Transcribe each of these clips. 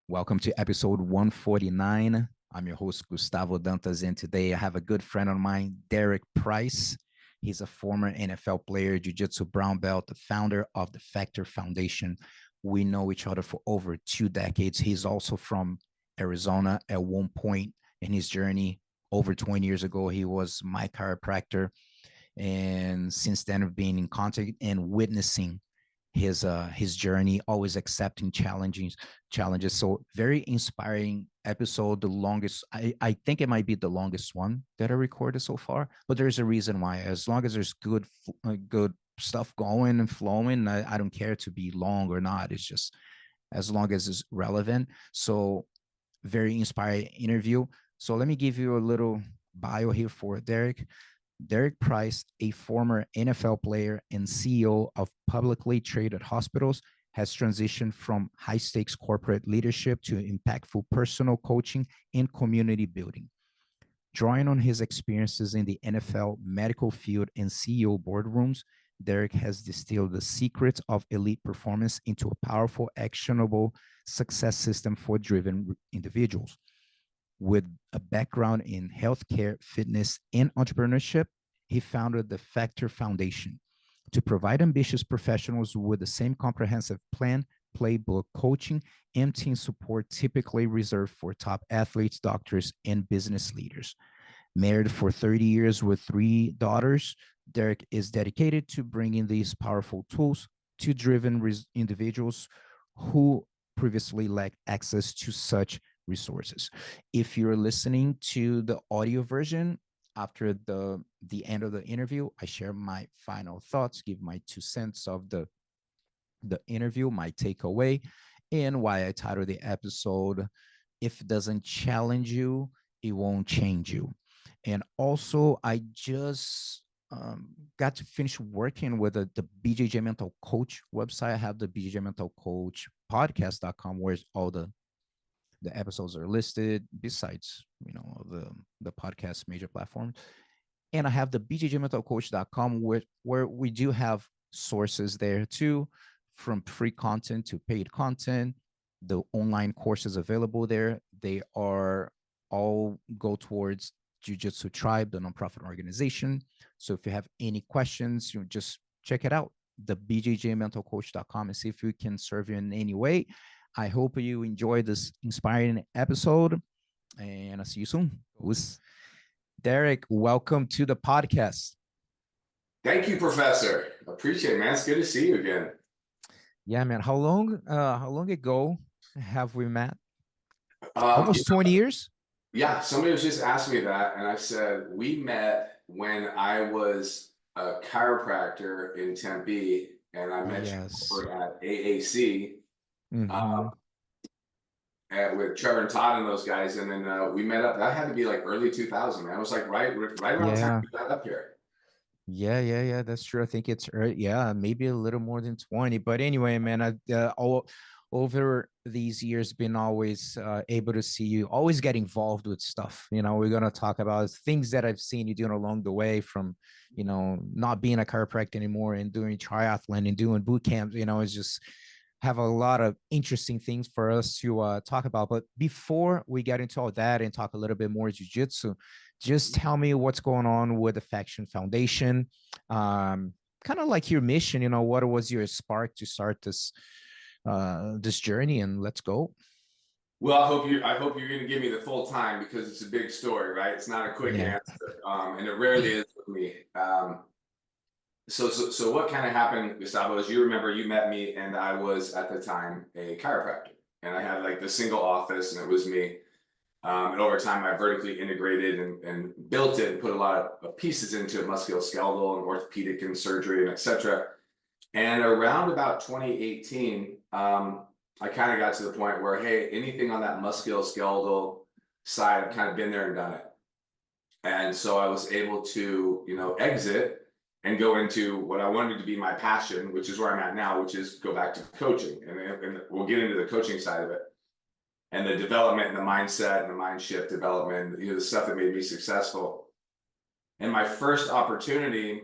Welcome to episode 149. I'm your host, Gustavo Dantas, and today I have a good friend of mine, Derek Price. He's a former NFL player, jiu-jitsu brown belt, the founder of the Factor Foundation. We know each other for over 2 decades. He's also from Arizona. At one point in his journey, over 20 years ago, he was my chiropractor. And since then, I've been in contact and witnessing his journey, always accepting challenges. So very inspiring episode. The longest, I think it might be the longest one that I recorded so far, but there's a reason why. As long as there's good stuff going and flowing, I don't care to be long or not. It's just as long as it's relevant. So very inspiring interview. So let me give you a little bio here for Derek. Derek Price, a former NFL player and CEO of publicly traded hospitals, has transitioned from high stakes corporate leadership to impactful personal coaching and community building. Drawing on his experiences in the NFL medical field and CEO boardrooms, Derek has distilled the secrets of elite performance into a powerful, actionable success system for driven individuals. With a background in healthcare, fitness, and entrepreneurship, he founded the Factor Foundation to provide ambitious professionals with the same comprehensive plan, playbook, coaching, and team support typically reserved for top athletes, doctors, and business leaders. Married for 30 years with 3 daughters, Derek is dedicated to bringing these powerful tools to driven individuals who previously lacked access to such resources. If you're listening to the audio version, after the end of the interview, I share my final thoughts, give my 2 cents of the interview, my takeaway, and why I titled the episode, If It Doesn't Challenge You, It Won't Change You. And also, I just got to finish working with the BJJ Mental Coach website. I have the BJJ Mental Coach Podcast.com, where all the episodes are listed, besides the podcast major platforms. And I have the bjjmentalcoach.com, where we do have sources there too, from free content to paid content. The online courses available there, they are all go towards Jiu-Jitsu Tribe, the nonprofit organization. So if you have any questions, you just check it out, the bjjmentalcoach.com, and see if we can serve you in any way. I hope you enjoy this inspiring episode, and I'll see you soon. Derek, welcome to the podcast. Thank you, Professor. Appreciate it, man. It's good to see you again. Yeah, man. How long ago have we met? Almost 20 years? Yeah, somebody was just asking me that, and I said, we met when I was a chiropractor in Tempe, and I met you over at AAC. Mm-hmm. With Trevor and Todd and those guys, and then we met up. That had to be like early 2000, man. It was like right around the time we got up here. Yeah. That's true. I think it's maybe a little more than 20. But anyway, man, all over these years, been always able to see you always get involved with stuff. We're gonna talk about things that I've seen you doing along the way, from not being a chiropractor anymore and doing triathlon and doing boot camps. It's just have a lot of interesting things for us to talk about. But before we get into all that and talk a little bit more jiu-jitsu, just tell me what's going on with the Faction Foundation. Kind of like your mission, what was your spark to start this journey, and let's go. Well, I hope you're going to give me the full time, because it's a big story, right? It's not a quick answer, and it rarely is with me. So what kind of happened, Gustavo, is, you remember you met me, and I was at the time a chiropractor, and I had like the single office, and it was me. And over time, I vertically integrated and built it and put a lot of pieces into it, musculoskeletal and orthopedic and surgery and etc. And around about 2018, I kind of got to the point where, hey, anything on that musculoskeletal side, I've kind of been there and done it. And so I was able to, exit and go into what I wanted to be my passion, which is where I'm at now, which is go back to coaching. And we'll get into the coaching side of it, and the development and the mindset and the mind shift development, the stuff that made me successful. And my first opportunity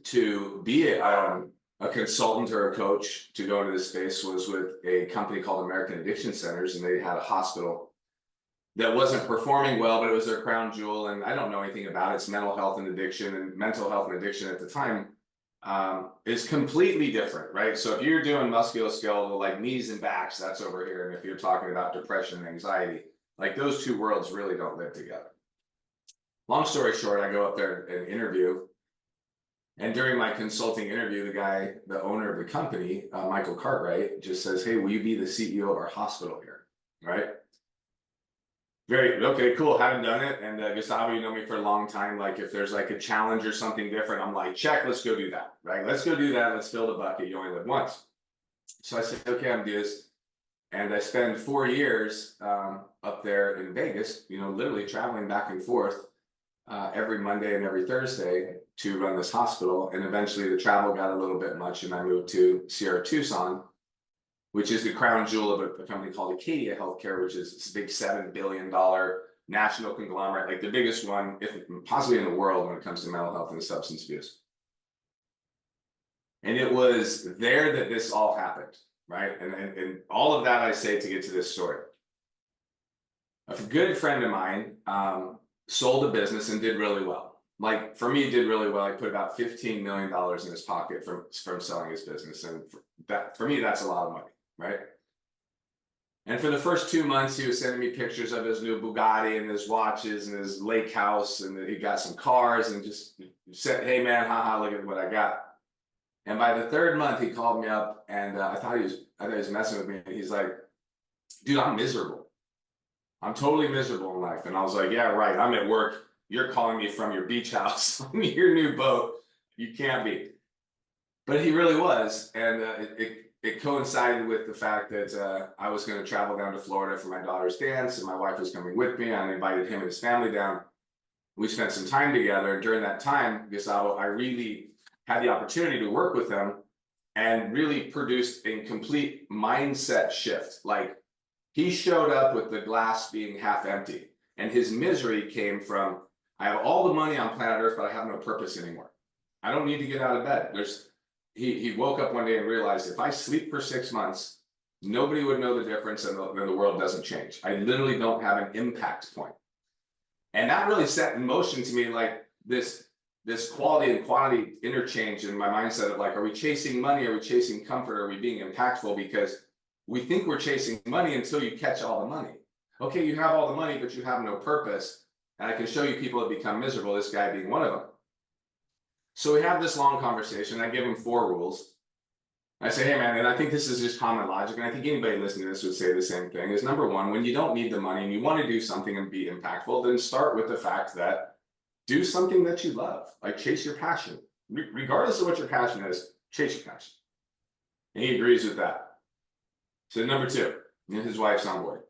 to be a consultant or a coach to go into this space was with a company called American Addiction Centers, and they had a hospital that wasn't performing well, but it was their crown jewel. And I don't know anything about it. It's mental health and addiction, and mental health and addiction at the time is completely different, right? So if you're doing musculoskeletal, like knees and backs, that's over here. And if you're talking about depression and anxiety, like those two worlds really don't live together. Long story short, I go up there and interview. And during my consulting interview, the guy, the owner of the company, Michael Cartwright, just says, "Hey, will you be the CEO of our hospital here?" Right? Very, okay, cool. Haven't done it. And Gustavo, you know me for a long time. Like if there's like a challenge or something different, I'm like, check, let's go do that. Right? Let's go do that. Let's fill the bucket. You only live once. So I said, okay, I'm doing this. And I spend 4 years up there in Vegas, you know, literally traveling back and forth every Monday and every Thursday to run this hospital. And eventually the travel got a little bit much, and I moved to Sierra Tucson, which is the crown jewel of a company called Acadia Healthcare, which is this big $7 billion national conglomerate, like the biggest one, if possibly in the world, when it comes to mental health and substance abuse. And it was there that this all happened, right? And all of that I say to get to this story. A good friend of mine sold a business and did really well. Like for me, did really well. He put about $15 million in his pocket from selling his business. And for me, that's a lot of money. Right. And for the first 2 months, he was sending me pictures of his new Bugatti and his watches and his lake house, and that he got some cars, and just said, "Hey man, haha, look at what I got." And by the 3rd month, he called me up, and I thought he was messing with me. And he's like, "Dude, I'm miserable. I'm totally miserable in life." And I was like, "Yeah, right. I'm at work. You're calling me from your beach house, your new boat. You can't be." But he really was, and it coincided with the fact that I was going to travel down to Florida for my daughter's dance, and my wife was coming with me. I invited him and his family down. We spent some time together, and during that time, Gustavo, I really had the opportunity to work with him and really produced a complete mindset shift. Like he showed up with the glass being half empty, and his misery came from, I have all the money on planet Earth, but I have no purpose anymore. I don't need to get out of bed. He woke up one day and realized, if I sleep for 6 months, nobody would know the difference, and the world doesn't change. I literally don't have an impact point. And that really set in motion to me like this quality and quantity interchange in my mindset of like, are we chasing money? Are we chasing comfort? Are we being impactful? Because we think we're chasing money until you catch all the money. Okay, you have all the money, but you have no purpose. And I can show you people that become miserable, this guy being one of them. So we have this long conversation. I give him 4 rules. I say, "Hey man," and I think this is just common logic, and I think anybody listening to this would say the same thing, is number 1, when you don't need the money and you want to do something and be impactful, then start with the fact that do something that you love, like chase your passion. Regardless of what your passion is, chase your passion. And he agrees with that. So number 2, and his wife's on board.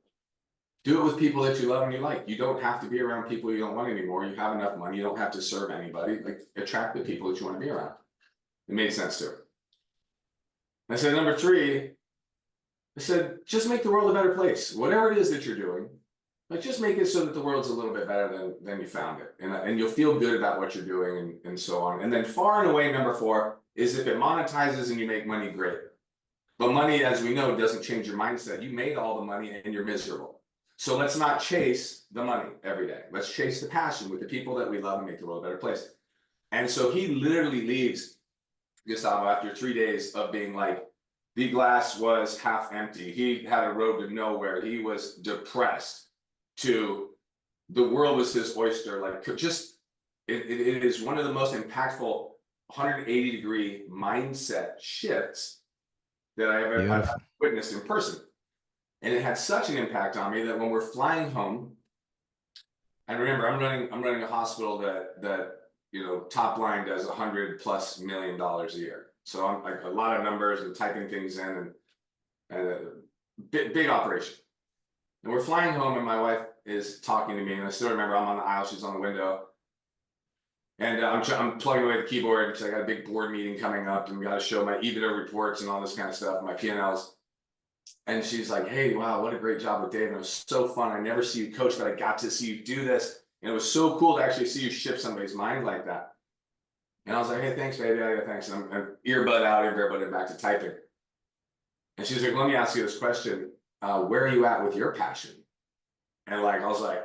Do it with people that you love and you like. You don't have to be around people you don't want anymore. You have enough money. You don't have to serve anybody. Like, attract the people that you want to be around. It made sense to her. I said, number 3, I said, just make the world a better place. Whatever it is that you're doing, like just make it so that the world's a little bit better than you found it. And you'll feel good about what you're doing and so on. And then far and away, number 4 is if it monetizes and you make money, great. But money, as we know, doesn't change your mindset. You made all the money and you're miserable. So let's not chase the money every day. Let's chase the passion with the people that we love and make the world a better place. And so he literally leaves, Gustavo, after 3 days of being like, the glass was half empty. He had a road to nowhere. He was depressed to the world was his oyster. Like just, it is one of the most impactful 180-degree mindset shifts that I've witnessed in person. And it had such an impact on me that when we're flying home, and remember, I'm running a hospital that you know, top line does $100+ million a year. So I'm like a lot of numbers and typing things in, and a big operation. And we're flying home, and my wife is talking to me, and I still remember I'm on the aisle, she's on the window, and I'm plugging away the keyboard because I got a big board meeting coming up, and we got to show my EBITDA reports and all this kind of stuff, my P&Ls. And she's like, "Hey, wow, what a great job with Dave. And it was so fun. I never see you coach, but I got to see you do this. And it was so cool to actually see you shift somebody's mind like that." And I was like, hey, thanks, baby. Yeah, thanks. And I'm earbud out, earbud back to typing. And she's like, let me ask you this question. Where are you at with your passion? And like, I was like,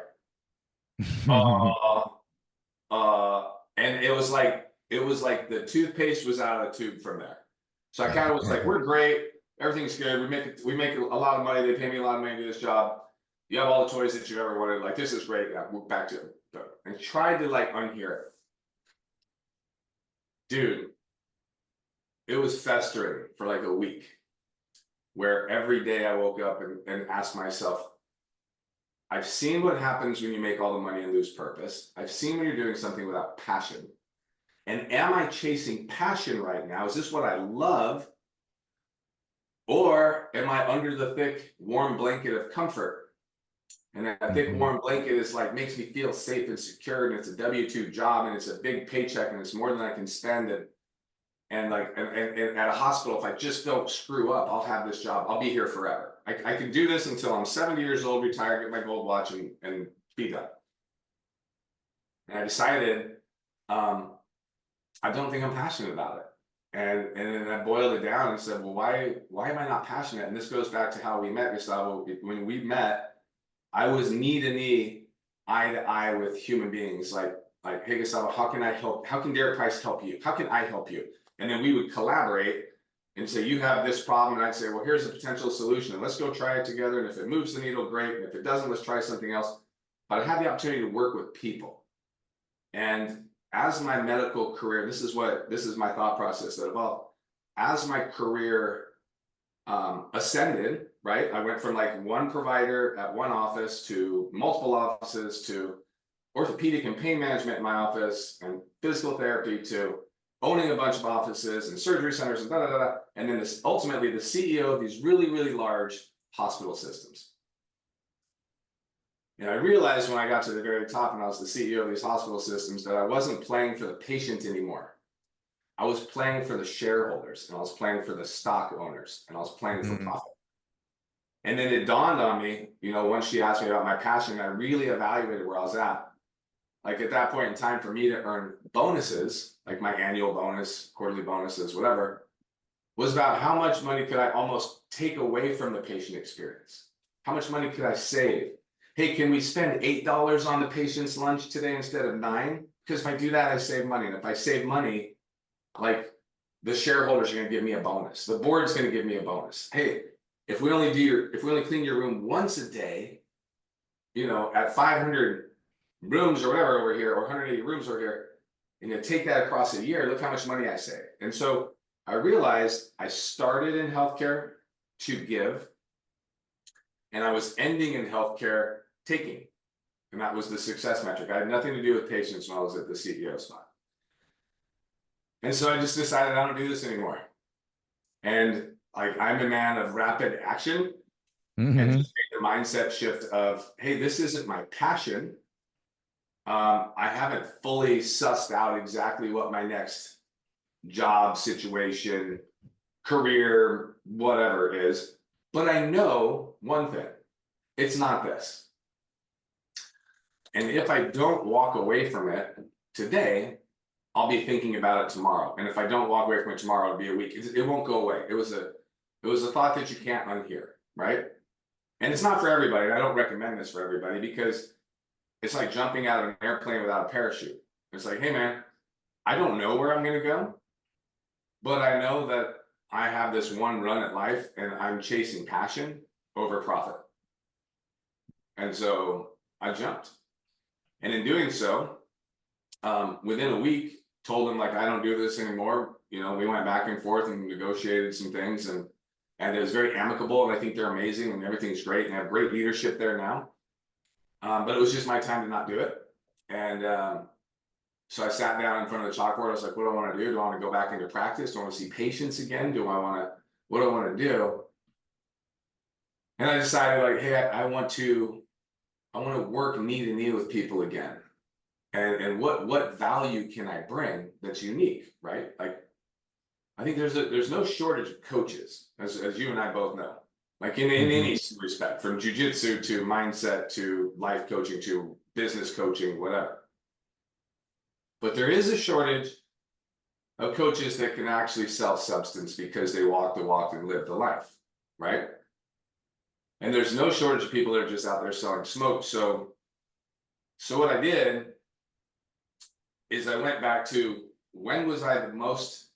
and it was like the toothpaste was out of the tube from there. So I kind of was like, we're great. Everything's good. We make a lot of money. They pay me a lot of money to do this job. You have all the toys that you ever wanted. Like, this is great. Yeah, we're back to it. And tried to like unhear it. Dude, it was festering for like a week, where every day I woke up and asked myself, I've seen what happens when you make all the money and lose purpose. I've seen when you're doing something without passion. And am I chasing passion right now? Is this what I love? Or am I under the thick, warm blanket of comfort? And that thick, warm blanket is like, makes me feel safe and secure. And it's a W-2 job, and it's a big paycheck, and it's more than I can spend. And at a hospital, if I just don't screw up, I'll have this job. I'll be here forever. I can do this until I'm 70 years old, retire, get my gold watch, and be done. And I decided, I don't think I'm passionate about it. And then I boiled it down and said, well, why am I not passionate? And this goes back to how we met, Gustavo. When we met, I was knee to knee, eye to eye with human beings. Like, hey, Gustavo, how can I help? How can Derek Price help you? How can I help you? And then we would collaborate and say, you have this problem. And I'd say, well, here's a potential solution. And let's go try it together. And if it moves the needle, great. And if it doesn't, let's try something else. But I had the opportunity to work with people. And as my medical career, this is my thought process that evolved. As my career ascended, right? I went from like one provider at one office to multiple offices to orthopedic and pain management in my office and physical therapy to owning a bunch of offices and surgery centers and and then ultimately the CEO of these really, really large hospital systems. And I realized when I got to the very top and I was the CEO of these hospital systems that I wasn't playing for the patient anymore. I was playing for the shareholders, and I was playing for the stock owners, and I was playing for profit. And then it dawned on me, once she asked me about my passion, I really evaluated where I was at. Like at that point in time, for me to earn bonuses, like my annual bonus, quarterly bonuses, whatever, was about how much money could I almost take away from the patient experience? How much money could I save? Hey, can we spend $8 on the patient's lunch today instead of $9? Because if I do that, I save money. And if I save money, like the shareholders are going to give me a bonus. The board's going to give me a bonus. Hey, if we only clean your room once a day, at 500 rooms or whatever over here, or 180 rooms over here, and you take that across a year, look how much money I save. And so I realized I started in healthcare to give, and I was ending in healthcare taking. And that was the success metric. I had nothing to do with patients when I was at the CEO spot. And so I just decided I don't do this anymore. And like, I'm a man of rapid action, and just make the mindset shift of, hey, this isn't my passion. I haven't fully sussed out exactly what my next job situation, career, whatever it is, but I know one thing, it's not this. And if I don't walk away from it today, I'll be thinking about it tomorrow. And if I don't walk away from it tomorrow, it'll be a week. It won't go away. It was a thought that you can't unhear, right? And it's not for everybody. I don't recommend this for everybody, because it's like jumping out of an airplane without a parachute. It's like, hey man, I don't know where I'm going to go, but I know that I have this one run at life, and I'm chasing passion over profit. And so I jumped. And in doing so, within a week, told them like, I don't do this anymore. We went back and forth and negotiated some things, and it was very amicable. And I think they're amazing, and everything's great, and I have great leadership there now. But it was just my time to not do it. And so I sat down in front of the chalkboard. I was like, what do I want to do? Do I want to go back into practice? Do I want to see patients again? What do I want to do? And I decided like, hey, I want to work knee to knee with people again. And what value can I bring that's unique, right? Like, I think there's no shortage of coaches, as you and I both know. Like in any respect, from jiu-jitsu to mindset to life coaching to business coaching, whatever. But there is a shortage of coaches that can actually sell substance because they walk the walk and live the life, right? And there's no shortage of people that are just out there selling smoke. So what I did is I went back to, when was I the most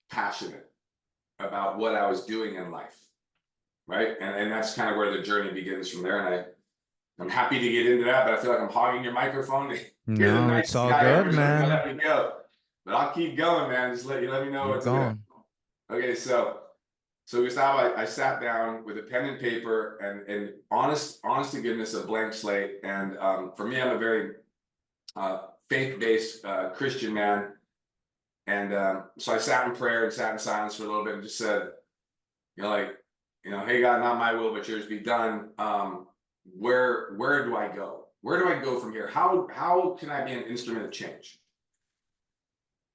passionate about what I was doing in life, right? And that's kind of where the journey begins from there. And I'm happy to get into that, but I feel like I'm hogging your microphone. You're the No, it's nicest all guy good, ever, so I'm gonna man. let me go. But I'll keep going, man. Just let me know Keep what to do. going. Okay, so Gustavo, I sat down with a pen and paper and honest to goodness, a blank slate. And for me, I'm a very faith-based Christian man. And so I sat in prayer and sat in silence for a little bit and just said, hey God, not my will, but yours be done. Where do I go? Where do I go from here? How can I be an instrument of change?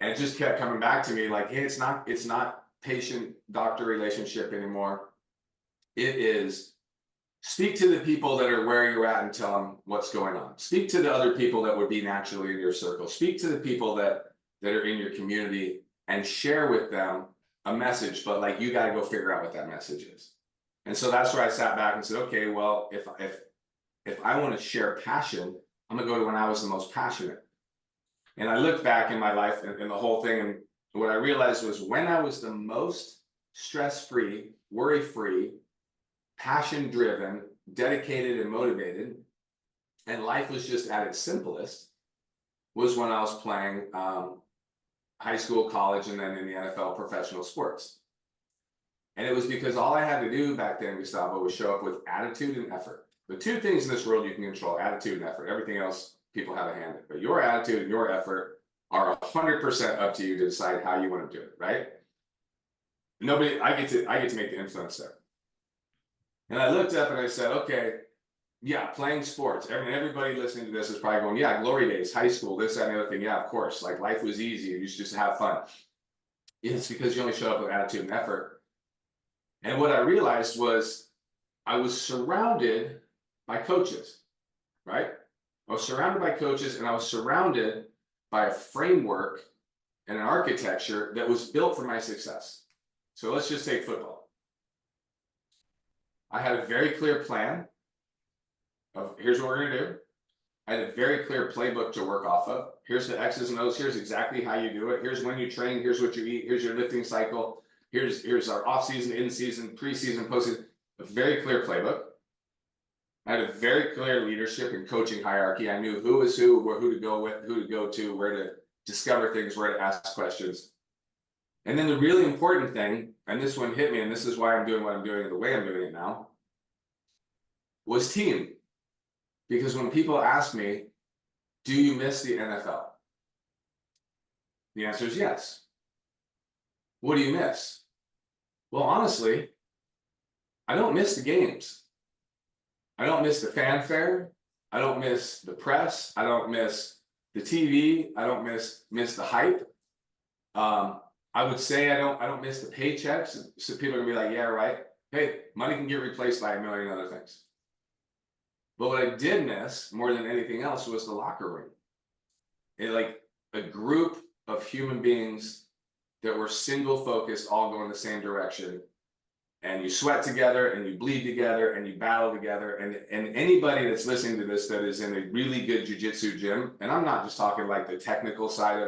And it just kept coming back to me like, hey, it's not patient-doctor relationship anymore. It is, speak to the people that are where you're at and tell them what's going on. Speak to the other people that would be naturally in your circle. Speak to the people that are in your community and share with them a message, but like, you got to go figure out what that message is. And so that's where I sat back and said, okay, well, if I want to share passion, I'm gonna go to when I was the most passionate. And I looked back in my life and the whole thing, and what I realized was when I was the most stress-free, worry-free, passion-driven, dedicated and motivated, and life was just at its simplest, was when I was playing high school, college, and then in the NFL professional sports. And it was because all I had to do back then, Gustavo, was show up with attitude and effort. The two things in this world you can control: attitude and effort. Everything else, people have a hand in. But your attitude and your effort are 100% up to you to decide how you want to do it, right? I get to make the influence there. And I looked up and I said, okay, yeah, playing sports. Everybody listening to this is probably going, yeah, glory days, high school, this, that, and the other thing. Yeah, of course. Like, life was easy. You used to just have fun. It's because you only show up with attitude and effort. And what I realized was I was surrounded by coaches, right? I was surrounded by coaches, and I was surrounded by a framework and an architecture that was built for my success. So let's just take football. I had a very clear plan of, here's what we're going to do. I had a very clear playbook to work off of. Here's the X's and O's. Here's exactly how you do it. Here's when you train. Here's what you eat. Here's your lifting cycle. Here's our off season, in season, preseason, postseason. A very clear playbook. I had a very clear leadership and coaching hierarchy. I knew who was who, who to go with, who to go to, where to discover things, where to ask questions. And then the really important thing, and this one hit me, and this is why I'm doing what I'm doing the way I'm doing it now, was team. Because when people ask me, do you miss the NFL? The answer is yes. What do you miss? Well, honestly, I don't miss the games. I don't miss the fanfare. I don't miss the press. I don't miss the TV. I don't miss the hype. I would say I don't miss the paychecks. So people are gonna be like, yeah, right. Hey, money can get replaced by a million other things. But what I did miss more than anything else was the locker room. Like a group of human beings that were single focused, all going the same direction. And you sweat together, and you bleed together, and you battle together. And anybody that's listening to this that is in a really good jiu-jitsu gym, and I'm not just talking like the technical side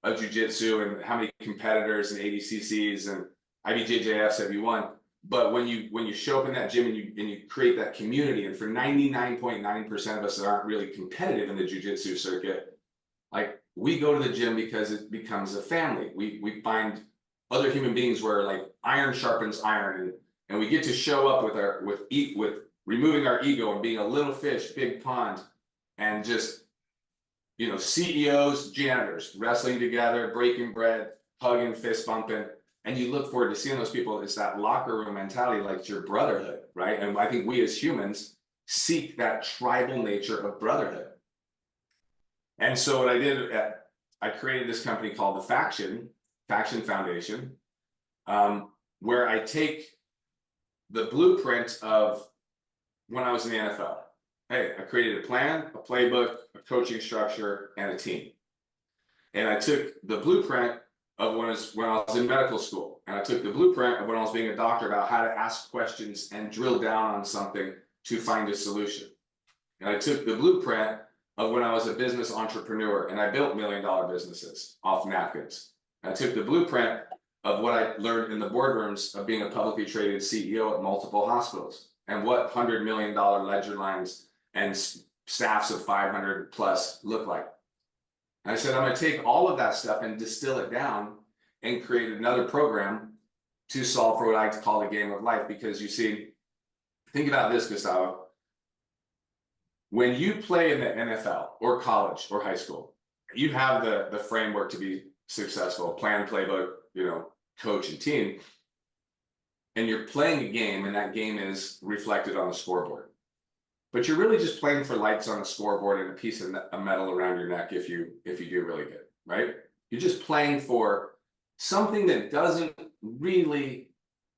of jiu-jitsu and how many competitors and ADCCs and IBJJFs have you won, but when you show up in that gym and you create that community, and for 99.9% of us that aren't really competitive in the jiu-jitsu circuit, like, we go to the gym because it becomes a family. We find other human beings where like iron sharpens iron, and we get to show up with removing our ego and being a little fish, big pond, and just, CEOs, janitors, wrestling together, breaking bread, hugging, fist bumping, and you look forward to seeing those people. It's that locker room mentality, like it's your brotherhood, right? And I think we as humans seek that tribal nature of brotherhood. And so what I did, I created this company called the Faction Foundation, where I take the blueprint of when I was in the NFL. Hey, I created a plan, a playbook, a coaching structure, and a team. And I took the blueprint of when I was in medical school, and I took the blueprint of when I was being a doctor about how to ask questions and drill down on something to find a solution. And I took the blueprint of when I was a business entrepreneur and I built $1 million businesses off napkins. I took the blueprint of what I learned in the boardrooms of being a publicly traded CEO at multiple hospitals and what $100 million ledger lines and staffs of 500 plus look like. And I said, I'm going to take all of that stuff and distill it down and create another program to solve for what I like to call the game of life. Because you see, think about this, Gustavo. When you play in the NFL or college or high school, you have the framework to be successful, plan, playbook, coach and team. And you're playing a game, and that game is reflected on the scoreboard. But you're really just playing for lights on a scoreboard and a piece of metal around your neck if you do really good, right? You're just playing for something that doesn't really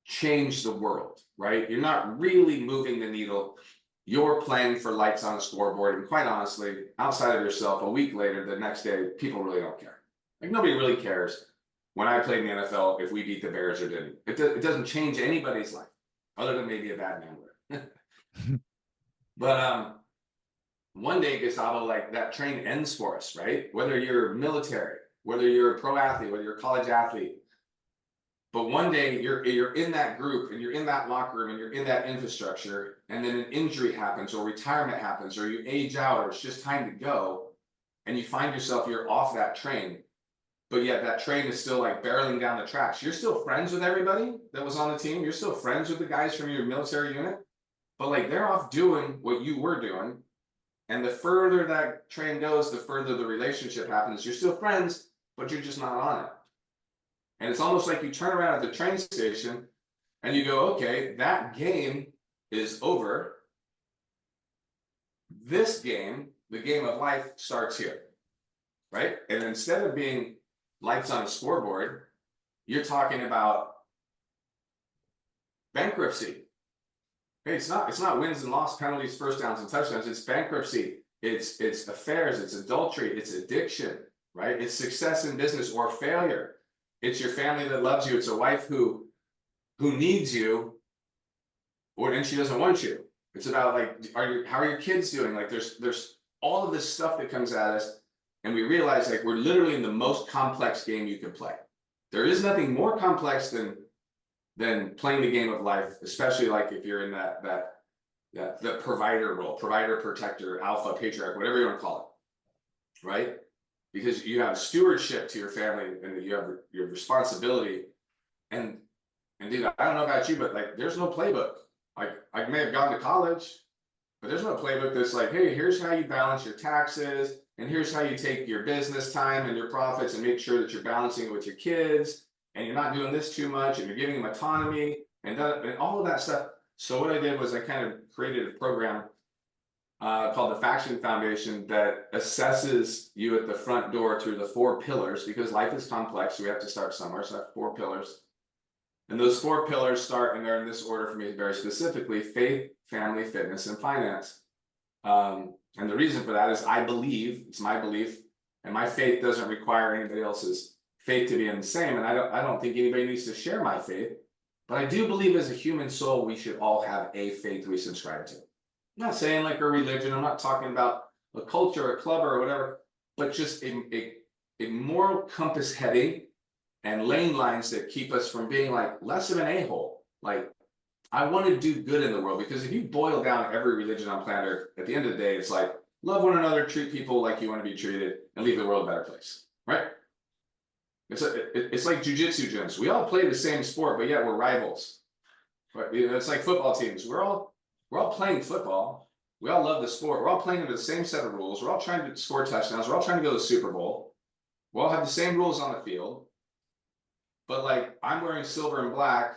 change the world, right? You're not really moving the needle. You're playing for lights on a scoreboard. And quite honestly, outside of yourself, a week later, the next day, people really don't care. Like, nobody really cares when I played in the NFL if we beat the Bears or didn't. It doesn't change anybody's life, other than maybe a bad memory. But one day, Gustavo, like, that train ends for us, right? Whether you're military, whether you're a pro athlete, whether you're a college athlete. But one day you're in that group and you're in that locker room and you're in that infrastructure, and then an injury happens or retirement happens or you age out or it's just time to go, and you find yourself, you're off that train, but yet that train is still like barreling down the tracks. You're still friends with everybody that was on the team. You're still friends with the guys from your military unit, but like, they're off doing what you were doing. And the further that train goes, the further the relationship happens. You're still friends, but you're just not on it. And it's almost like you turn around at the train station and you go, okay, that game is over. This game, the game of life, starts here, right? And instead of being lights on a scoreboard, you're talking about bankruptcy. Hey, it's not wins and loss, penalties, first downs, and touchdowns. It's bankruptcy. It's affairs. It's adultery. It's addiction, right? It's success in business or failure. It's your family that loves you. It's a wife who needs you, and she doesn't want you. It's about, like, how are your kids doing? Like, there's all of this stuff that comes at us, and we realize, like, we're literally in the most complex game you can play. There is nothing more complex than playing the game of life, especially like if you're in that provider role, provider, protector, alpha, patriarch, whatever you want to call it, right? Because you have stewardship to your family and you have your responsibility. And dude, I don't know about you, but like, there's no playbook. Like, I may have gone to college, but there's no playbook that's like, hey, here's how you balance your taxes, and here's how you take your business time and your profits and make sure that you're balancing it with your kids, and you're not doing this too much, and you're giving them autonomy and all of that stuff. So what I did was I kind of created a program called the Faction Foundation that assesses you at the front door through the 4 pillars, because life is complex. So we have to start somewhere. So I have 4 pillars. And those 4 pillars start, and they're in this order for me very specifically: faith, family, fitness, and finance. And the reason for that is I believe, it's my belief, and my faith doesn't require anybody else's faith to be in the same. And I don't think anybody needs to share my faith, but I do believe as a human soul, we should all have a faith we subscribe to. I'm not saying like a religion. I'm not talking about a culture, a club, or whatever, but just a moral compass heading and lane lines that keep us from being like less of an a-hole. Like, I want to do good in the world, because if you boil down every religion on planet Earth, at the end of the day, it's like, love one another, treat people like you want to be treated, and leave the world a better place, right? It's like jiu-jitsu gyms. We all play the same sport, but yet we're rivals. Right? It's like football teams. We're all playing football. We all love the sport. We're all playing under the same set of rules. We're all trying to score touchdowns. We're all trying to go to the Super Bowl. We all have the same rules on the field. But like, I'm wearing silver and black,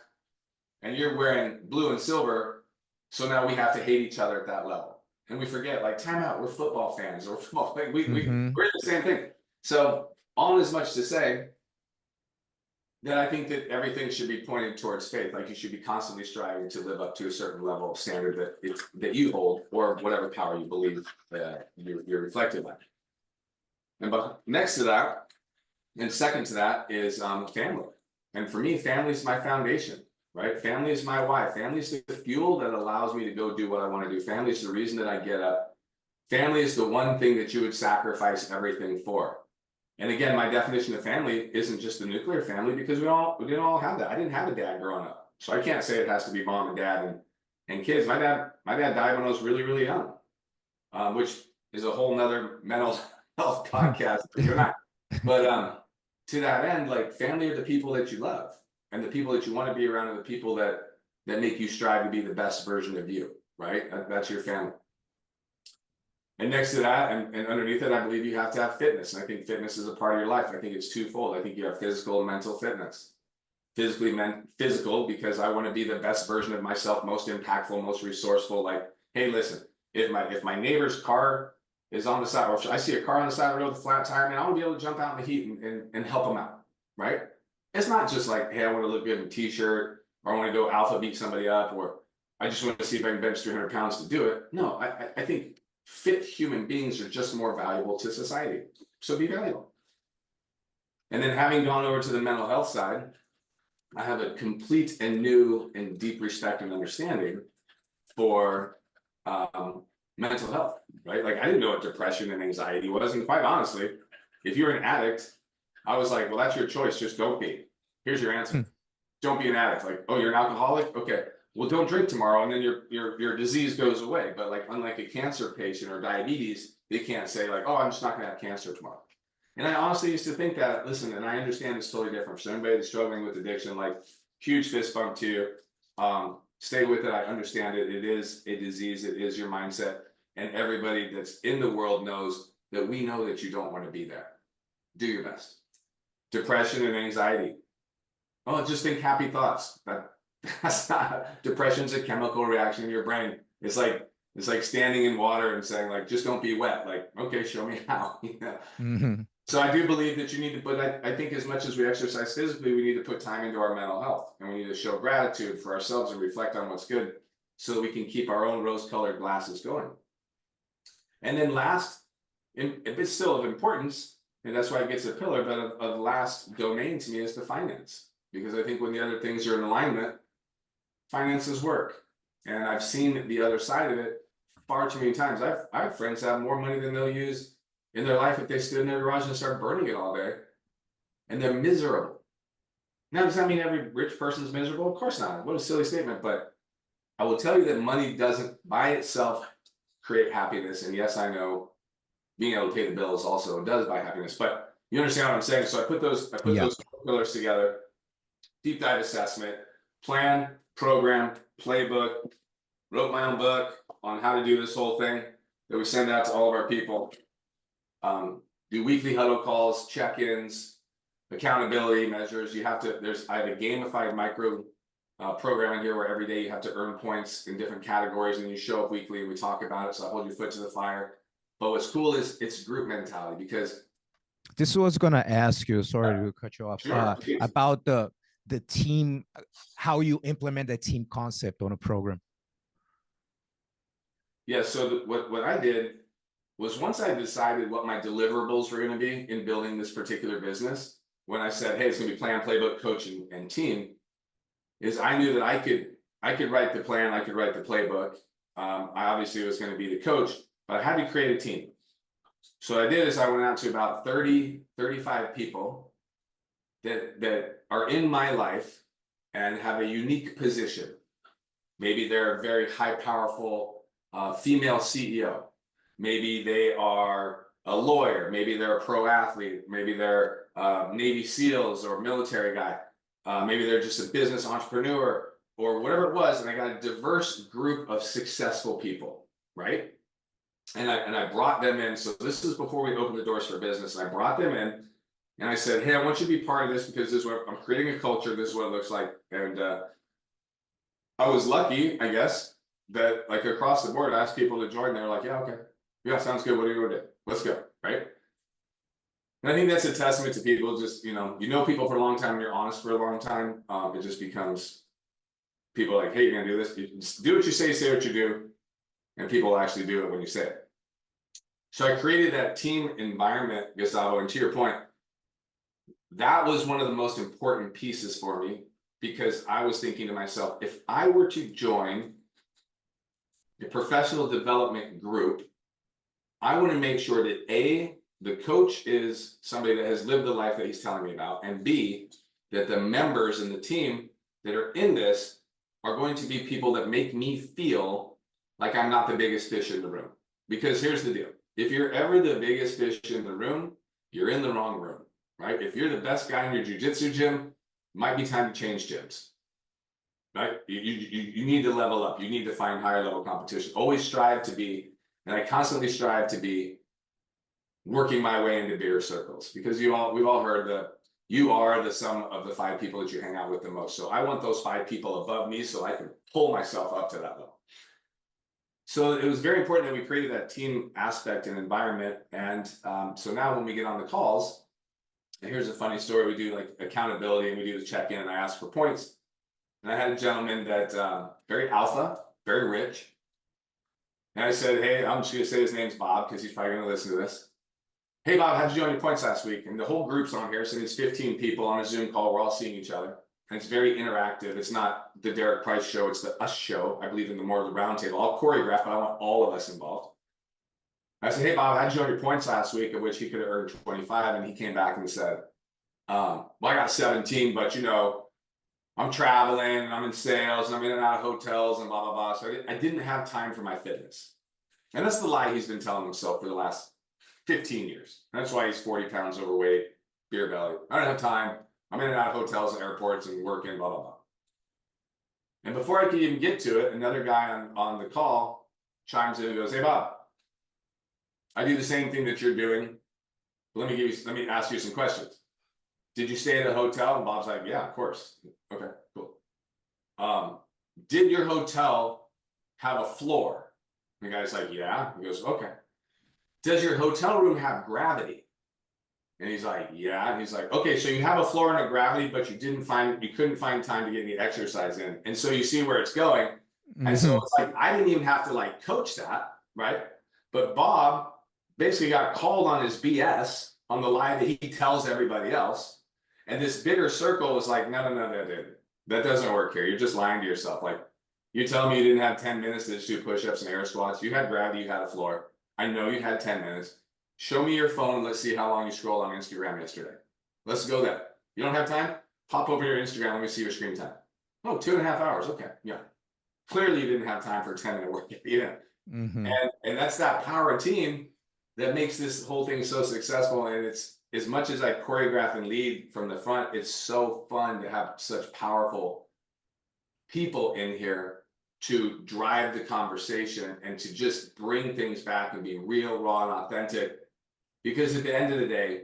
and you're wearing blue and silver. So now we have to hate each other at that level. And we forget, like, time out, we're football fans, or football. Like, we're the same thing. So all as much to say that I think that everything should be pointed towards faith. Like, you should be constantly striving to live up to a certain level of standard that you hold, or whatever power you believe you're reflected by. And but next to that, And second to that is family. And for me, family is my foundation, right? Family is my why. Family is the fuel that allows me to go do what I want to do. Family is the reason that I get up. Family is the one thing that you would sacrifice everything for. And again, my definition of family isn't just the nuclear family, because we didn't all have that. I didn't have a dad growing up, so I can't say it has to be mom and dad and kids. My dad died when I was really, really young, which is a whole nother mental health podcast. But to that end, like, family are the people that you love, and the people that you want to be around are the people that make you strive to be the best version of you, right? That's your family. And next to that, and underneath it, I believe you have to have fitness. And I think fitness is a part of your life. I think it's twofold. I think you have physical and mental fitness. Physical, because I want to be the best version of myself, most impactful, most resourceful. Like, hey, listen, if my neighbor's car is on the side, or if I see a car on the side of the road with a flat tire, man, I want to be able to jump out in the heat and help them out, right? It's not just like, hey, I want to look good in a t-shirt, or I want to go alpha beat somebody up, or I just want to see if I can bench 300 pounds to do it. No, I think fit human beings are just more valuable to society. So be valuable. And then, having gone over to the mental health side, I have a complete and new and deep respect and understanding for mental health, right? Like, I didn't know what depression and anxiety was. And quite honestly, if you're an addict, I was like, well, that's your choice. Just don't be. Here's your answer. Don't be an addict. Like, oh, you're an alcoholic? Okay. Well, don't drink tomorrow, and then your disease goes away. But like, unlike a cancer patient or diabetes, they can't say like, oh, I'm just not gonna have cancer tomorrow. And I honestly used to think that. Listen, and I understand it's totally different. So anybody that's struggling with addiction, like, huge fist bump to you. Stay with it. I understand it. It is a disease. It is your mindset. And everybody that's in the world knows that we know that you don't want to be there. Do your best. Depression and anxiety. Oh, just think happy thoughts. That's not, depression's a chemical reaction in your brain. It's like standing in water and saying, like, just don't be wet. Like, okay, show me how. So I do believe that you need to put, I think as much as we exercise physically, we need to put time into our mental health, and we need to show gratitude for ourselves and reflect on what's good, so that we can keep our own rose-colored glasses going. And then last, if it's still of importance, and that's why it gets a pillar, but of last domain to me is the finance. Because I think when the other things are in alignment, finances work. And I've seen the other side of it far too many times. I have friends that have more money than they'll use in their life if they stood in their garage and start burning it all day. And they're miserable. Now, does that mean every rich person's miserable? Of course not. What a silly statement. But I will tell you that money doesn't by itself create happiness. And yes, I know being able to pay the bills also does buy happiness. But you understand what I'm saying? So I put those pillars together. Deep dive assessment, plan, program, playbook, wrote my own book on how to do this whole thing that we send out to all of our people. Do weekly huddle calls, check-ins, accountability measures. I have a gamified micro program in here where every day you have to earn points in different categories, and you show up weekly and we talk about it. So I hold your foot to the fire. But what's cool is it's group mentality, because this was going to ask you, sorry to cut you off, sure, about the team, how you implement the team concept on a program. Yeah, so what I did was, once I decided what my deliverables were going to be in building this particular business, when I said, hey, it's going to be plan, playbook, coach, and team, is I knew that I could write the plan, I could write the playbook. I obviously was going to be the coach, but I had to create a team. So what I did is I went out to about 30, 35 people that are in my life and have a unique position. Maybe they're a very high, powerful female CEO. Maybe they are a lawyer. Maybe they're a pro athlete. Maybe they're Navy SEALs or military guy. Maybe they're just a business entrepreneur or whatever it was. And I got a diverse group of successful people, right? And I brought them in. So this is before we opened the doors for business. And I brought them in and I said, hey, I want you to be part of this, because this is what I'm creating a culture. This is what it looks like. And I was lucky, I guess, that like across the board, I asked people to join. They were like, yeah, okay. Yeah, sounds good. What are you going to do? Let's go. Right. And I think that's a testament to people. Just, you know people for a long time, and you're honest for a long time. It just becomes people like, hey, you're going to do this. You do what you say what you do. And people actually do it when you say it. So I created that team environment, Gustavo. And to your point, that was one of the most important pieces for me, because I was thinking to myself, if I were to join a professional development group, I want to make sure that A, the coach is somebody that has lived the life that he's telling me about, and B, that the members and the team that are in this are going to be people that make me feel like I'm not the biggest fish in the room. Because here's the deal. If you're ever the biggest fish in the room, you're in the wrong room, right? If you're the best guy in your jiu-jitsu gym, might be time to change gyms, right? You need to level up. You need to find higher level competition. Always strive to be, and I constantly strive to be, working my way into bigger circles, because we've all heard that you are the sum of the 5 people that you hang out with the most. So I want those 5 people above me so I can pull myself up to that level. So it was very important that we created that team aspect and environment. And so now when we get on the calls, and here's a funny story, we do like accountability and we do the check-in and I ask for points. And I had a gentleman that very alpha, very rich. And I said, hey, I'm just gonna say his name's Bob because he's probably gonna listen to this. Hey Bob, how'd you do on your points last week? And the whole group's on here, so it's 15 people on a Zoom call. We're all seeing each other. And it's very interactive. It's not the Derek Price show, it's the us show. I believe in the more of the round table. I'll choreograph, but I want all of us involved. I said, hey Bob, how'd you do on your points last week? Of which he could have earned 25. And he came back and said, well, I got 17, but you know, I'm traveling and I'm in sales and I'm in and out of hotels and blah, blah, blah. So I didn't have time for my fitness. And that's the lie he's been telling himself for the last 15 years. And that's why he's 40 pounds overweight, beer belly. I don't have time. I'm in and out of hotels and airports and working, blah, blah, blah. And before I could even get to it, another guy on the call chimes in and goes, hey, Bob, I do the same thing that you're doing. Let me ask you some questions. Did you stay at a hotel? And Bob's like, yeah, of course. Okay, cool. Did your hotel have a floor? And the guy's like, yeah. He goes, okay. Does your hotel room have gravity? And he's like, yeah. And he's like, okay, so you have a floor and a gravity, but you couldn't find time to get any exercise in. And so you see where it's going. Mm-hmm. And so it's like, I didn't even have to like coach that, right? But Bob basically got called on his BS on the lie that he tells everybody else. And this bigger circle was like, no, that doesn't work here. You're just lying to yourself. Like, you're telling me you didn't have 10 minutes to just do push-ups and air squats. You had gravity, you had a floor. I know you had 10 minutes. Show me your phone. Let's see how long you scrolled on Instagram yesterday. Let's go there. You don't have time? Pop over your Instagram. Let me see your screen time. Oh, 2.5 hours. Okay. Yeah. Clearly you didn't have time for a 10-minute workout. Yeah. Mm-hmm. And that's that power team that makes this whole thing so successful. And it's, as much as I choreograph and lead from the front, it's so fun to have such powerful people in here to drive the conversation and to just bring things back and be real, raw, and authentic. Because at the end of the day,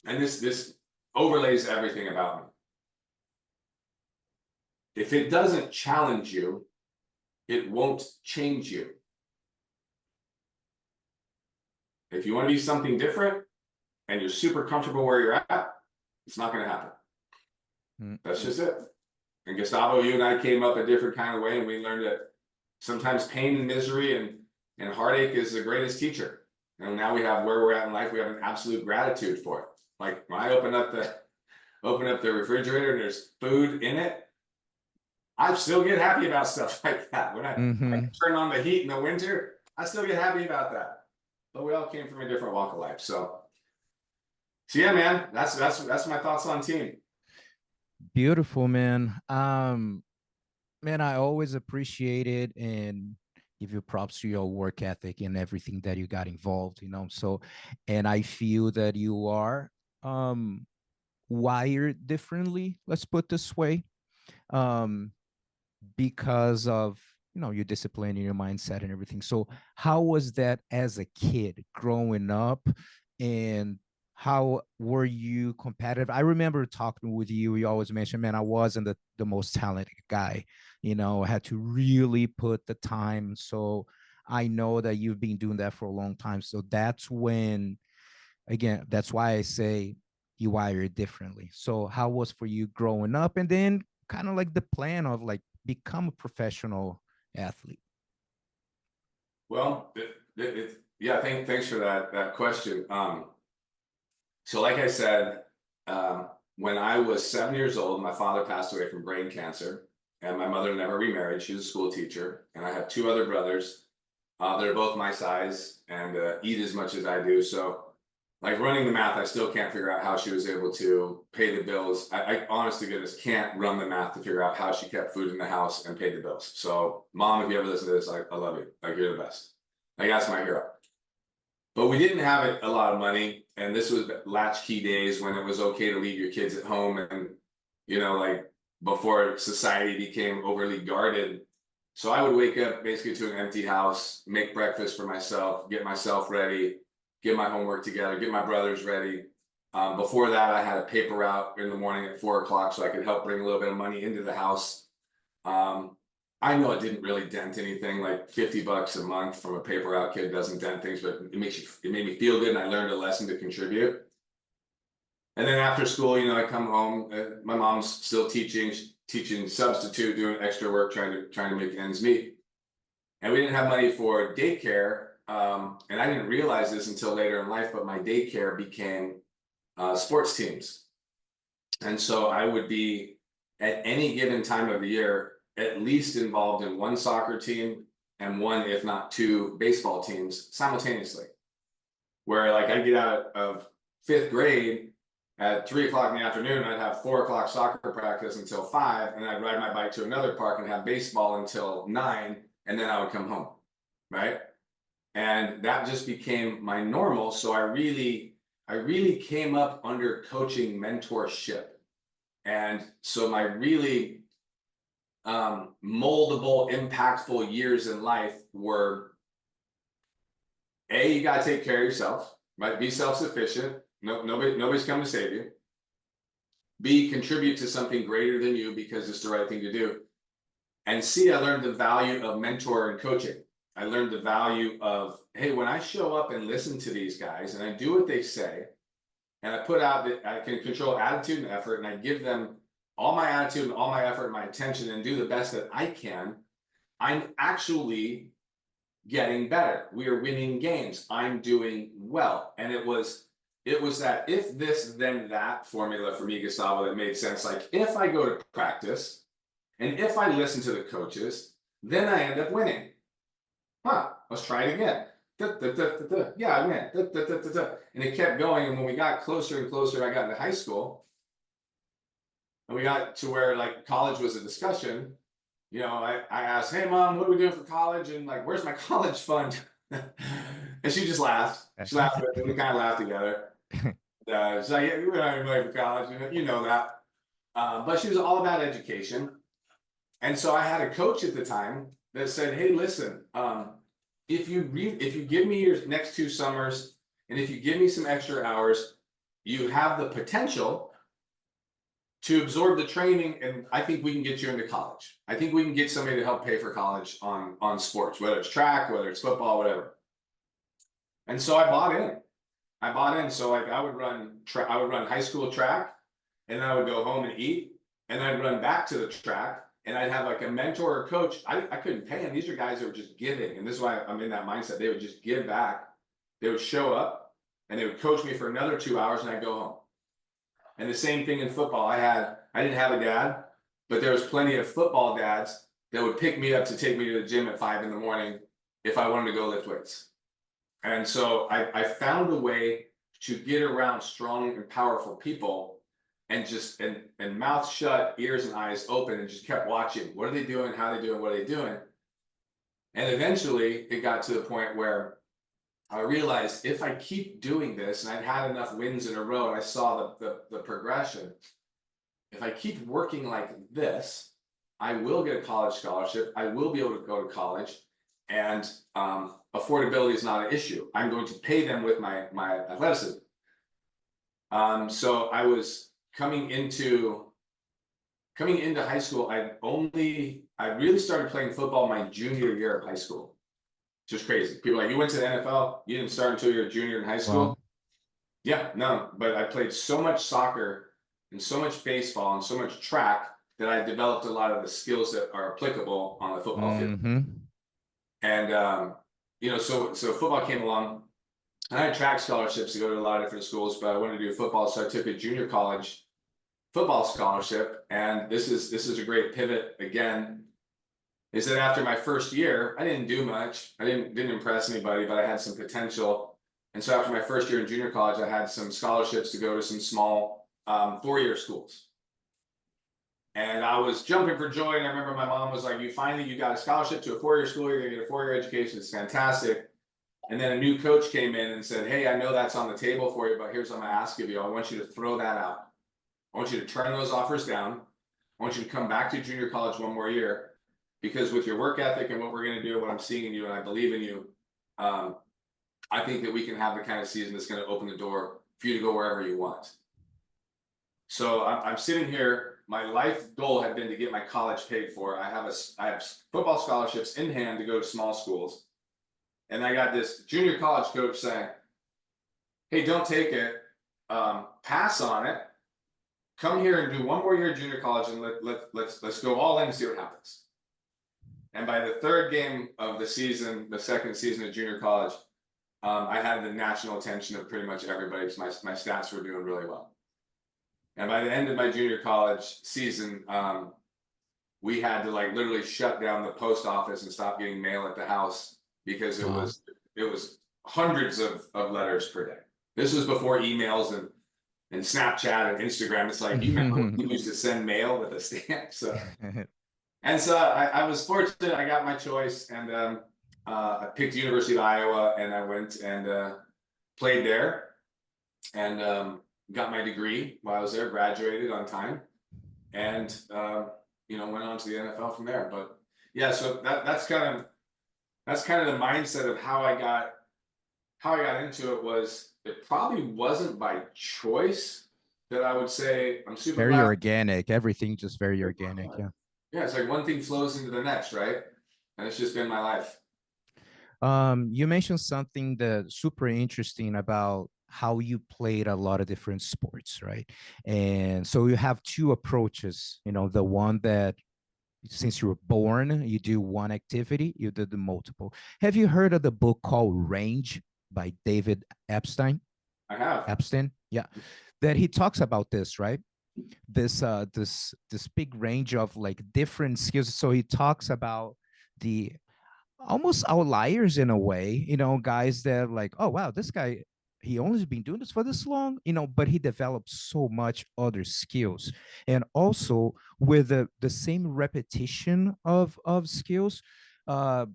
and this overlays everything about me, if it doesn't challenge you, it won't change you. If you want to be something different and you're super comfortable where you're at, it's not going to happen. Mm-hmm. That's just it. And Gustavo, you and I came up a different kind of way, and we learned that sometimes pain and misery and heartache is the greatest teacher. And now we have where we're at in life, we have an absolute gratitude for it. Like when I open up the refrigerator and there's food in it, I still get happy about stuff like that. When I turn on the heat in the winter, I still get happy about that. But we all came from a different walk of life. So yeah, man, that's my thoughts on team. Beautiful, man. Man, I always appreciate it and give you props to your work ethic and everything that you got involved, you know. So, and I feel that you are wired differently, let's put this way, because of, you know, your discipline and your mindset and everything. So how was that as a kid growing up, and how were you competitive? I remember talking with you, you always mentioned, man, I wasn't the most talented guy, you know, I had to really put the time. So I know that you've been doing that for a long time. So that's when, again, that's why I say you wire it differently. So how was for you growing up, and then kind of like the plan of like become a professional athlete? Well, yeah, thanks for that question. So like I said, When I was 7 years old, my father passed away from brain cancer, and my mother never remarried. She was a school teacher, and I have two other brothers. They're both my size and eat as much as I do. So, like running the math, I still can't figure out how she was able to pay the bills. I honest to goodness can't run the math to figure out how she kept food in the house and paid the bills. So, Mom, if you ever listen to this, I love you. Like, you're the best. Like, that's my hero. But we didn't have a lot of money, and this was latchkey days when it was okay to leave your kids at home, and like before society became overly guarded. So I would wake up basically to an empty house, make breakfast for myself, get myself ready, get my homework together, get my brothers ready. Before that, I had a paper route in the morning at 4 o'clock so I could help bring a little bit of money into the house. I know it didn't really dent anything, like $50 a month from a paper route kid doesn't dent things, but it made me feel good, and I learned a lesson to contribute. And then after school, I come home, my mom's still teaching substitute, doing extra work, trying to make ends meet. And we didn't have money for daycare. And I didn't realize this until later in life, but my daycare became sports teams. And so I would be at any given time of the year, at least involved in one soccer team and one, if not two, baseball teams simultaneously. Where like I get out of 5th grade at 3 o'clock in the afternoon, I'd have 4 o'clock soccer practice until 5, and I'd ride my bike to another park and have baseball until 9, and then I would come home, right? And that just became my normal. So I really came up under coaching mentorship. And so my really moldable, impactful years in life were, A, you got to take care of yourself, right? Be self-sufficient. Nobody's coming to save you. B, contribute to something greater than you because it's the right thing to do. And C, I learned the value of mentor and coaching. I learned the value of, hey, when I show up and listen to these guys and I do what they say, and I put out that I can control attitude and effort, and I give them all my attitude and all my effort and my attention and do the best that I can, I'm actually getting better. We are winning games. I'm doing well. And it was that if this, then that formula for me, Gustavo, that made sense. Like if I go to practice and if I listen to the coaches, then I end up winning. Let's try it again. Yeah, I win. And it kept going. And when we got closer and closer, I got into high school. And we got to where like college was a discussion. I asked, hey, Mom, what are we doing for college? And like, where's my college fund? And she just laughed. She laughed with me. We kind of laughed together. She's like, yeah, we're not even money for college. You know that. But she was all about education. And so I had a coach at the time that said, hey, listen, if you give me your next 2 summers, and if you give me some extra hours, you have the potential to absorb the training, and I think we can get you into college. I think we can get somebody to help pay for college on sports, whether it's track, whether it's football, whatever. And so I bought in. So like I would run high school track, and then I would go home and eat, and I'd run back to the track, and I'd have like a mentor or coach. I couldn't pay them. These are guys that were just giving, and this is why I'm in that mindset. They would just give back. They would show up, and they would coach me for another 2 hours, and I'd go home. And the same thing in football. I didn't have a dad, but there was plenty of football dads that would pick me up to take me to the gym at 5 in the morning if I wanted to go lift weights. And so I found a way to get around strong and powerful people and just and mouth shut, ears and eyes open, and just kept watching. What are they doing? How are they doing? What are they doing? And eventually it got to the point where I realized if I keep doing this, and I'd had enough wins in a row, and I saw the progression, if I keep working like this, I will get a college scholarship. I will be able to go to college, and affordability is not an issue. I'm going to pay them with my athleticism. So I was coming into high school. I really started playing football my junior year of high school. Just crazy. People are like, you went to the NFL, you didn't start until you were a junior in high school. Wow. Yeah, no, but I played so much soccer and so much baseball and so much track that I developed a lot of the skills that are applicable on the football field. And so football came along, I had track scholarships to go to a lot of different schools, but I wanted to do football, so I took a junior college football scholarship. And this is a great pivot again. Is that after my first year, I didn't do much. I didn't impress anybody, but I had some potential. And so after my first year in junior college, I had some scholarships to go to some small 4-year schools. And I was jumping for joy. And I remember my mom was like, you got a scholarship to a 4-year school. You're going to get a 4-year education. It's fantastic. And then a new coach came in and said, hey, I know that's on the table for you, but here's what I'm going to ask of you. I want you to throw that out. I want you to turn those offers down. I want you to come back to junior college one more year, because with your work ethic and what we're going to do, what I'm seeing in you, and I believe in you, I think that we can have the kind of season that's going to open the door for you to go wherever you want. So I'm sitting here. My life goal had been to get my college paid for. I have football scholarships in hand to go to small schools. And I got this junior college coach saying, hey, don't take it. Pass on it. Come here and do one more year of junior college, and let's go all in and see what happens. And by the third game of the season, the second season of junior college, I had the national attention of pretty much everybody, because my stats were doing really well. And by the end of my junior college season, we had to like literally shut down the post office and stop getting mail at the house, because it was hundreds of letters per day. This was before emails and Snapchat and Instagram. It's like, you remember when you used to send mail with a stamp? So and so I was fortunate. I got my choice, and I picked the University of Iowa, and I went and played there, and got my degree while I was there, graduated on time, and went on to the NFL from there. But yeah, so that's kind of the mindset of how I got into it. Was it probably wasn't by choice that I would say I'm super very glad. Organic. Everything just very organic. Yeah. Yeah, it's like one thing flows into the next, right? And it's just been my life. You mentioned something that's super interesting about how you played a lot of different sports, right? And so you have two approaches, the one that since you were born, you do one activity, you did the multiple. Have you heard of the book called Range by David Epstein? I have. Epstein, yeah. That he talks about this, right? This big range of like different skills. So he talks about the almost outliers in a way, guys that like, oh wow, this guy, he only been doing this for this long, but he developed so much other skills. And also with the same repetition of skills, I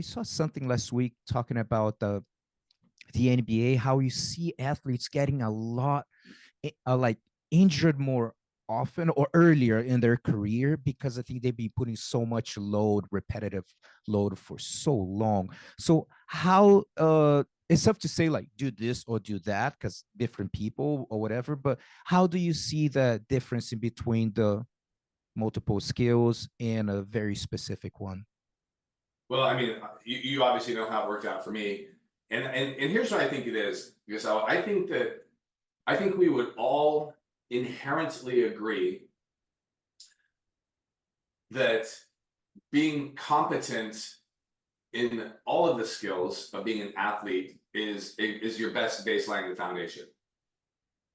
saw something last week talking about the NBA, how you see athletes getting a lot like injured more often or earlier in their career, because I think they've been putting so much repetitive load for so long. So how it's tough to say like do this or do that, because different people or whatever, but how do you see the difference in between the multiple skills and a very specific one? Well, I mean, you obviously know how it worked out for me. And here's what I think it is, because I think we would all inherently agree that being competent in all of the skills of being an athlete is your best baseline and foundation.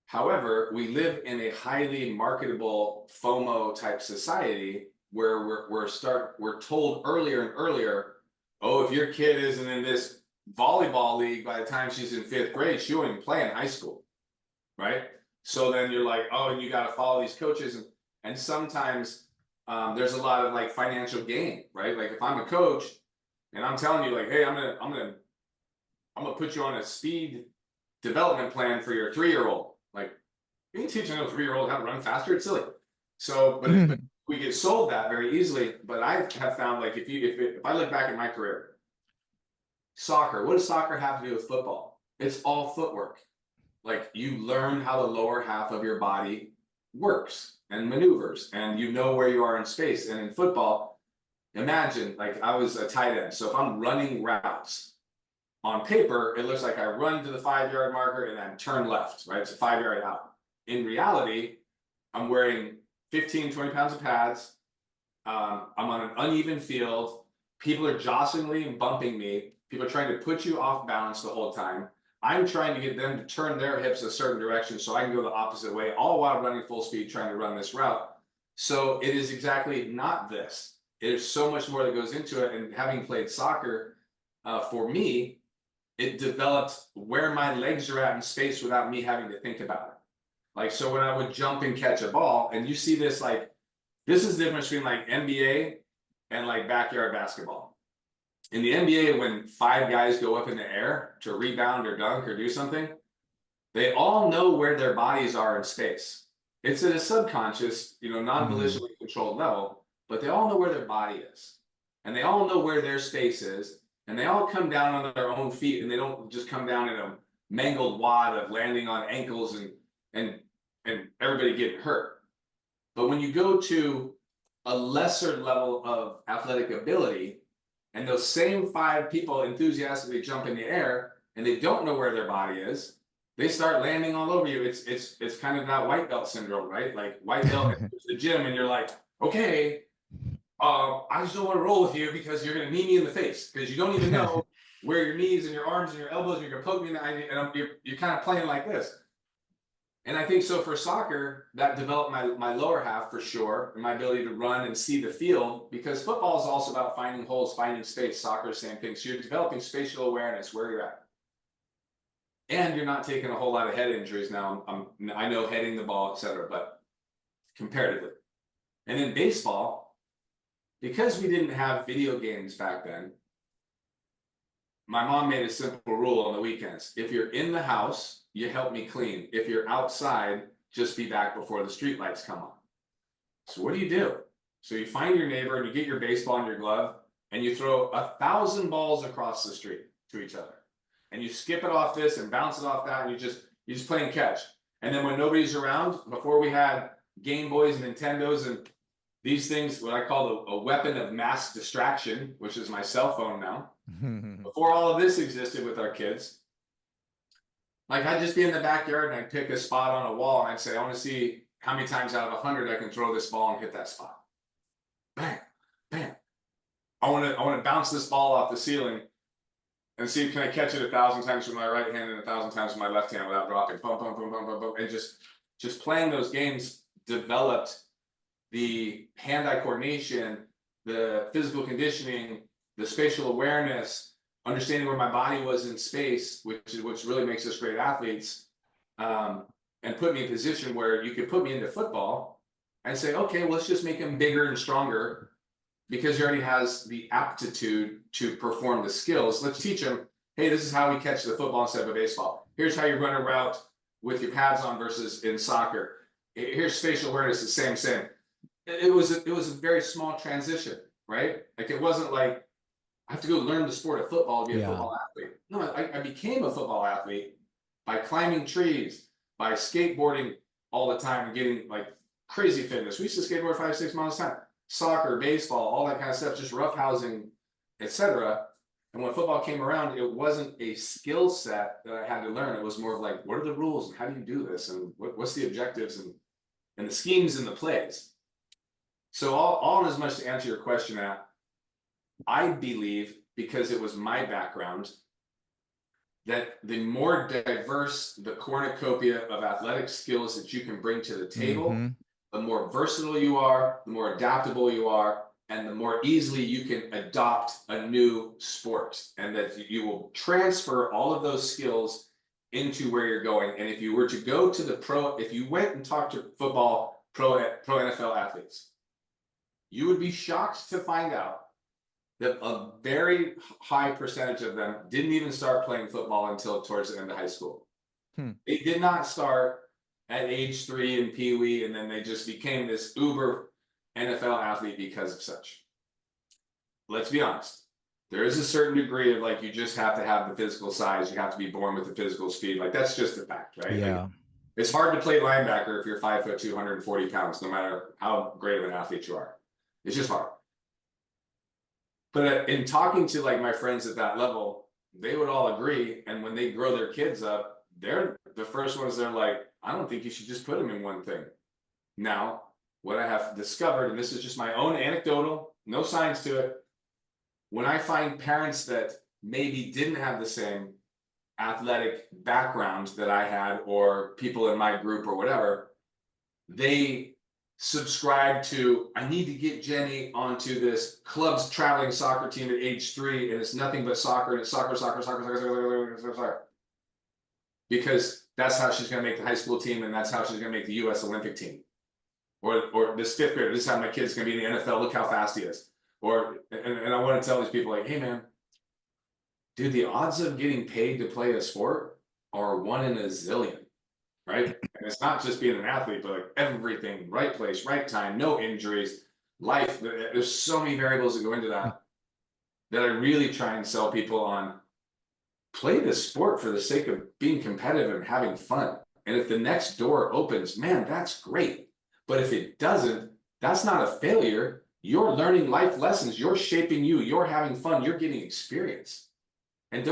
However, we live in a highly marketable FOMO type society where we're told earlier and earlier, oh, if your kid isn't in this volleyball league by the time she's in 5th grade, she won't even play in high school, right? So then you're like, oh, and you got to follow these coaches, and sometimes there's a lot of like financial gain, right? Like if I'm a coach and I'm telling you like, hey, I'm gonna put you on a speed development plan for your 3-year-old. Like, you can teach a 3-year-old how to run faster. It's silly. So, but we get sold that very easily. But I have found like if I look back at my career, soccer, what does soccer have to do with football? It's all footwork. Like you learn how the lower half of your body works and maneuvers, and you know where you are in space. And in football, imagine like I was a tight end. So if I'm running routes on paper, it looks like I run to the 5-yard marker and then turn left, right? It's a 5-yard out. In reality, I'm wearing 15, 20 pounds of pads. I'm on an uneven field. People are jostling me and bumping me. People are trying to put you off balance the whole time. I'm trying to get them to turn their hips a certain direction so I can go the opposite way, all while running full speed, trying to run this route. So it is exactly not this. There's so much more that goes into it. And having played soccer, for me, it developed where my legs are at in space without me having to think about it. Like, so when I would jump and catch a ball, and you see this, like, this is the difference between like NBA and like backyard basketball. In the NBA, when 5 guys go up in the air to rebound or dunk or do something, they all know where their bodies are in space. It's at a subconscious, non-volitionally controlled level, but they all know where their body is. And they all know where their space is. And they all come down on their own feet, and they don't just come down in a mangled wad of landing on ankles and everybody getting hurt. But when you go to a lesser level of athletic ability, and those same 5 people enthusiastically jump in the air, and they don't know where their body is, they start landing all over you. It's kind of that white belt syndrome, right? Like white belt enters the gym, and you're like, okay, I just don't want to roll with you because you're going to knee me in the face because you don't even know where your knees and your arms and your elbows, and you're going to poke me in the eye, and you're kind of playing like this. And I think so for soccer, that developed my lower half for sure, and my ability to run and see the field, because football is also about finding holes, finding space. Soccer, same thing. So you're developing spatial awareness where you're at. And you're not taking a whole lot of head injuries now. I know heading the ball, etc., but comparatively. And in baseball, because we didn't have video games back then, my mom made a simple rule on the weekends. If you're in the house, you help me clean. If you're outside, just be back before the street lights come on. So what do? So you find your neighbor and you get your baseball in your glove and you throw 1,000 balls across the street to each other. And you skip it off this and bounce it off that, and you just play and catch. And then when nobody's around, before we had Game Boys and Nintendos and these things, what I call a weapon of mass distraction, which is my cell phone now. Before all of this existed with our kids, like I'd just be in the backyard and I'd pick a spot on a wall and I'd say, I want to see how many times out of 100 I can throw this ball and hit that spot. Bang, bang. I want to bounce this ball off the ceiling and see, can I catch it 1,000 times with my right hand and 1,000 times with my left hand without dropping. Boom, boom, boom, boom, boom, boom. And just playing those games developed the hand-eye coordination, the physical conditioning, the spatial awareness, understanding where my body was in space, which really makes us great athletes, and put me in a position where you could put me into football and say, okay, well, let's just make him bigger and stronger because he already has the aptitude to perform the skills. Let's teach him, hey, this is how we catch the football instead of a baseball. Here's how you run a route with your pads on versus in soccer. Here's spatial awareness, the same. It was a very small transition, right? Like it wasn't like I have to go learn the sport of football to be a football athlete. No, I became a football athlete by climbing trees, by skateboarding all the time and getting like crazy fitness. We used to skateboard 5-6 miles a time. Soccer, baseball, all that kind of stuff, just roughhousing, etc. And when football came around, it wasn't a skill set that I had to learn. It was more of like, what are the rules and how do you do this and what's the objectives and the schemes and the plays. So all in as much to answer your question, I believe, because it was my background, that the more diverse the cornucopia of athletic skills that you can bring to the table, the more versatile you are, the more adaptable you are, and the more easily you can adopt a new sport, and that you will transfer all of those skills into where you're going. And if you were to go to the pro, if you went and talked to football pro NFL athletes, you would be shocked to find out that a very high percentage of them didn't even start playing football until towards the end of high school. They did not start at age 3 in Pee Wee, and then they just became this uber NFL athlete because of such. Let's be honest. There is a certain degree of like, you just have to have the physical size. You have to be born with the physical speed. Like that's just a fact, right? Yeah. Like, it's hard to play linebacker if you're 5'2", 240 pounds, no matter how great of an athlete you are. It's just hard. But in talking to like my friends at that level, they would all agree. And when they grow their kids up, they're the first ones. They're like, I don't think you should just put them in one thing. Now, what I have discovered, and this is just my own anecdotal, no science to it. When I find parents that maybe didn't have the same athletic background that I had, or people in my group or whatever, they subscribe to, I need to get Jenny onto this club's traveling soccer team at age 3, and it's nothing but soccer, and it's soccer, because that's how she's going to make the high school team, and that's how she's going to make the U.S. Olympic team. Or this 5th grader, this is how my kid's going to be in the NFL. Look how fast he is. And I want to tell these people, like, hey man, dude, the odds of getting paid to play a sport are 1 in a zillion, right? And it's not just being an athlete, but like everything, right place, right time, no injuries, life. There's so many variables that go into that I really try and sell people on. Play the sport for the sake of being competitive and having fun. And if the next door opens, man, that's great. But if it doesn't, that's not a failure. You're learning life lessons. You're shaping you. You're having fun. You're getting experience. And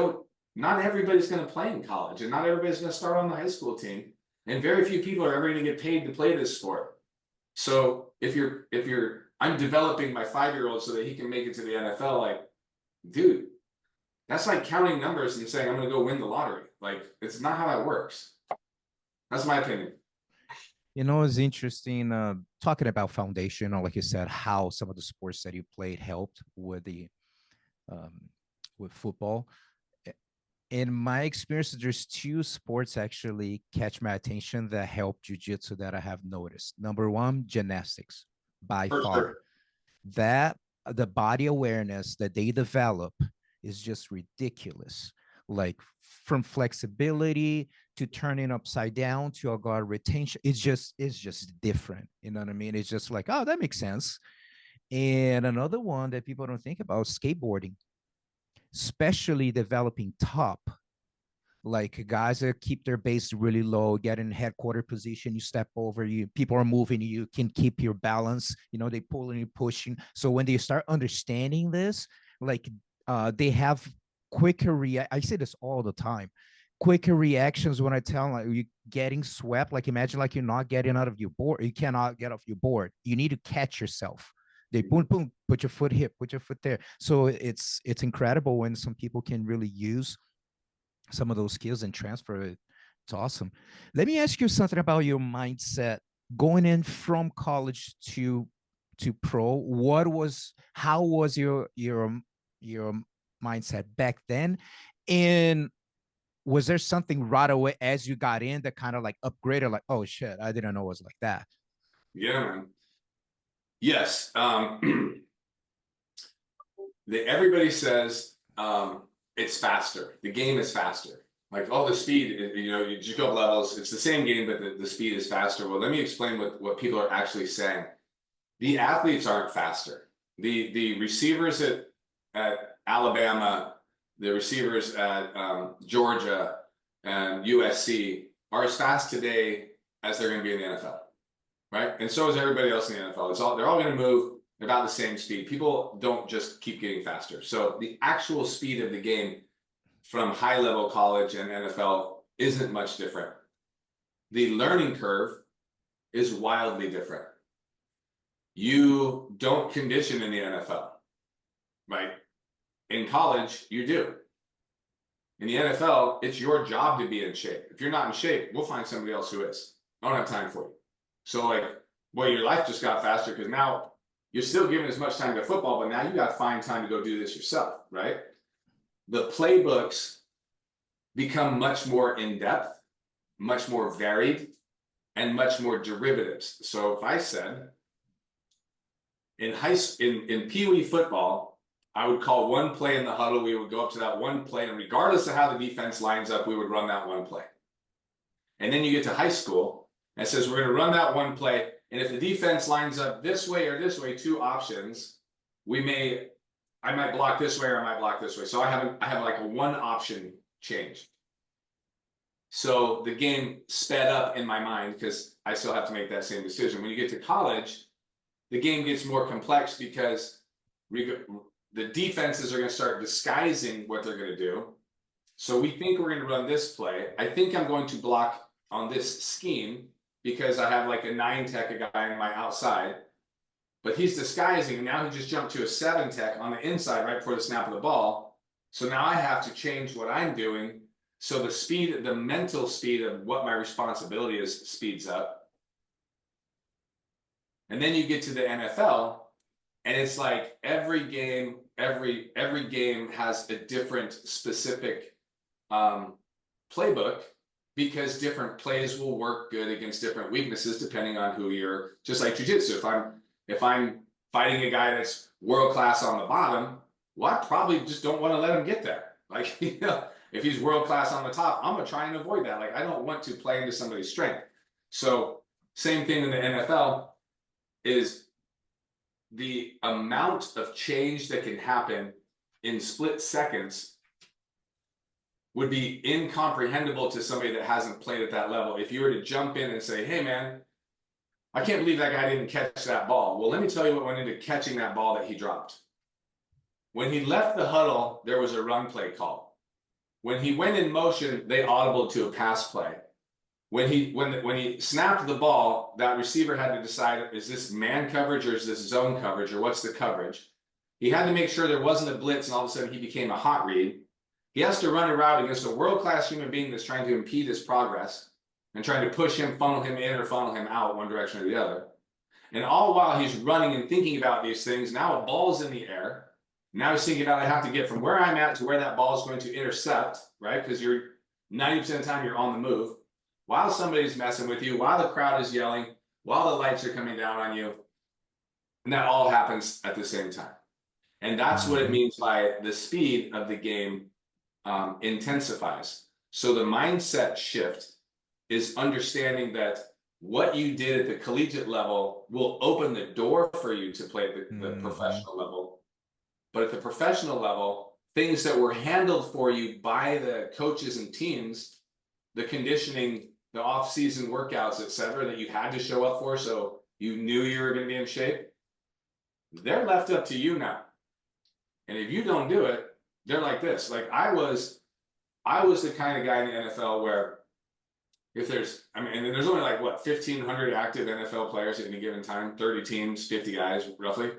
not everybody's going to play in college, and not everybody's going to start on the high school team. And very few people are ever going to get paid to play this sport. So I'm developing my 5-year-old so that he can make it to the NFL, like, dude, that's like counting numbers and saying, I'm going to go win the lottery. Like, it's not how that works. That's my opinion. You know, it's interesting talking about foundation, or like you said, how some of the sports that you played helped with with football. In my experience, there's 2 sports actually catch my attention that help jiu-jitsu that I have noticed. Number 1, gymnastics, by far. Sure. That the body awareness that they develop is just ridiculous. Like, from flexibility to turning upside down to a guard retention, it's just different. You know what I mean? It's just like, oh, that makes sense. And another one that people don't think about, skateboarding, especially developing top. Like, guys that keep their base really low, get in headquarter position, you step over, people are moving, you can keep your balance, they pulling, you pushing. So when they start understanding this, like, they have quicker I say this all the time, quicker reactions when I tell them, like, you're getting swept, like, imagine like you're not getting out of your board, you cannot get off your board, you need to catch yourself. They boom, boom, put your foot here, put your foot there. So it's incredible when some people can really use some of those skills and transfer it. It's awesome. Let me ask you something about your mindset going in from college to pro. How was your mindset back then? And was there something right away as you got in that kind of like upgraded, like, oh shit, I didn't know it was like that? Yeah, man. Yes. Everybody says it's faster. The game is faster. Like, oh, the speed, you just go up levels. It's the same game, but the speed is faster. Well, let me explain what people are actually saying. The athletes aren't faster. The receivers at Alabama, the receivers at Georgia and USC are as fast today as they're going to be in the NFL, right? And so is everybody else in the NFL. They're all going to move about the same speed. People don't just keep getting faster. So the actual speed of the game from high-level college and NFL isn't much different. The learning curve is wildly different. You don't condition in the NFL, right? In college, you do. In the NFL, it's your job to be in shape. If you're not in shape, we'll find somebody else who is. I don't have time for you. So, like, well, your life just got faster because now you're still giving as much time to football, but now you got to find time to go do this yourself, right? The playbooks become much more in-depth, much more varied, and much more derivatives. So if I said, in Pee Wee football, I would call one play in the huddle, we would go up to that one play, and regardless of how the defense lines up, we would run that one play. And then you get to high school, and it says we're going to run that one play, and if the defense lines up this way or this way, 2 options, I might block this way or I might block this way. So I have like a 1 option change. So the game sped up in my mind because I still have to make that same decision. When you get to college, the game gets more complex because the defenses are going to start disguising what they're going to do. So we think we're going to run this play. I think I'm going to block on this scheme because I have like a 9 tech, a guy on my outside, but he's disguising, and now he just jumped to a 7 tech on the inside right before the snap of the ball. So now I have to change what I'm doing So the speed, the mental speed of what my responsibility is speeds up. And then you get to the NFL, and it's like every game has a different specific playbook, because different plays will work good against different weaknesses depending on who you're. Just like jiu-jitsu, if I'm fighting a guy that's world class on the bottom, well, I probably just don't want to let him get there. Like, if he's world class on the top, I'm gonna try and avoid that. Like, I don't want to play into somebody's strength. So same thing in the NFL is the amount of change that can happen in split seconds would be incomprehensible to somebody that hasn't played at that level. If you were to jump in and say, hey man, I can't believe that guy didn't catch that ball. Well, let me tell you what went into catching that ball that he dropped. When he left the huddle, there was a run play call. When he went in motion, they audibled to a pass play. When he snapped the ball, that receiver had to decide, is this man coverage or is this zone coverage, or what's the coverage? He had to make sure there wasn't a blitz, and all of a sudden he became a hot read. He has to run a route against a world-class human being that's trying to impede his progress and trying to push him, funnel him in or funnel him out one direction or the other. And all while he's running and thinking about these things, now a ball's in the air. Now he's thinking about, I have to get from where I'm at to where that ball is going to intercept, right? Because you're 90% of the time you're on the move, while somebody's messing with you, while the crowd is yelling, while the lights are coming down on you. And that all happens at the same time. And that's what it means by the speed of the game intensifies. So the mindset shift is understanding that what you did at the collegiate level will open the door for you to play at the professional level. But at the professional level, things that were handled for you by the coaches and teams, the conditioning, the off-season workouts, etc., that you had to show up for, so you knew you were going to be in shape, they're left up to you now. And if you don't do it, they're like this. Like I was the kind of guy in the NFL where if there's, and there's only like 1,500 active NFL players at any given time, 30 teams, 50 guys roughly.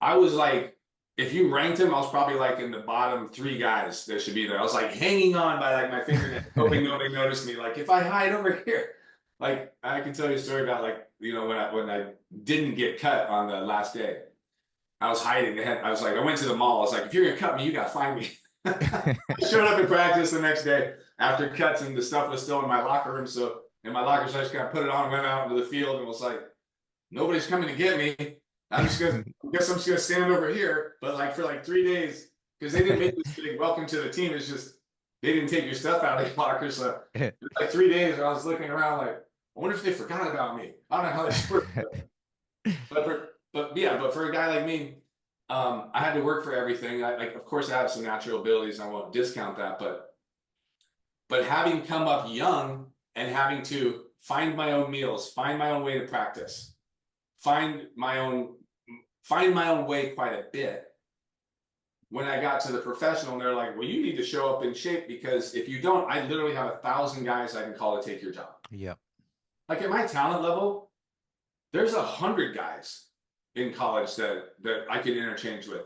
I was like, if you ranked them, I was probably like in the bottom 3 guys that should be there. I was like hanging on by like my fingernail, hoping nobody noticed me. Like if I hide over here, like I can tell you a story about like, when I didn't get cut on the last day, I was hiding. I was like, I went to the mall. I was like, if you're gonna cut me, you gotta find me. I showed up in practice the next day after cuts, and the stuff was still in my locker room. So in my locker, so I just kind of put it on, went out into the field, and was like, nobody's coming to get me. I guess I'm just gonna stand over here. But like for like 3 days, because they didn't make this big welcome to the team. It's just they didn't take your stuff out of your locker. So it was like 3 days, I was looking around like, I wonder if they forgot about me. I don't know how this works. But for a guy like me, I had to work for everything. Of course, I have some natural abilities. I won't discount that, but having come up young and having to find my own meals, find my own way to practice, find my own way quite a bit. When I got to the professional, they're like, well, you need to show up in shape, because if you don't, I literally have 1,000 guys I can call to take your job. Yep. Like at my talent level, there's 100 guys in college that I could interchange with.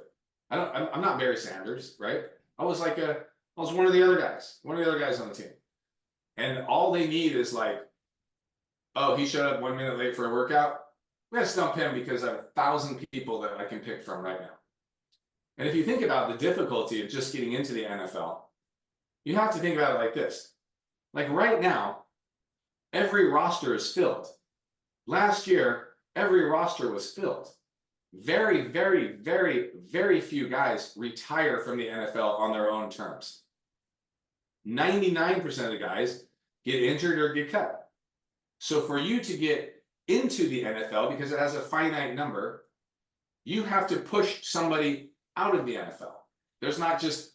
I'm not Barry Sanders, right? I was one of the other guys on the team. And all they need is like, oh, he showed up 1 minute late for a workout. We gotta stump him because I have 1,000 people that I can pick from right now. And if you think about the difficulty of just getting into the NFL, you have to think about it like this. Like right now, every roster is filled. Last year, every roster was filled. Very, very, very, very few guys retire from the NFL on their own terms. 99% of the guys get injured or get cut. So for you to get into the NFL, because it has a finite number, you have to push somebody out of the NFL. There's not just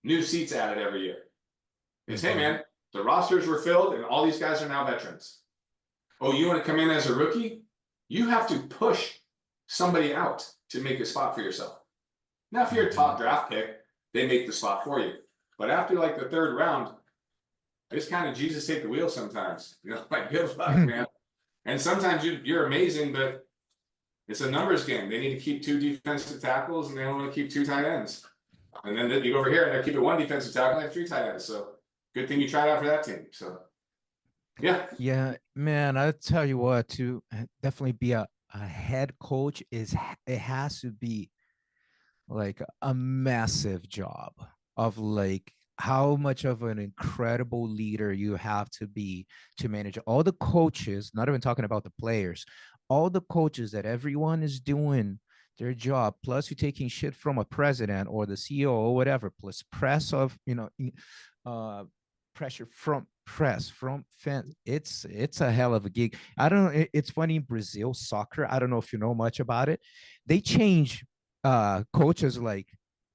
new seats added every year. It's, hey man, the rosters were filled and all these guys are now veterans. Oh, you want to come in as a rookie? You have to push somebody out to make a spot for yourself. Now, if you're a top draft pick, they make the spot for you. But after like the 3rd round, it's kind of Jesus take the wheel sometimes. Like good luck, man. And sometimes you're amazing, but it's a numbers game. They need to keep 2 defensive tackles and they only want to keep 2 tight ends. And then you go over here and I keep it one defensive tackle and I have 3 tight ends. So good thing you tried out for that team. So yeah. Yeah, man, I tell you what, to definitely be a head coach it has to be like a massive job of like how much of an incredible leader you have to be to manage all the coaches, not even talking about the players, all the coaches that everyone is doing their job, plus you're taking shit from a president or the CEO or whatever, plus press of, uh, pressure from press from fans. It's a hell of a gig. I don't know. It's funny in Brazil soccer. I don't know if you know much about it. They change coaches like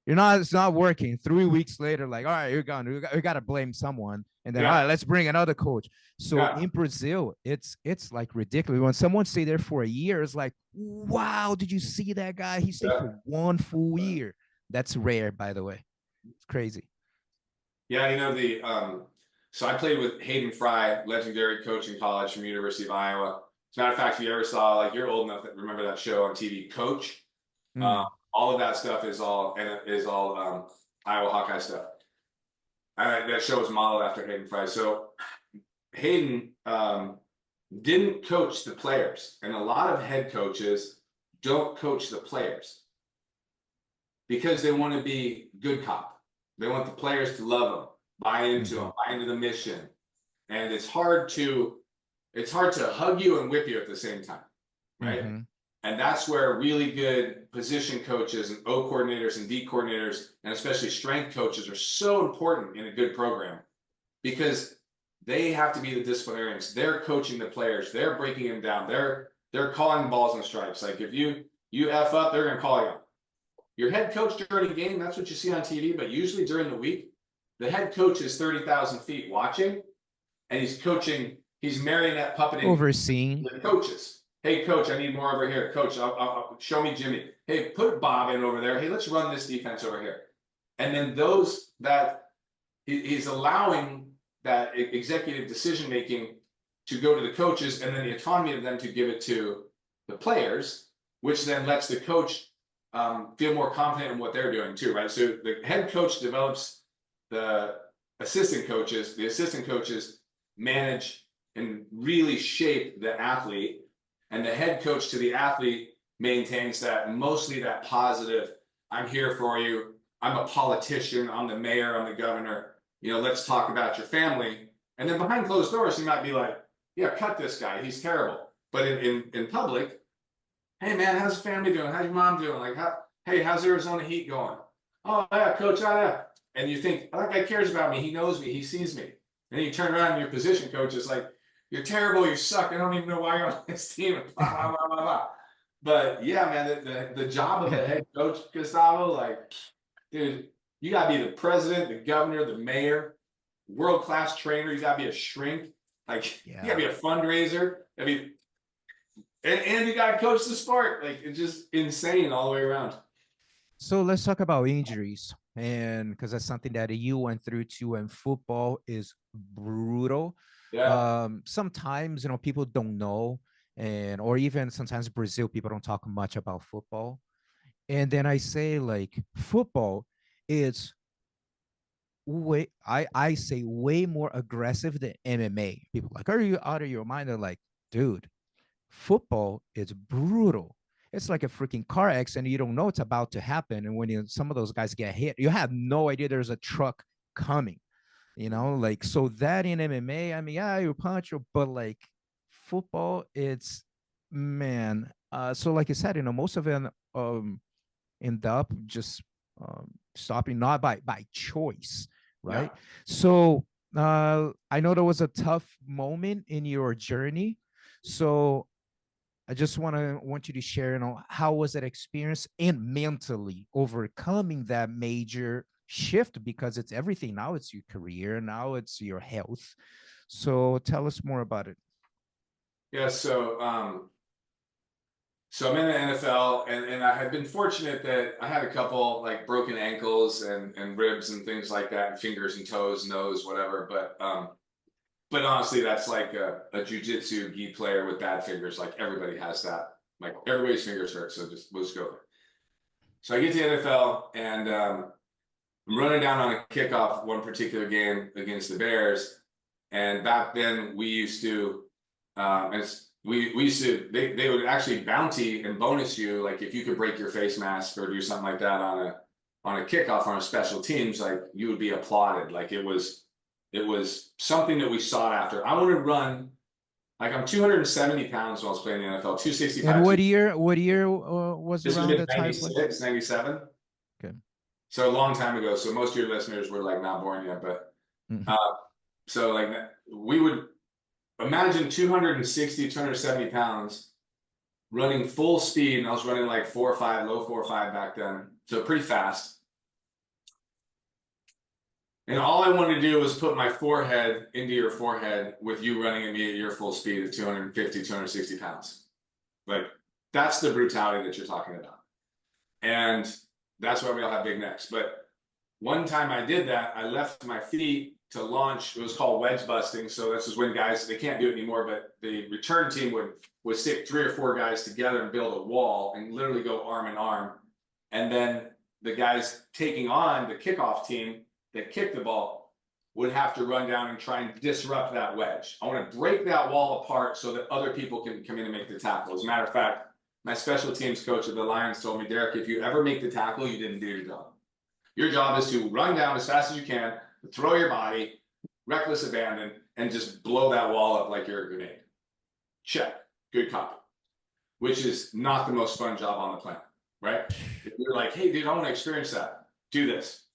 it's not working. 3 weeks later, like, all right, you're gone. We got to blame someone. And then, all right, let's bring another coach. So in Brazil, it's like ridiculous. When someone stay there for a year, it's like, wow, did you see that guy? He stayed for 1 full year. That's rare, by the way. It's crazy. Yeah, so I played with Hayden Fry, legendary coach in college from University of Iowa. As a matter of fact, if you ever saw, like, you're old enough to remember that show on TV, Coach. All of that stuff is all Iowa Hawkeye stuff. That show was modeled after Hayden Fry. So Hayden didn't coach the players, and a lot of head coaches don't coach the players because they want to be good cop. They want the players to love them, buy into them, buy into the mission, and it's hard to hug you and whip you at the same time, right? And that's where really good position coaches and O coordinators and D coordinators, and especially strength coaches, are so important in a good program, because they have to be the disciplinarians. They're coaching the players. They're breaking them down. They're calling balls and strikes. Like, if you F up, they're going to call you out. Your head coach during a game, that's what you see on TV, but usually during the week, the head coach is 30,000 feet watching, and he's coaching, he's marionette puppeting overseeing the coaches. Hey, coach, I need more over here. Coach, I'll show me Jimmy. Hey, put Bob in over there. Hey, let's run this defense over here. And then he's allowing that executive decision-making to go to the coaches, and then the autonomy of them to give it to the players, which then lets the coach feel more confident in what they're doing too, right? So the head coach develops the assistant coaches. The assistant coaches manage and really shape the athlete, and the head coach to the athlete maintains mostly that positive, I'm here for you, I'm a politician, I'm the mayor, I'm the governor, let's talk about your family. And then behind closed doors, he might be like, yeah, cut this guy, he's terrible. But in public, hey man, how's the family doing? How's your mom doing? Like, hey, how's Arizona Heat going? Oh yeah, coach, oh yeah. And you think, that guy cares about me, he knows me, he sees me. And then you turn around and your position coach is like, you're terrible, you suck, I don't even know why you're on this team. Blah, blah, blah, blah, blah. But yeah, man, the job of a head coach, Gustavo, like, dude, you gotta be the president, the governor, the mayor, world-class trainer, you gotta be a shrink, like, you gotta be a fundraiser. I mean, and you gotta coach the sport. Like, it's just insane all the way around. So let's talk about injuries, and because that's something that you went through too, and football is brutal. Sometimes people don't know, or even sometimes Brazil, people don't talk much about football. And then I say, like, football is I say way more aggressive than MMA. People are like, are you out of your mind? They're like, dude, football is brutal. It's like a freaking car accident. You don't know it's about to happen. And when some of those guys get hit, you have no idea there's a truck coming, like, so that in MMA, I mean, yeah, you punch, but like football, it's, man. So like you said, most of them end up just stopping, not by choice, right? So I know there was a tough moment in your journey. So I just want you to share, how was that experience, and mentally overcoming that major shift, because it's everything now. It's your career, now it's your health. So tell us more about it. Yeah, so I'm in the NFL, and I had been fortunate that I had a couple like broken ankles and ribs and things like that, and fingers and toes, nose, whatever. But honestly, that's like a jiu-jitsu gi player with bad fingers. Like, everybody has that. Like, everybody's fingers hurt, so we'll just go there. So I get to the NFL, and I'm running down on a kickoff one particular game against the Bears, and back then we used to, they would actually bounty and bonus you, like if you could break your face mask or do something like that on a kickoff on a special teams, like you would be applauded. Like it was something that we sought after. I want to run, like I'm 270 pounds when I was playing in the NFL, 265. And what year was This around was that in time? 96, 97. Okay. So a long time ago. So most of your listeners were like not born yet, but so like we would imagine 260, 270 pounds running full speed. And I was running like 4.5, low 4.5 back then. So pretty fast. And all I wanted to do was put my forehead into your forehead with you running at me at your full speed at 250, 260 pounds. Like that's the brutality that you're talking about. And that's why we all have big necks. But one time I did that, I left my feet to launch. It was called wedge busting. So this is when guys, they can't do it anymore, but the return team would stick 3 or 4 guys together and build a wall and literally go arm in arm. And then the guys taking on the kickoff team that kicked the ball would have to run down and try and disrupt that wedge. I want to break that wall apart so that other people can come in and make the tackle. As a matter of fact, my special teams coach of the Lions told me, Derek, if you ever make the tackle, you didn't do your job. Your job is to run down as fast as you can, throw your body, reckless abandon, and just blow that wall up like you're a grenade. Check. Good copy. Which is not the most fun job on the planet, right? If you're like, hey, dude, I want to experience that. Do this.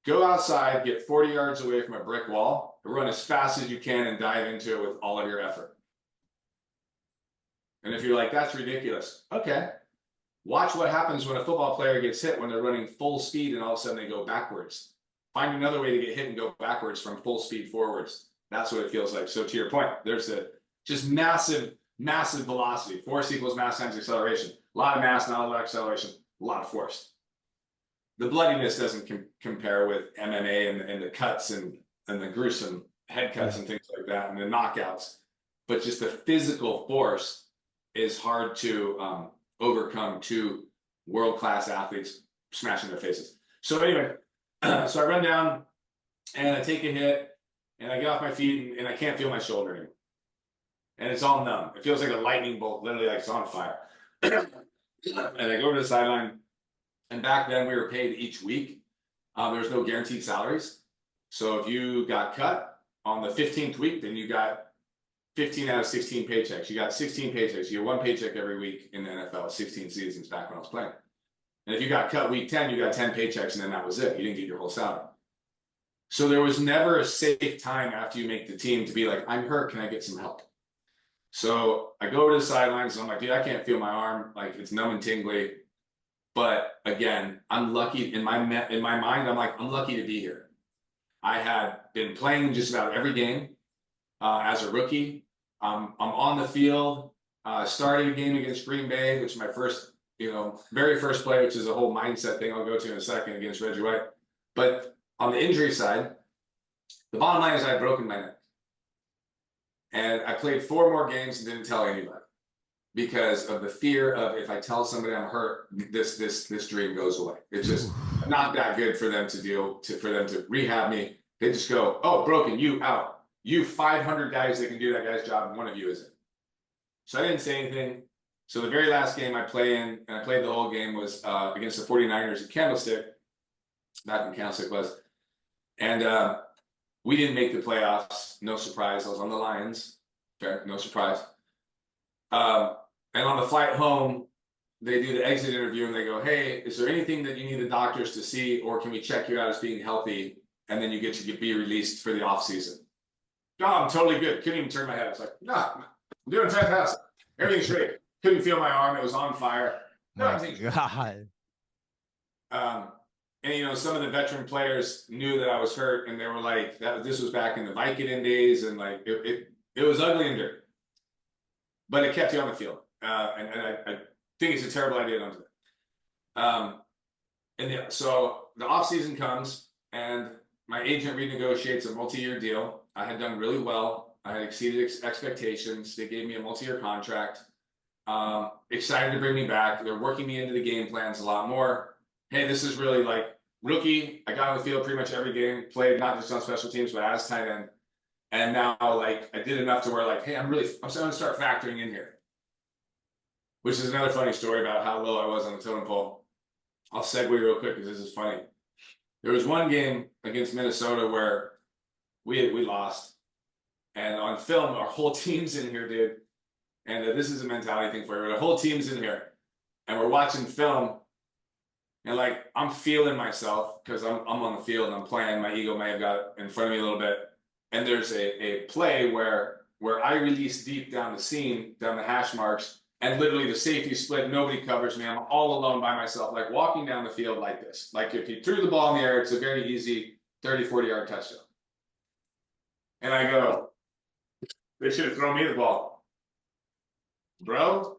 Go outside, get 40 yards away from a brick wall, run as fast as you can and dive into it with all of your effort. And if you're like, that's ridiculous. Okay. Watch what happens when a football player gets hit when they're running full speed and all of a sudden they go backwards. Find another way to get hit and go backwards from full speed forwards. That's what it feels like. So to your point, there's a just massive velocity. Force equals mass times acceleration. A lot of mass, not a lot of acceleration, a lot of force. The bloodiness doesn't compare with MMA and the cuts and the gruesome head cuts and things like that and the knockouts. But just the physical force is hard to overcome 2 world-class athletes smashing their faces. So anyway, so I run down and I take a hit and I get off my feet and I can't feel my shoulder anymore. And it's all numb. It feels like a lightning bolt, literally like it's on fire. And I go to the sideline. And back then we were paid each week. There was no guaranteed salaries. So if you got cut on the 15th week, then you got 15 out of 16 paychecks. You got 16 paychecks. You get 1 paycheck every week in the NFL, 16 seasons back when I was playing. And if you got cut week 10, you got 10 paychecks and then that was it. You didn't get your whole salary. So there was never a safe time after you make the team to be like, I'm hurt, can I get some help? So I go over to the sidelines and I'm like, dude, I can't feel my arm. Like it's numb and tingly. But again, I'm lucky in my mind. I'm like, I'm lucky to be here. I had been playing just about every game as a rookie. I'm on the field, starting a game against Green Bay, which is my first, very first play, which is a whole mindset thing I'll go to in a second against Reggie White. But on the injury side, the bottom line is I had broken my neck. And I played 4 more games and didn't tell anybody, because of the fear of if I tell somebody I'm hurt, this dream goes away. It's just not that good for them to rehab me. They just go, oh, broken, you out. You 500 guys that can do that guy's job, and one of you isn't. So I didn't say anything. So the very last game I played in, and I played the whole game, was against the 49ers at Candlestick. Back when Candlestick was. And we didn't make the playoffs. No surprise. I was on the Lions. Fair, no surprise. And on the flight home, they do the exit interview and they go, hey, is there anything that you need the doctors to see, or can we check you out as being healthy? And then you get to be released for the off season. No, I'm totally good. Couldn't even turn my head. It's like, no, I'm doing fantastic. Everything's great. Couldn't feel my arm. It was on fire. No, everything's God. And some of the veteran players knew that I was hurt, and they were like, this was back in the Vicodin days, and like it was ugly and dirty. But it kept you on the field. And I think it's a terrible idea not to. So the off season comes, and my agent renegotiates a multi-year deal. I had done really well. I had exceeded expectations. They gave me a multi-year contract. Excited to bring me back. They're working me into the game plans a lot more. Hey, this is really like rookie, I got on the field pretty much every game, played not just on special teams, but as tight end. And now, like, I did enough to where, like, hey, I'm starting to start factoring in here. Which is another funny story about how low I was on the totem pole. I'll segue real quick because this is funny. There was one game against Minnesota where we lost. And on film, our whole team's in here, dude. And this is a mentality thing for you. The whole team's in here. And we're watching film. And, like, I'm feeling myself because I'm on the field and I'm playing. My ego may have got in front of me a little bit. And there's a play where I release deep down the seam, down the hash marks, and literally the safety split, nobody covers me. I'm all alone by myself, like walking down the field like this. Like if you threw the ball in the air, it's a very easy 30, 40-yard touchdown. And I go, they should have thrown me the ball. Bro,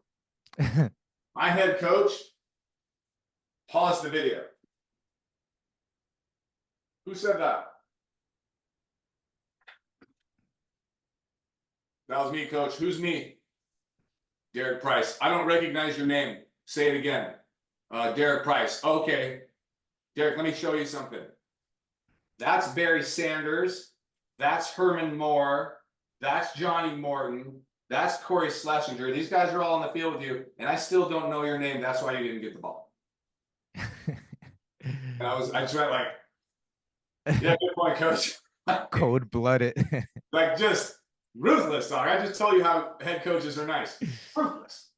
my head coach, pause the video. Who said that? That was me, coach. Who's me? Derek Price. I don't recognize your name. Say it again. Derek Price. Okay. Derek, let me show you something. That's Barry Sanders. That's Herman Moore. That's Johnny Morton. That's Corey Schlesinger. These guys are all on the field with you, and I still don't know your name. That's why you didn't get the ball. And I just went like, yeah, good point, coach. Cold-blooded. Like, just ruthless, dog. I just told you how head coaches are nice. Ruthless.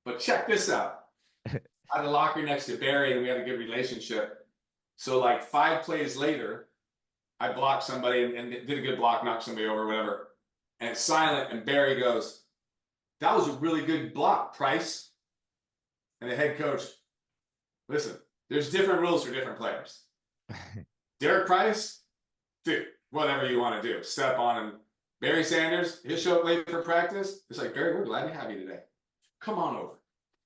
But check this out. I had a locker next to Barry, and we had a good relationship. So, like, 5 plays later, I blocked somebody and did a good block, knocked somebody over, whatever. And it's silent, and Barry goes, that was a really good block, Price. And the head coach, listen, there's different rules for different players. Derek Price, dude, whatever you want to do. Step on him. Barry Sanders, he'll show up late for practice. It's like, Barry, we're glad to have you today. Come on over.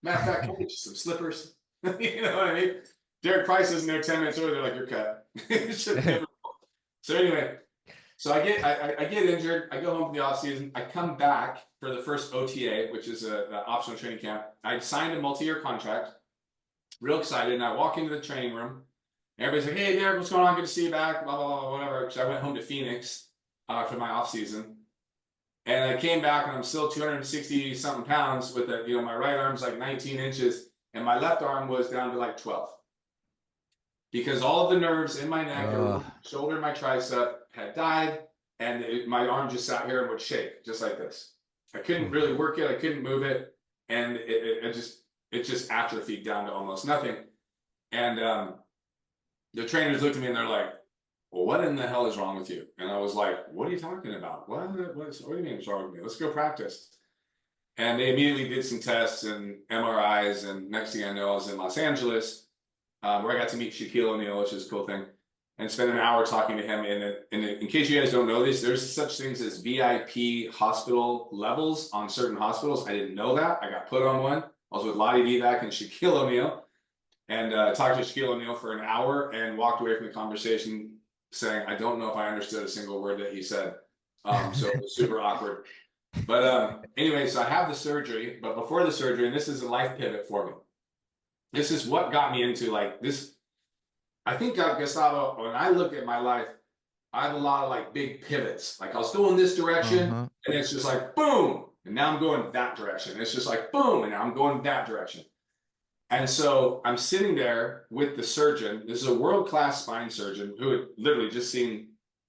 Matter of fact, I'll get you some slippers. You know what I mean? Derek Price isn't there 10 minutes early. They're like, you're cut. So anyway, so I get injured. I go home for the off season. I come back for the first OTA, which is an optional training camp. I signed a multi-year contract. Real excited. And I walk into the training room. Everybody's like, hey, Derek, what's going on? Good to see you back. Blah, blah, blah, whatever. Because I went home to Phoenix for my off season. And I came back and I'm still 260 something pounds with a, my right arm's like 19 inches and my left arm was down to like 12. Because all of the nerves in my neck, shoulder, my tricep had died and my arm just sat here and would shake just like this. I couldn't really work it. I couldn't move it. And it just atrophied down to almost nothing. And the trainers looked at me and they're like, well, what in the hell is wrong with you? And I was like, what are you talking about? What do you mean what's wrong with me? Let's go practice. And they immediately did some tests and MRIs. And next thing I know, I was in Los Angeles, where I got to meet Shaquille O'Neal, which is a cool thing, and spend an hour talking to him. In case you guys don't know this, there's such things as VIP hospital levels on certain hospitals. I didn't know that. I got put on one. I was with Lottie Divac and Shaquille O'Neal, and talked to Shaquille O'Neal for an hour and walked away from the conversation saying, I don't know if I understood a single word that he said. So it was super awkward. But anyway, so I have the surgery, but before the surgery, and this is a life pivot for me. This is what got me into like this. I think, Gustavo, when I look at my life, I have a lot of like big pivots. Like I was going this direction and it's just like, boom. And now I'm going that direction. It's just like, boom. And now I'm going that direction. And so I'm sitting there with the surgeon. This is a world-class spine surgeon who had literally just seen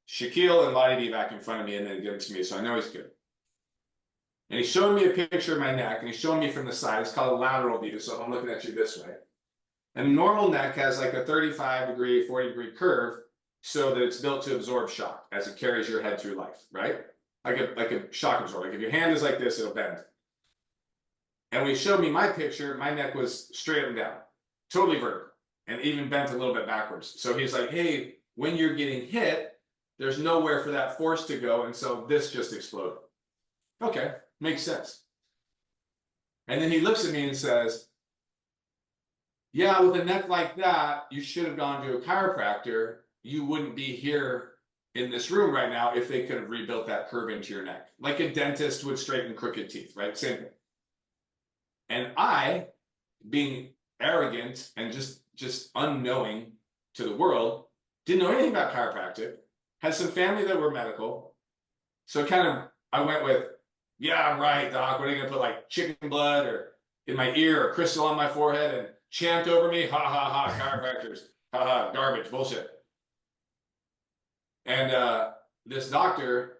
Shaquille and Lottie Divac in front of me and then give it to me. So I know he's good. And he's showing me a picture of my neck and he's showing me from the side. It's called a lateral view. So I'm looking at you this way. And a normal neck has like a 35-degree, 40-degree curve so that it's built to absorb shock as it carries your head through life, right? Like a shock absorber. Like if your hand is like this, it'll bend. And when he showed me my picture, my neck was straight up and down, totally vertical, and even bent a little bit backwards. So he's like, hey, when you're getting hit, there's nowhere for that force to go. And so this just exploded. Okay, makes sense. And then he looks at me and says, yeah, with a neck like that, you should have gone to a chiropractor. You wouldn't be here in this room right now if they could have rebuilt that curve into your neck. Like a dentist would straighten crooked teeth, right? Same thing. And I, being arrogant and just unknowing, to the world, didn't know anything about chiropractic, had some family that were medical. So I went with, yeah, I'm right, doc. What are you going to put, like chicken blood or in my ear or crystal on my forehead and chant over me? Ha, ha, ha, chiropractors. Ha, ha, garbage, bullshit. And this doctor,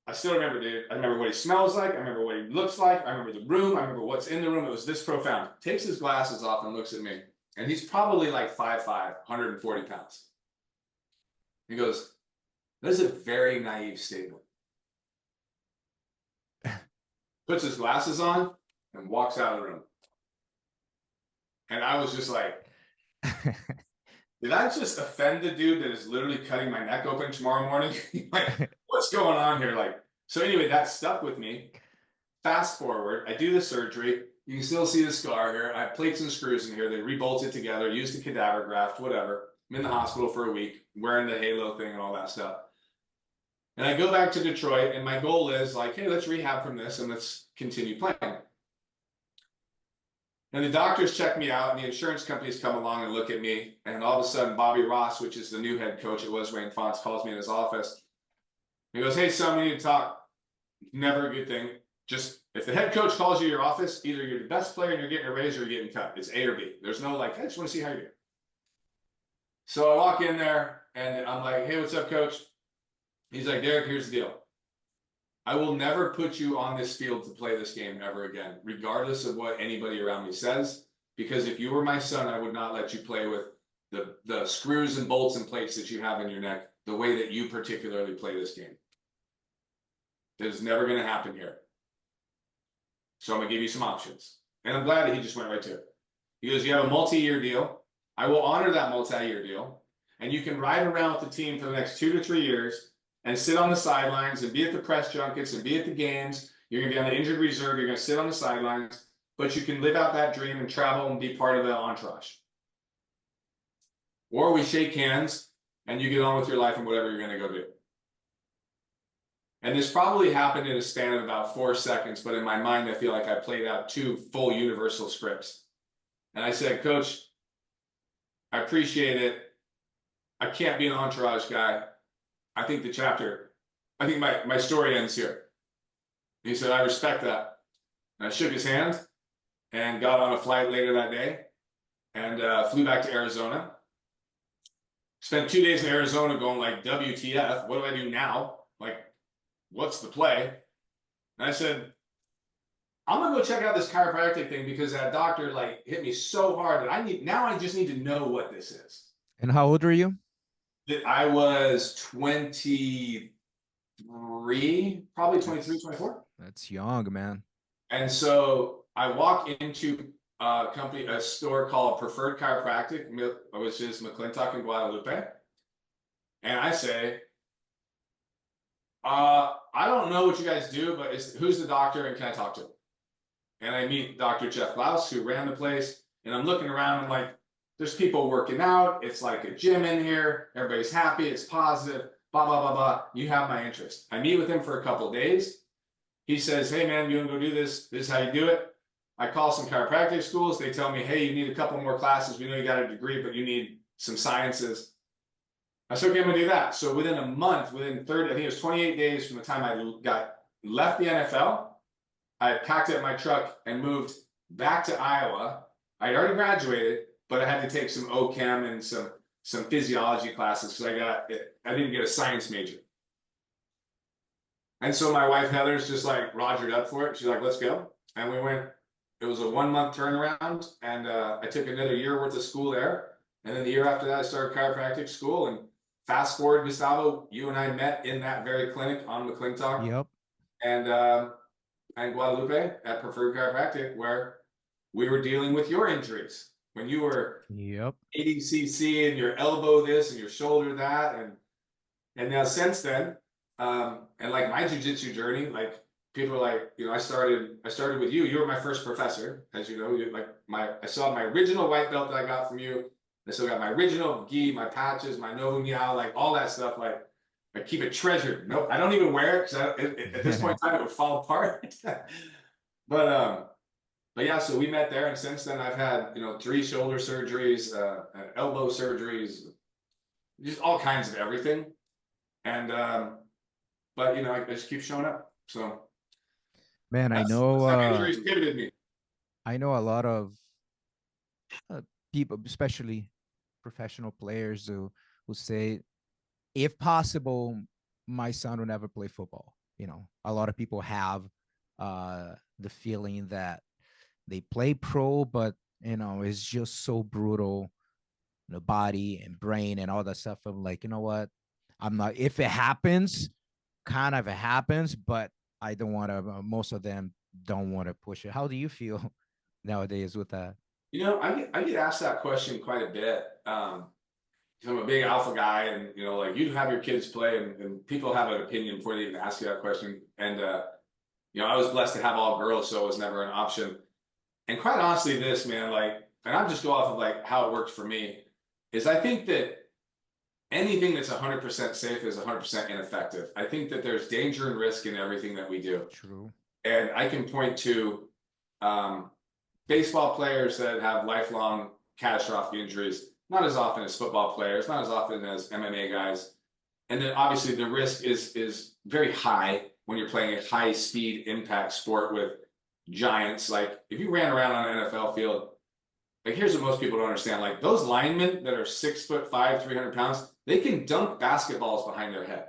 I still remember, dude. I remember what he smells like. I remember what he looks like. I remember the room. I remember what's in the room. It was this profound. Takes his glasses off and looks at me. And he's probably like 5'5", 140 pounds. He goes, that is a very naive statement. Puts his glasses on and walks out of the room. And I was just like, did I just offend the dude that is literally cutting my neck open tomorrow morning? Like, what's going on here? Like, so anyway, that stuck with me. Fast forward, I do the surgery. You can still see the scar here. I have plates and screws in here. They rebolt it together, use the cadaver graft, whatever. I'm in the hospital for a week, wearing the halo thing and all that stuff. And I go back to Detroit, and my goal is like, hey, let's rehab from this and let's continue playing. And the doctors check me out, and the insurance companies come along and look at me. And all of a sudden, Bobby Ross, which is the new head coach, it was Wayne Fonts, calls me in his office. He goes, hey, son, we need to talk. Never a good thing. Just if the head coach calls you your office, either you're the best player and you're getting a raise or you're getting cut. It's A or B. There's no like, hey, I just want to see how you do. So I walk in there, and I'm like, hey, what's up, coach? He's like, Derek, here's the deal. I will never put you on this field to play this game ever again, regardless of what anybody around me says. Because if you were my son, I would not let you play with the screws and bolts and plates that you have in your neck the way that you particularly play this game. That is never going to happen here. So I'm going to give you some options. And I'm glad that he just went right to it. He goes, you have a multi-year deal. I will honor that multi-year deal. And you can ride around with the team for the next 2 to 3 years and sit on the sidelines and be at the press junkets and be at the games. You're going to be on the injured reserve. You're going to sit on the sidelines. But you can live out that dream and travel and be part of the entourage. Or we shake hands and you get on with your life and whatever you're going to go do. And this probably happened in a span of about 4 seconds, but in my mind, I feel like I played out 2 full universal scripts. And I said, Coach, I appreciate it. I can't be an entourage guy. I think my story ends here. He said, I respect that. And I shook his hand and got on a flight later that day and flew back to Arizona. Spent 2 days in Arizona going like, WTF, what do I do now? Like, what's the play? And I said, I'm gonna go check out this chiropractic thing because that doctor like hit me so hard that I just need to know what this is. And how old are you? I was 23, probably 23, 24. That's young, man. And so I walk into a store called Preferred Chiropractic, which is McClintock in Guadalupe. And I say, I don't know what you guys do, but who's the doctor and can I talk to him? And I meet Dr. Jeff Klaus, who ran the place. And I'm looking around and like, there's people working out. It's like a gym in here. Everybody's happy. It's positive. Blah, blah, blah, blah. You have my interest. I meet with him for a couple of days. He says, hey, man, you want to go do this? This is how you do it. I call some chiropractic schools. They tell me, hey, you need a couple more classes. We know you got a degree, but you need some sciences. I said, okay, I'm going to do that. So within a month, within 30, I think it was 28 days from the time I left the NFL, I packed up my truck and moved back to Iowa. I had already graduated, but I had to take some OChem and some physiology classes because I didn't get a science major. And so my wife Heather's just like rogered up for it. She's like, let's go. And we went. It was a 1-month turnaround, and I took another year worth of school there. And then the year after that, I started chiropractic school. And fast forward, Gustavo, you and I met in that very clinic on McClintock. Yep. And Guadalupe at Preferred Chiropractic, where we were dealing with your injuries when you were ADCC and your elbow this and your shoulder that, and now since then, and like my jiu-jitsu journey, like people are like, you know, I started with you. You were my first professor, as you know. I saw my original white belt that I got from you. I still got my original gi, my patches, my Novu Meow, like all that stuff. Like I keep it treasured. Nope, I don't even wear it because at this point in time it would fall apart. But but yeah, so we met there, and since then I've had, 3 shoulder surgeries, elbow surgeries, just all kinds of everything. And but I just keep showing up. So Man, that's how injuries pivoted me. I know a lot of people, especially professional players, who say, if possible, my son will never play football. A lot of people have the feeling that they play pro, but it's just so brutal, the body and brain and all that stuff. I'm like, you know what? I'm not. If it happens, kind of it happens, but I don't want to. Most of them don't want to push it. How do you feel nowadays with that? I get asked that question quite a bit. I'm a big alpha guy, and like, you have your kids play, and people have an opinion before they even ask you that question. And I was blessed to have all girls, so it was never an option. And quite honestly, this, man, like, and I'll just go off of like how it worked for me, is I think that anything that's 100% safe is 100% ineffective. I think that there's danger and risk in everything that we do. True. And I can point to baseball players that have lifelong catastrophic injuries, not as often as football players, not as often as MMA guys. And then obviously the risk is very high when you're playing a high speed impact sport with giants. Like, if you ran around on an NFL field, like, here's what most people don't understand. Like, those linemen that are 6'5", 300 pounds, they can dunk basketballs behind their head.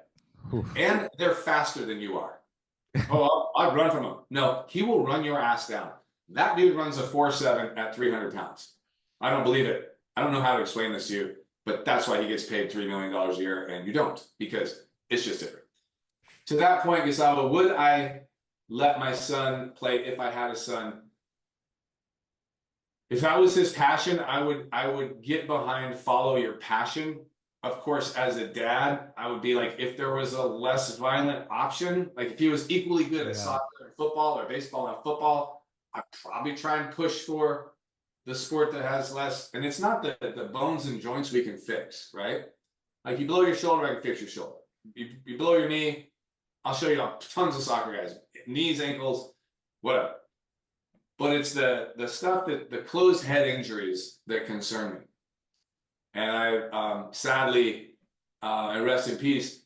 Oof. And they're faster than you are. Oh, I'd run from him. No, he will run your ass down. That dude runs a 4.7 at 300 pounds. I don't believe it. I don't know how to explain this to you, but that's why he gets paid $3 million a year and you don't, because it's just different. To that point, Gustavo, would I let my son play if I had a son? If that was his passion, I would get behind follow your passion. Of course, as a dad, I would be like, if there was a less violent option, like if he was equally good at soccer and football, or baseball and football, I'd probably try and push for the sport that has less. And it's not the bones and joints we can fix, right? Like, you blow your shoulder, I can fix your shoulder. You blow your knee, I'll show you tons of soccer guys, knees, ankles, whatever. But it's the stuff that the closed head injuries that concern me. And I sadly, and rest in peace,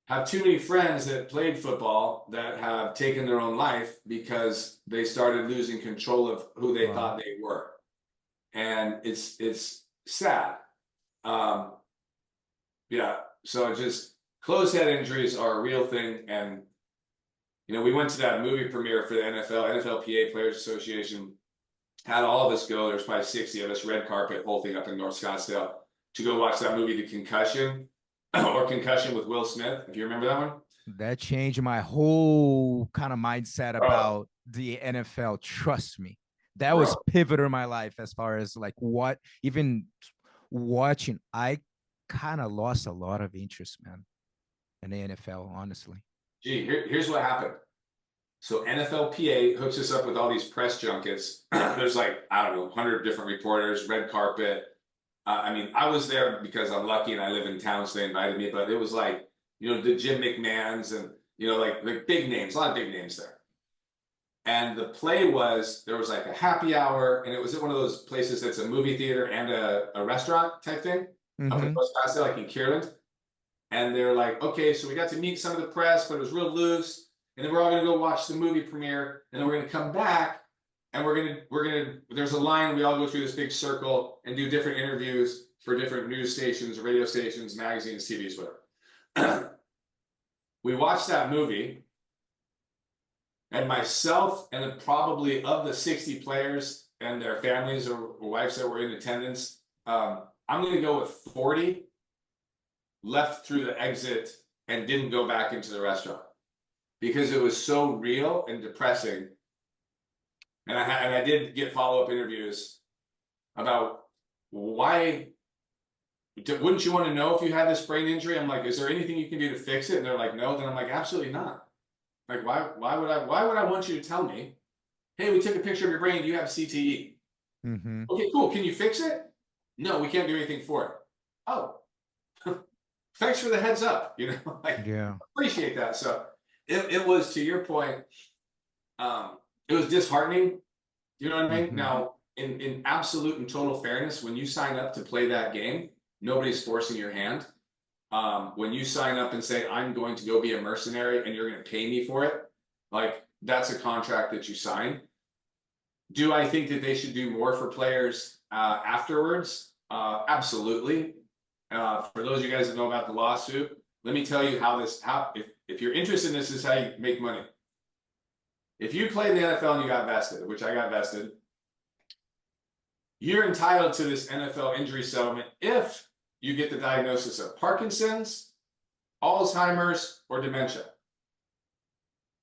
have too many friends that played football that have taken their own life because they started losing control of who they thought they were. And it's sad. Yeah, so just closed head injuries are a real thing. And we went to that movie premiere for the NFLPA Players Association, had all of us go. There's probably 60 of us, red carpet, whole thing up in North Scottsdale, to go watch that movie, The Concussion, or Concussion with Will Smith, if you remember that one. That changed my whole kind of mindset about the NFL. Trust me. That was pivotal in my life as far as like what, even watching, I kind of lost a lot of interest, man, in the NFL, honestly. Gee, here's what happened. So NFLPA hooks us up with all these press junkets. There's like, I don't know, 100 different reporters, red carpet. I was there because I'm lucky and I live in town, so they invited me, but it was like, the Jim McMahons and, like big names, a lot of big names there. And the play was, there was like a happy hour, and it was at one of those places that's a movie theater and a restaurant type thing, up in West Pasadena, like in Kierland. And they're like, okay, so we got to meet some of the press, but it was real loose. And then we're all going to go watch the movie premiere, and then we're going to come back, and there's a line, we all go through this big circle and do different interviews for different news stations, radio stations, magazines, TVs, whatever. We watched that movie, and myself and probably of the 60 players and their families or wives that were in attendance, I'm going to go with 40 left through the exit and didn't go back into the restaurant because it was so real and depressing. And I did get follow-up interviews about why wouldn't you want to know if you had this brain injury? I'm like, is there anything you can do to fix it? And they're like, no. Then I'm like, absolutely not. Like, why would I want you to tell me, hey, we took a picture of your brain, you have CTE. Okay, cool. Can you fix it? No, we can't do anything for it. Oh, thanks for the heads up. Appreciate that. So it was, to your point, it was disheartening, You know what I mean? Now, in absolute and total fairness, when you sign up to play that game, nobody's forcing your hand. When you sign up and say, I'm going to go be a mercenary and you're going to pay me for it, like that's a contract that you sign. Do I think that they should do more for players afterwards? Absolutely. For those of you guys that know about the lawsuit, let me tell you if you're interested in this is how you make money. If you play in the NFL and you got vested, which I got vested, you're entitled to this NFL injury settlement if you get the diagnosis of Parkinson's, Alzheimer's, or dementia.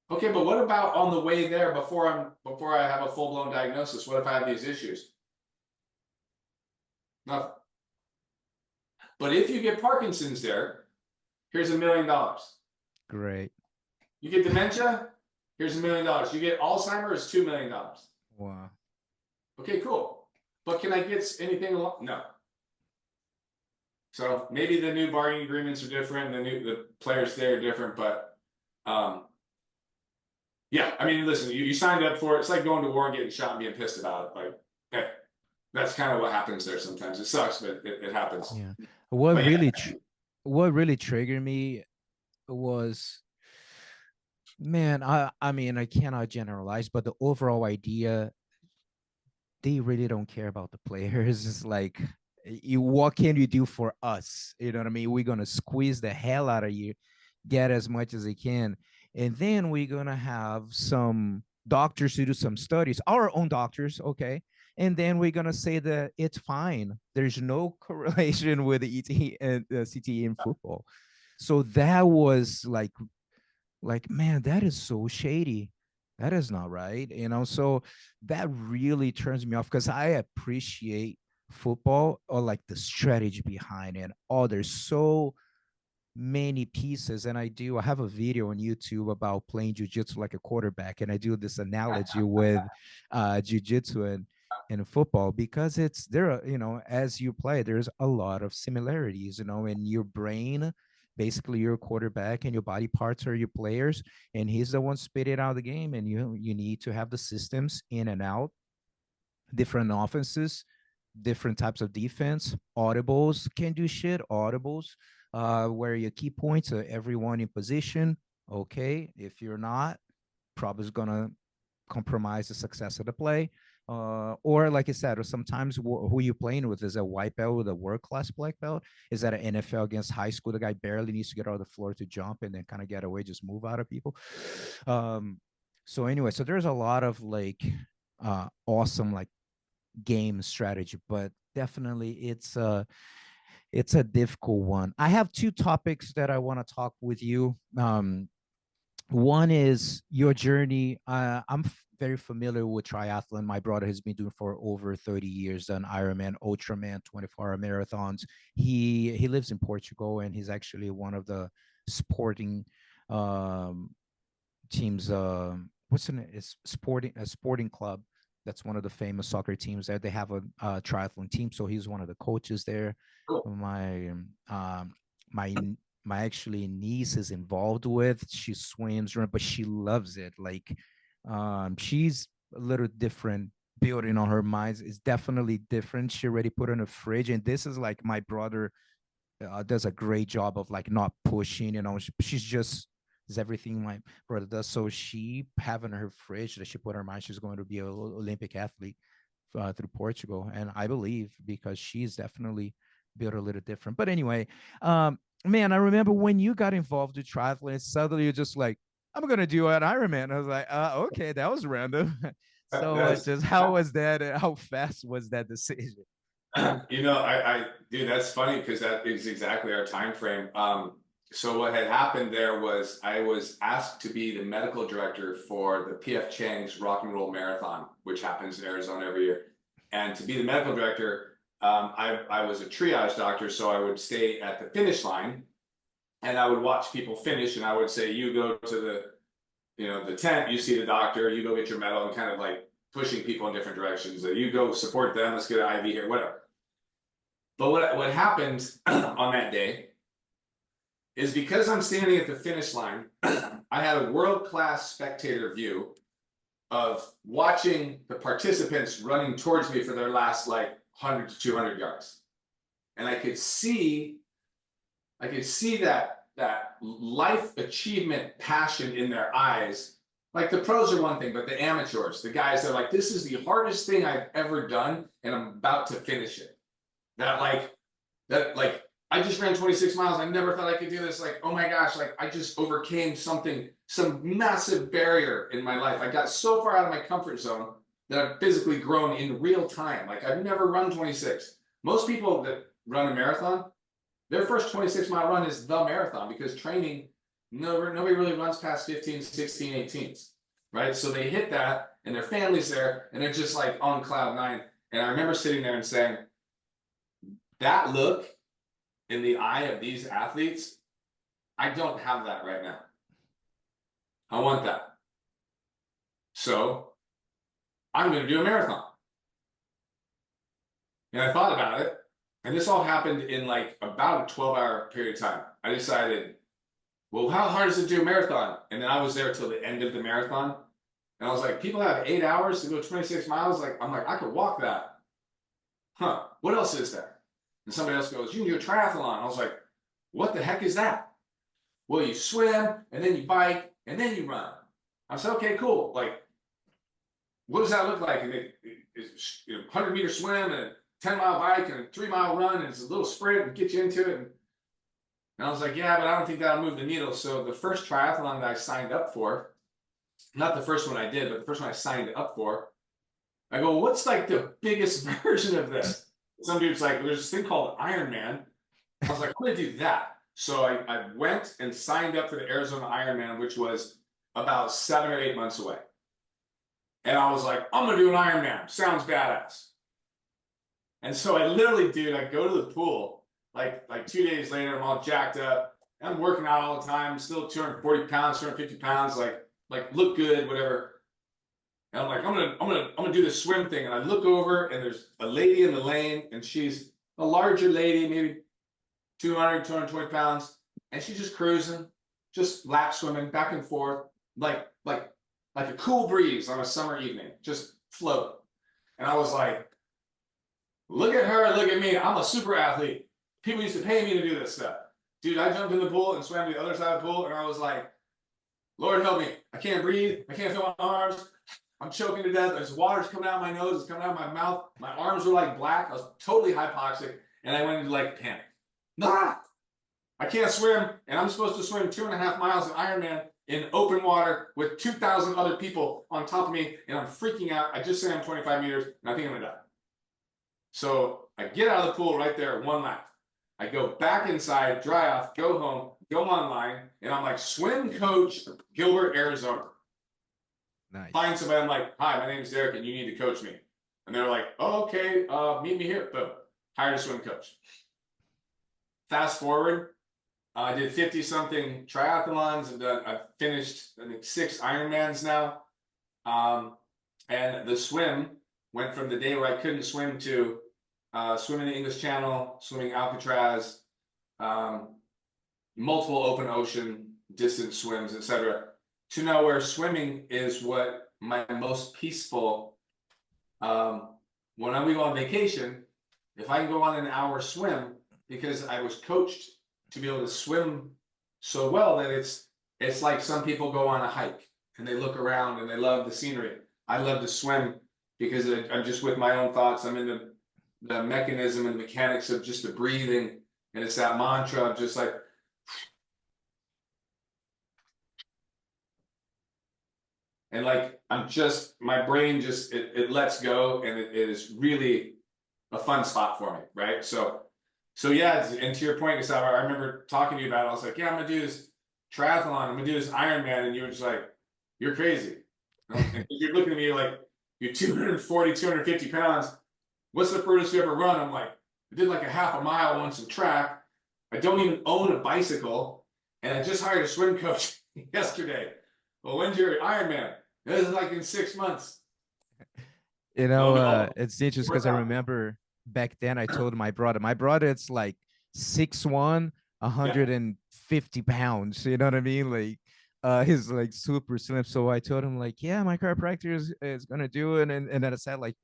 Okay, but what about on the way there before I have a full-blown diagnosis? What if I have these issues? Nothing. But if you get Parkinson's there, here's $1 million. Great. You get dementia, here's $1 million. You get Alzheimer's, $2 million. Wow. Okay, cool. But can I get anything along? No. So maybe the new bargaining agreements are different, the players there are different, but yeah, I mean, listen, you signed up for it. It's like going to war and getting shot and being pissed about it. Like, hey, that's kind of what happens there sometimes. It sucks, but it happens. Yeah. But What really triggered me was, man, I mean, I cannot generalize, but the overall idea, they really don't care about the players. It's like, what can you do for us? You know what I mean? We're going to squeeze the hell out of you, get as much as they can. And then we're going to have some doctors to do some studies, our own doctors, okay? And then we're going to say that it's fine. There's no correlation with the ET and CTE in football. So that was like, man, that is so shady. That is not right. So that really turns me off because I appreciate football or like the strategy behind it. Oh, there's so many pieces. And I have a video on YouTube about playing jiu-jitsu like a quarterback. And I do this analogy with jiu-jitsu and football because as you play, there's a lot of similarities, in your brain. Basically, you're a quarterback and your body parts are your players, and he's the one spitting out the game. And you need to have the systems in and out, different offenses, different types of defense. Audibles can do shit. Audibles, where your key points are everyone in position. Okay, if you're not, probably is gonna compromise the success of the play. Or like I said, or sometimes who you playing with is a white belt with a world-class black belt. Is that an NFL against high school? The guy barely needs to get out of the floor to jump and then kind of get away, just move out of people. So anyway, so there's a lot of like awesome like game strategy, but definitely it's a difficult one. I have two topics that I want to talk with you. One is your journey. I'm very familiar with triathlon. My brother has been doing for over 30 years, done Ironman, Ultraman, 24-hour marathons. He lives in Portugal, and he's actually one of the sporting teams. What's the name? It's sporting club. That's one of the famous soccer teams there. They have a triathlon team, so he's one of the coaches there. cool. My actually niece is involved with. She swims, but she loves it. Like, she's a little different building on her mind. It's definitely different. She already put in a fridge, and this is like my brother does a great job of like not pushing. She's just is everything my brother does. So she having her fridge that she put in her mind she's going to be an Olympic athlete through Portugal, and I believe because she's definitely built a little different. But anyway, man, I remember when you got involved with triathlon, suddenly you're just like, I'm going to do an Ironman. I was like, okay, that was random. So how was that? How fast was that decision? Dude, that's funny because that is exactly our time frame. So what had happened there was I was asked to be the medical director for the PF Chang's Rock and Roll Marathon, which happens in Arizona every year. And to be the medical director, I was a triage doctor, so I would stay at the finish line and I would watch people finish, and I would say, you go to the tent, you see the doctor, you go get your medal, and kind of like pushing people in different directions. You go support them, let's get an IV here, whatever. But what happened on that day is because I'm standing at the finish line, I had a world-class spectator view of watching the participants running towards me for their last like 100 to 200 yards. And I could see that life achievement passion in their eyes. Like the pros are one thing, but the amateurs, the guys that are like, this is the hardest thing I've ever done, and I'm about to finish it. That I just ran 26 miles. I never thought I could do this. Like, oh my gosh, like I just overcame some massive barrier in my life. I got so far out of my comfort zone that I've physically grown in real time. Like I've never run 26. Most people that run a marathon, their first 26-mile run is the marathon, because training, nobody really runs past 15, 16, 18s, right? So they hit that and their family's there and they're just like on cloud nine. And I remember sitting there and saying, that look in the eye of these athletes, I don't have that right now. I want that. So I'm going to do a marathon. And I thought about it. And this all happened in like about a 12-hour period of time. I decided, well, how hard is it to do a marathon? And then I was there till the end of the marathon. And I was like, people have 8 hours to go 26 miles. I'm like, I could walk that. Huh, what else is there? And somebody else goes, you can do a triathlon. I was like, what the heck is that? Well, you swim, and then you bike, and then you run. I said, okay, cool. Like, what does that look like? And it's 100-meter swim, and a 10-mile bike, and a 3-mile run, and it's a little sprint, and get you into it. And I was like, yeah, but I don't think that'll move the needle. So the first triathlon that I signed up for, not the first one I did, but the first one I signed up for, I go, what's like the biggest version of this? Some dude's like, there's this thing called Ironman. I was like, I'm going to do that. So I went and signed up for the Arizona Ironman, which was about 7 or 8 months away. And I was like, I'm going to do an Ironman. Sounds badass. And so I literally, dude, I go to the pool, like 2 days later, I'm all jacked up. I'm working out all the time, still 240 pounds, 250 pounds, like look good, whatever. And I'm like, I'm gonna do this swim thing. And I look over and there's a lady in the lane, and she's a larger lady, maybe 200, 220 pounds. And she's just cruising, just lap swimming back and forth, like a cool breeze on a summer evening, just float. And I was like, look at her, look at me. I'm a super athlete. People used to pay me to do this stuff. Dude, I jumped in the pool and swam to the other side of the pool, and I was like, Lord help me. I can't breathe. I can't feel my arms. I'm choking to death. There's water's coming out of my nose. It's coming out of my mouth. My arms were like black. I was totally hypoxic, and I went into like panic. Nah, I can't swim, and I'm supposed to swim 2.5 miles in Ironman in open water with 2,000 other people on top of me, and I'm freaking out. I just swam 25 meters, and I think I'm gonna die. So I get out of the pool right there, one lap. I go back inside, dry off, go home, go online, and I'm like, swim coach, Gilbert, Arizona. Nice. Find somebody, I'm like, hi, my name's Derek, and you need to coach me. And they're like, oh, okay, meet me here. Boom, hired a swim coach. Fast forward, I did 50-something triathlons, and I've finished, I think, 6 Ironmans now. And the swim went from the day where I couldn't swim to swimming the English Channel, swimming Alcatraz, multiple open ocean distance swims, etc., to now where swimming is what my most peaceful. When we go on vacation, if I can go on an hour swim, because I was coached to be able to swim so well that it's like some people go on a hike and they look around and they love the scenery. I love to swim because I'm just with my own thoughts. I'm in the mechanism and mechanics of just the breathing, and it's that mantra of just like, and like my brain just it lets go, and it is really a fun spot for me, right? So yeah, and to your point, Gustavo, I remember talking to you about it. I was like, yeah, I'm gonna do this triathlon, I'm gonna do this Ironman, and you were just like, you're crazy. And you're looking at me like, you're 240, 250 pounds. What's the furthest you ever run? I'm like, I did like a half a mile once in track. I don't even own a bicycle, and I just hired a swim coach yesterday. Well, when's your Ironman? This is like in 6 months. It's interesting because I remember back then I told my brother it's like 6'1", 150 pounds. You know what I mean? Like he's like super slim. So I told him like, yeah, my chiropractor is gonna do it. And then I said like,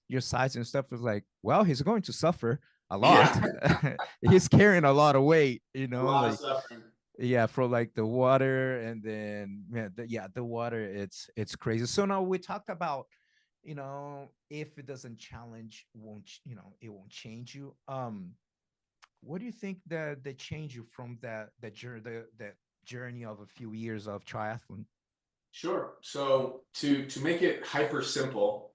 your size and stuff was like, well, he's going to suffer a lot. Yeah, He's carrying a lot of weight, a lot of like suffering. yeah, for like the water and then the water, it's crazy. So now we talked about, if it doesn't challenge, won't it won't change you. What do you think that change you from that journey, that journey of a few years of triathlon? Sure. So to make it hyper simple,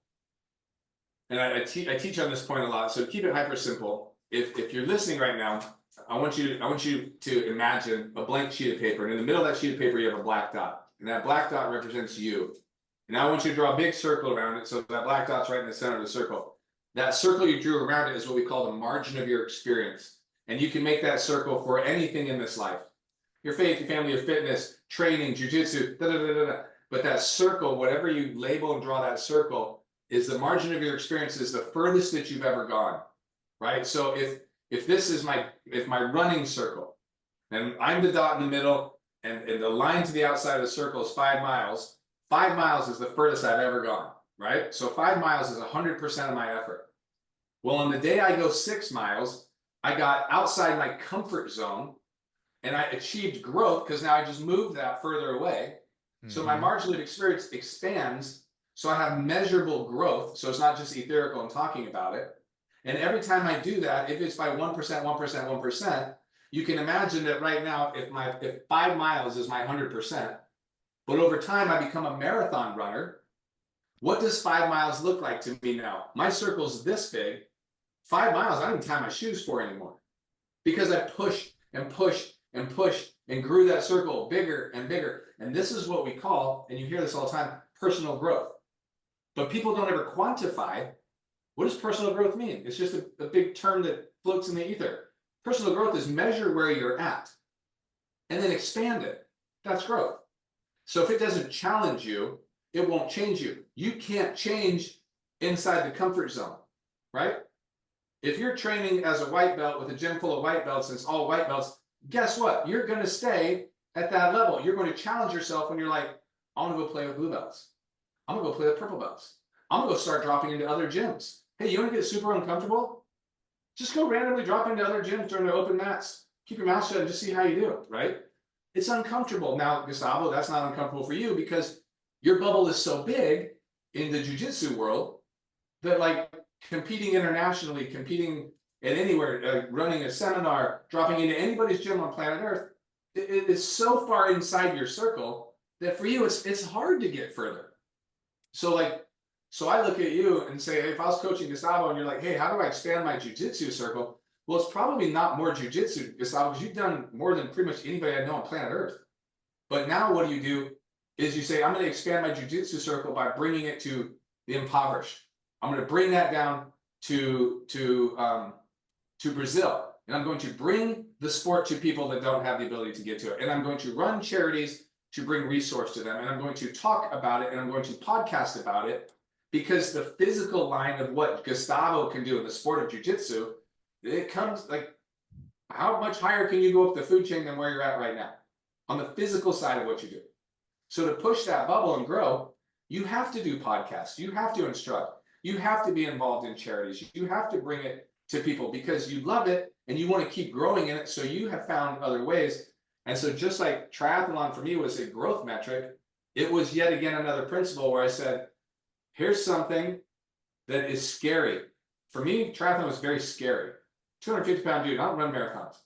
and I teach on this point a lot. So to keep it hyper simple, if you're listening right now, I want you to imagine a blank sheet of paper, and in the middle of that sheet of paper you have a black dot, and that black dot represents you. And now I want you to draw a big circle around it, so that black dot's right in the center of the circle. That circle you drew around it is what we call the margin of your experience, and you can make that circle for anything in this life: your faith, your family, your fitness, training, jiu-jitsu, da da da da da. But that circle, whatever you label and draw that circle, is the margin of your experience, is the furthest that you've ever gone, right? So if this is my running circle, and I'm the dot in the middle, and the line to the outside of the circle is 5 miles. 5 miles is the furthest I've ever gone, right? So 5 miles is 100% of my effort. Well, on the day I go 6 miles, I got outside my comfort zone, and I achieved growth because now I just moved that further away. So my margin of experience expands. So I have measurable growth. So it's not just etherical and talking about it. And every time I do that, if it's by 1%, 1%, 1%, you can imagine that right now, if 5 miles is my 100%, but over time I become a marathon runner, what does 5 miles look like to me now? My circle's this big. 5 miles, I don't even tie my shoes for anymore, because I pushed and pushed and pushed and grew that circle bigger and bigger. And this is what we call, and you hear this all the time, personal growth. But people don't ever quantify, what does personal growth mean? It's just a big term that floats in the ether. Personal growth is measure where you're at and then expand it. That's growth. So if it doesn't challenge you, it won't change you. You can't change inside the comfort zone, right? If you're training as a white belt with a gym full of white belts and it's all white belts, guess what? You're going to stay at that level. You're going to challenge yourself when you're like, I want to go play with blue belts. I'm going to go play with purple belts. I'm going to go start dropping into other gyms. Hey, you want to get super uncomfortable? Just go randomly drop into other gyms during the open mats. Keep your mouth shut and just see how you do, right? It's uncomfortable. Now, Gustavo, that's not uncomfortable for you because your bubble is so big in the jiu-jitsu world that, like, competing internationally, competing at anywhere, running a seminar, dropping into anybody's gym on planet Earth, it is so far inside your circle that for you, it's hard to get further. So I look at you and say, hey, if I was coaching Gustavo and you're like, hey, how do I expand my jiu-jitsu circle? Well, it's probably not more jiu-jitsu, Gustavo, because you've done more than pretty much anybody I know on planet Earth. But now what you do is you say, I'm going to expand my jiu-jitsu circle by bringing it to the impoverished. I'm going to bring that down to Brazil. And I'm going to bring the sport to people that don't have the ability to get to it. And I'm going to run charities to bring resource to them. And I'm going to talk about it and I'm going to podcast about it, because the physical line of what Gustavo can do in the sport of jiu-jitsu, it comes like, how much higher can you go up the food chain than where you're at right now on the physical side of what you do? So to push that bubble and grow, you have to do podcasts. You have to instruct. You have to be involved in charities. You have to bring it to people because you love it and you want to keep growing in it. So you have found other ways. And so just like triathlon for me was a growth metric, it was yet again another principle where I said, here's something that is scary. For me, triathlon was very scary. 250-pound dude, I don't run marathons.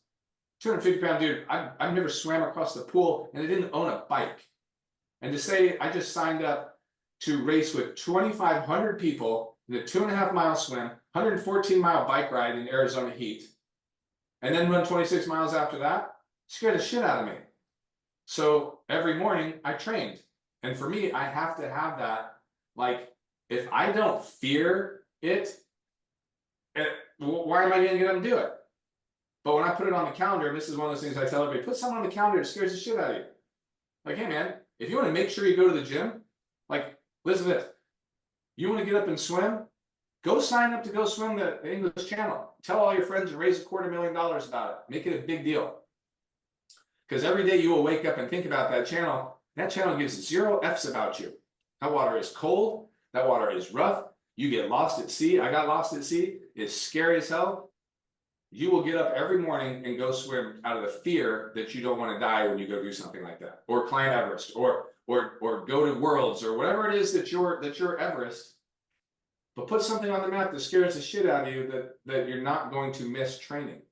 250-pound dude, I've never swam across the pool and I didn't own a bike. And to say I just signed up to race with 2,500 people in a 2.5-mile swim, 114-mile bike ride in Arizona heat, and then run 26 miles after that, scared the shit out of me. So every morning I trained. And for me, I have to have that. Like, if I don't fear it, why am I going to get up and do it? But when I put it on the calendar, and this is one of those things I tell everybody, put something on the calendar that scares the shit out of you. Like, hey man, if you want to make sure you go to the gym, like, Elizabeth, you want to get up and swim? Go sign up to go swim the English Channel. Tell all your friends and raise $250,000 about it. Make it a big deal. Because every day you will wake up and think about that channel. That channel gives 0 F's about you. That water is cold. That water is rough. You get lost at sea. I got lost at sea. It's scary as hell. You will get up every morning and go swim out of the fear that you don't want to die when you go do something like that, or climb Everest, or go to Worlds, or whatever it is that you're Everest. But put something on the map that scares the shit out of you that you're not going to miss training.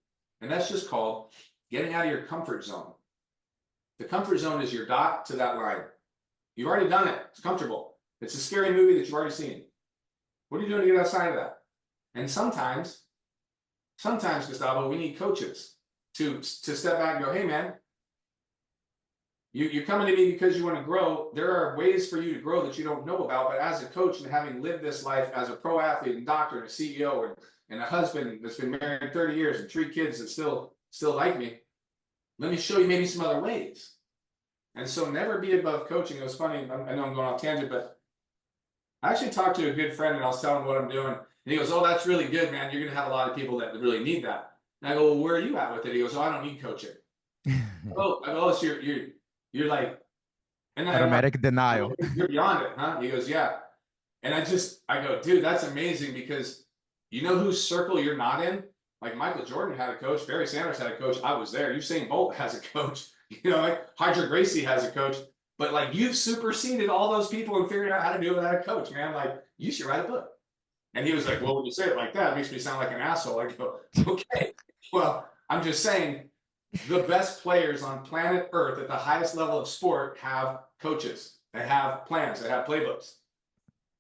And that's just called getting out of your comfort zone. The comfort zone is your dot to that line. You've already done it. It's comfortable. It's a scary movie that you've already seen. What are you doing to get outside of that? And sometimes, Gustavo, we need coaches to step back and go, hey, man, you're coming to me because you want to grow. There are ways for you to grow that you don't know about. But as a coach and having lived this life as a pro athlete and doctor and a CEO and a husband that's been married 30 years and 3 kids that still like me, let me show you maybe some other ways. And so never be above coaching. It was funny. I know I'm going off tangent, but I actually talked to a good friend and I was telling him what I'm doing. And he goes, oh, that's really good, man. You're going to have a lot of people that really need that. And I go, well, where are you at with it? He goes, oh, I don't need coaching. Oh, so you're like, and then automatic denial. You're beyond it, huh? He goes, yeah. And I go, dude, that's amazing, because you know whose circle you're not in? Like Michael Jordan had a coach, Barry Sanders had a coach. I was there. Usain Bolt has a coach. You know, like Hydra Gracie has a coach. But like you've superseded all those people and figured out how to do it without a coach, man. Like you should write a book. And he was like, well, when you say it like that, it makes me sound like an asshole. I go, okay. Well, I'm just saying the best players on planet Earth at the highest level of sport have coaches. They have plans. They have playbooks.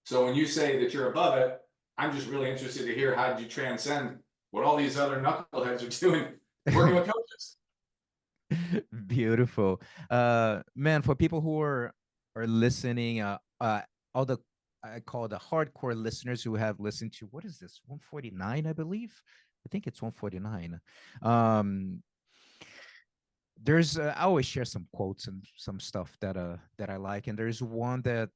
So when you say that you're above it, I'm just really interested to hear how did you transcend what all these other knuckleheads are doing working with coaches. Beautiful. Man, for people who are listening, all the, I call the hardcore listeners who have listened to, what is this, 149, I believe? I think it's 149. There's I always share some quotes and some stuff that I like, and there's one that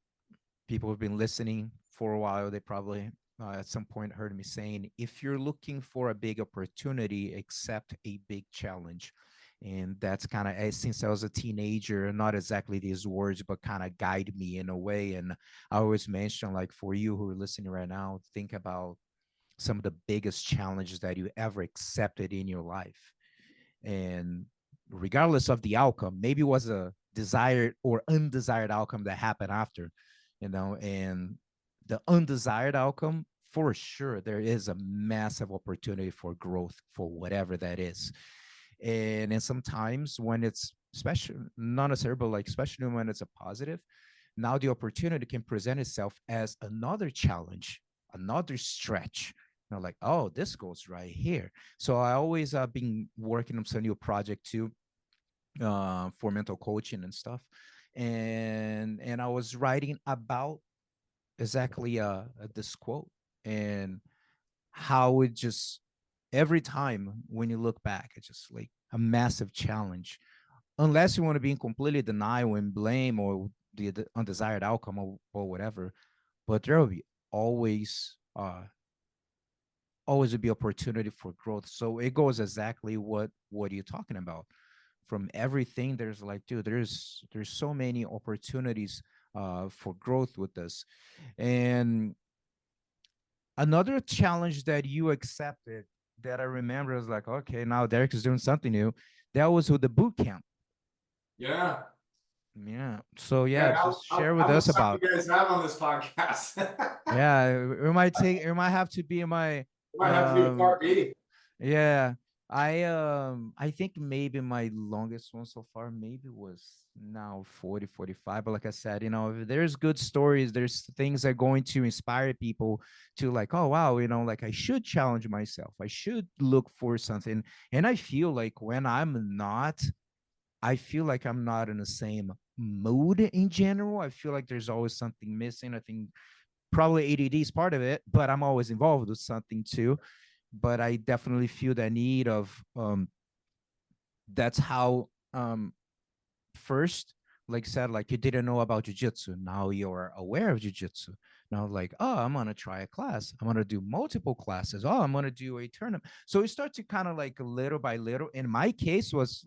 people have been listening for a while. They probably at some point heard me saying, if you're looking for a big opportunity, accept a big challenge. And that's kind of, since I was a teenager, not exactly these words, but kind of guide me in a way. And I always mention, like, for you who are listening right now, think about some of the biggest challenges that you ever accepted in your life. And regardless of the outcome, maybe it was a desired or undesired outcome that happened after, and the undesired outcome, for sure, there is a massive opportunity for growth for whatever that is. And sometimes when it's, especially not necessarily, but like especially when it's a positive, now the opportunity can present itself as another challenge, another stretch. Like, oh, this goes right here. So I always been working on some new project too, for mental coaching and stuff. And I was writing about exactly this quote, and how it just, every time when you look back, it's just like a massive challenge. Unless you want to be in completely denial and blame or the undesired outcome or whatever, but there will be always would be opportunity for growth. So it goes exactly what you're talking about. From everything, there's like, dude, there's so many opportunities for growth with this. And another challenge that you accepted that I remember is like, okay, now Derek is doing something new. That was with the boot camp. Yeah. Yeah. So just share with us about. You guys have on this podcast. Yeah, it might have to be my. It might have to be a part B. Yeah. I think maybe my longest one so far maybe was now 40, 45. But like I said, if there's good stories, there's things that are going to inspire people to like, oh, wow, like I should challenge myself. I should look for something. And I feel like when I feel like I'm not in the same mood in general. I feel like there's always something missing. I think probably ADD is part of it, but I'm always involved with something too. But I definitely feel that need of, that's how, first, like I said, like you didn't know about jiu-jitsu. Now you're aware of jiu-jitsu. Now, like, oh, I'm going to try a class. I'm going to do multiple classes. Oh, I'm going to do a tournament. So it starts to kind of like little by little. In my case was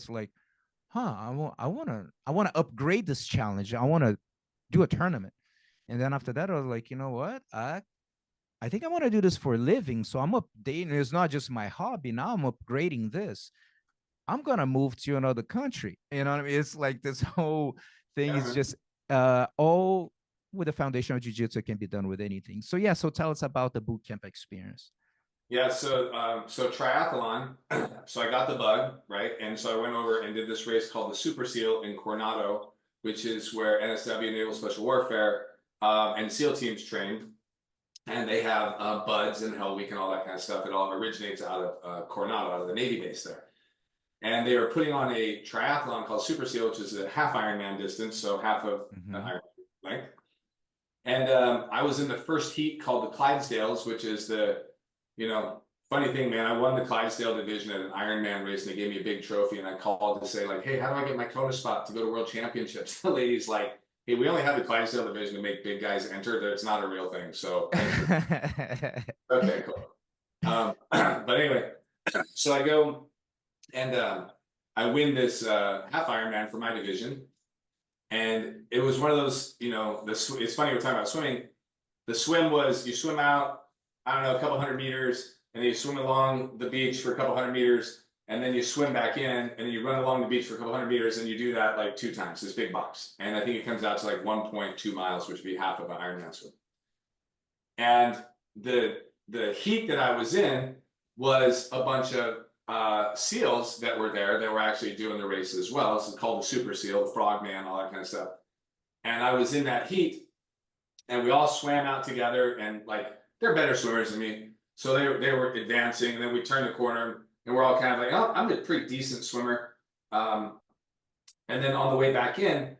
like, I want to upgrade this challenge. I want to do a tournament. And then after that, I was like, you know what? I think I want to do this for a living. So I'm updating. It's not just my hobby. Now I'm upgrading this. I'm gonna move to another country. You know what I mean? It's like this whole thing Yeah, is man. just all with the foundation of jiu-jitsu can be done with anything. So yeah, so tell us about the boot camp experience. Yeah, so triathlon. So I got the bug, right? And so I went over and did this race called the Super Seal in Coronado, which is where NSW, Naval Special Warfare, and SEAL teams train. And they have buds and Hell Week and all that kind of stuff. It all originates out of Coronado, out of the Navy base there. And they were putting on a triathlon called Super Seal, which is a half Ironman distance, so half of the Mm-hmm. Ironman length. And I was in the first heat called the Clydesdales, which is the, funny thing, man, I won the Clydesdale division at an Ironman race and they gave me a big trophy. And I called to say, like, hey, how do I get my Kona spot to go to World Championships? The lady's like, hey, we only have the Clydesdale division to make big guys enter. It's not a real thing. So, okay, cool. But anyway, so I go and I win this half Ironman for my division. And it was one of those, it's funny we're talking about swimming. The swim was you swim out, I don't know, a couple hundred meters, and then you swim along the beach for a couple hundred meters, and then you swim back in, and then you run along the beach for a couple hundred meters, and you do that like 2 times, this big box. And I think it comes out to like 1.2 miles, which would be half of an Ironman swim. And the heat that I was in was a bunch of SEALs that were there that were actually doing the race as well. This is called the Super SEAL, the Frogman, all that kind of stuff. And I was in that heat, and we all swam out together, and like they're better swimmers than me, so they were advancing, and then we turned the corner, and we're all kind of like, oh, I'm a pretty decent swimmer. And then on the way back in,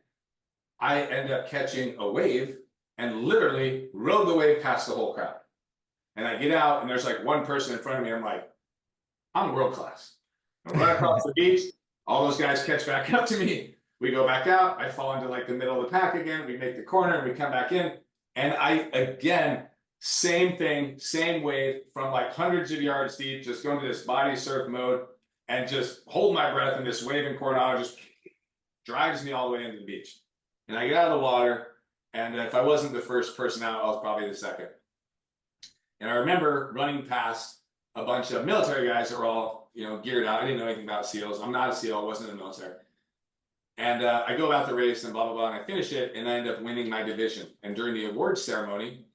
I end up catching a wave and literally rode the wave past the whole crowd. And I get out, and there's like one person in front of me. I'm like, I'm world class. And right across the beach, all those guys catch back up to me. We go back out. I fall into like the middle of the pack again. We make the corner and we come back in. And I, again, same thing, same wave from like hundreds of yards deep, just going to this body surf mode and just hold my breath. And this wave in Coronado just drives me all the way into the beach. And I get out of the water. And if I wasn't the first person out, I was probably the second. And I remember running past a bunch of military guys that were all, geared out. I didn't know anything about SEALs. I'm not a SEAL. I wasn't in the military. And I go about the race and blah, blah, blah, and I finish it, and I end up winning my division. And during the awards ceremony,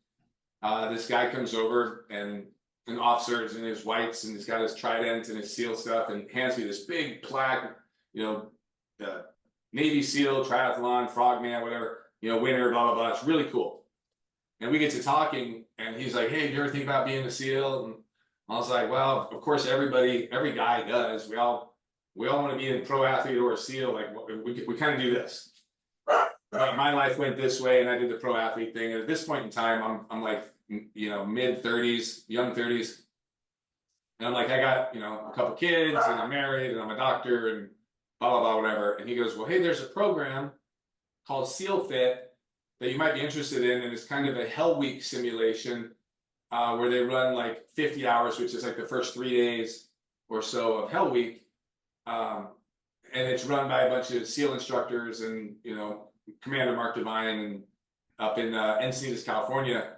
this guy comes over, and an officer is in his whites, and he's got his trident and his SEAL stuff, and hands me this big plaque, the Navy SEAL, triathlon, frogman, whatever, winner, blah, blah, blah. It's really cool. And we get to talking, and he's like, hey, do you ever think about being a SEAL? And I was like, well, of course, every guy does. We all want to be a pro athlete or a SEAL. Like we kind of do this. But my life went this way, and I did the pro athlete thing. And at this point in time, I'm like, mid 30s, young 30s, and I'm like, I got a couple kids, and I'm married, and I'm a doctor, and blah blah blah, whatever. And he goes, well, hey, there's a program called SEAL Fit that you might be interested in, and it's kind of a Hell Week simulation where they run like 50 hours, which is like the first 3 days or so of Hell Week. And it's run by a bunch of SEAL instructors and, Commander Mark Devine and up in Encinitas, California.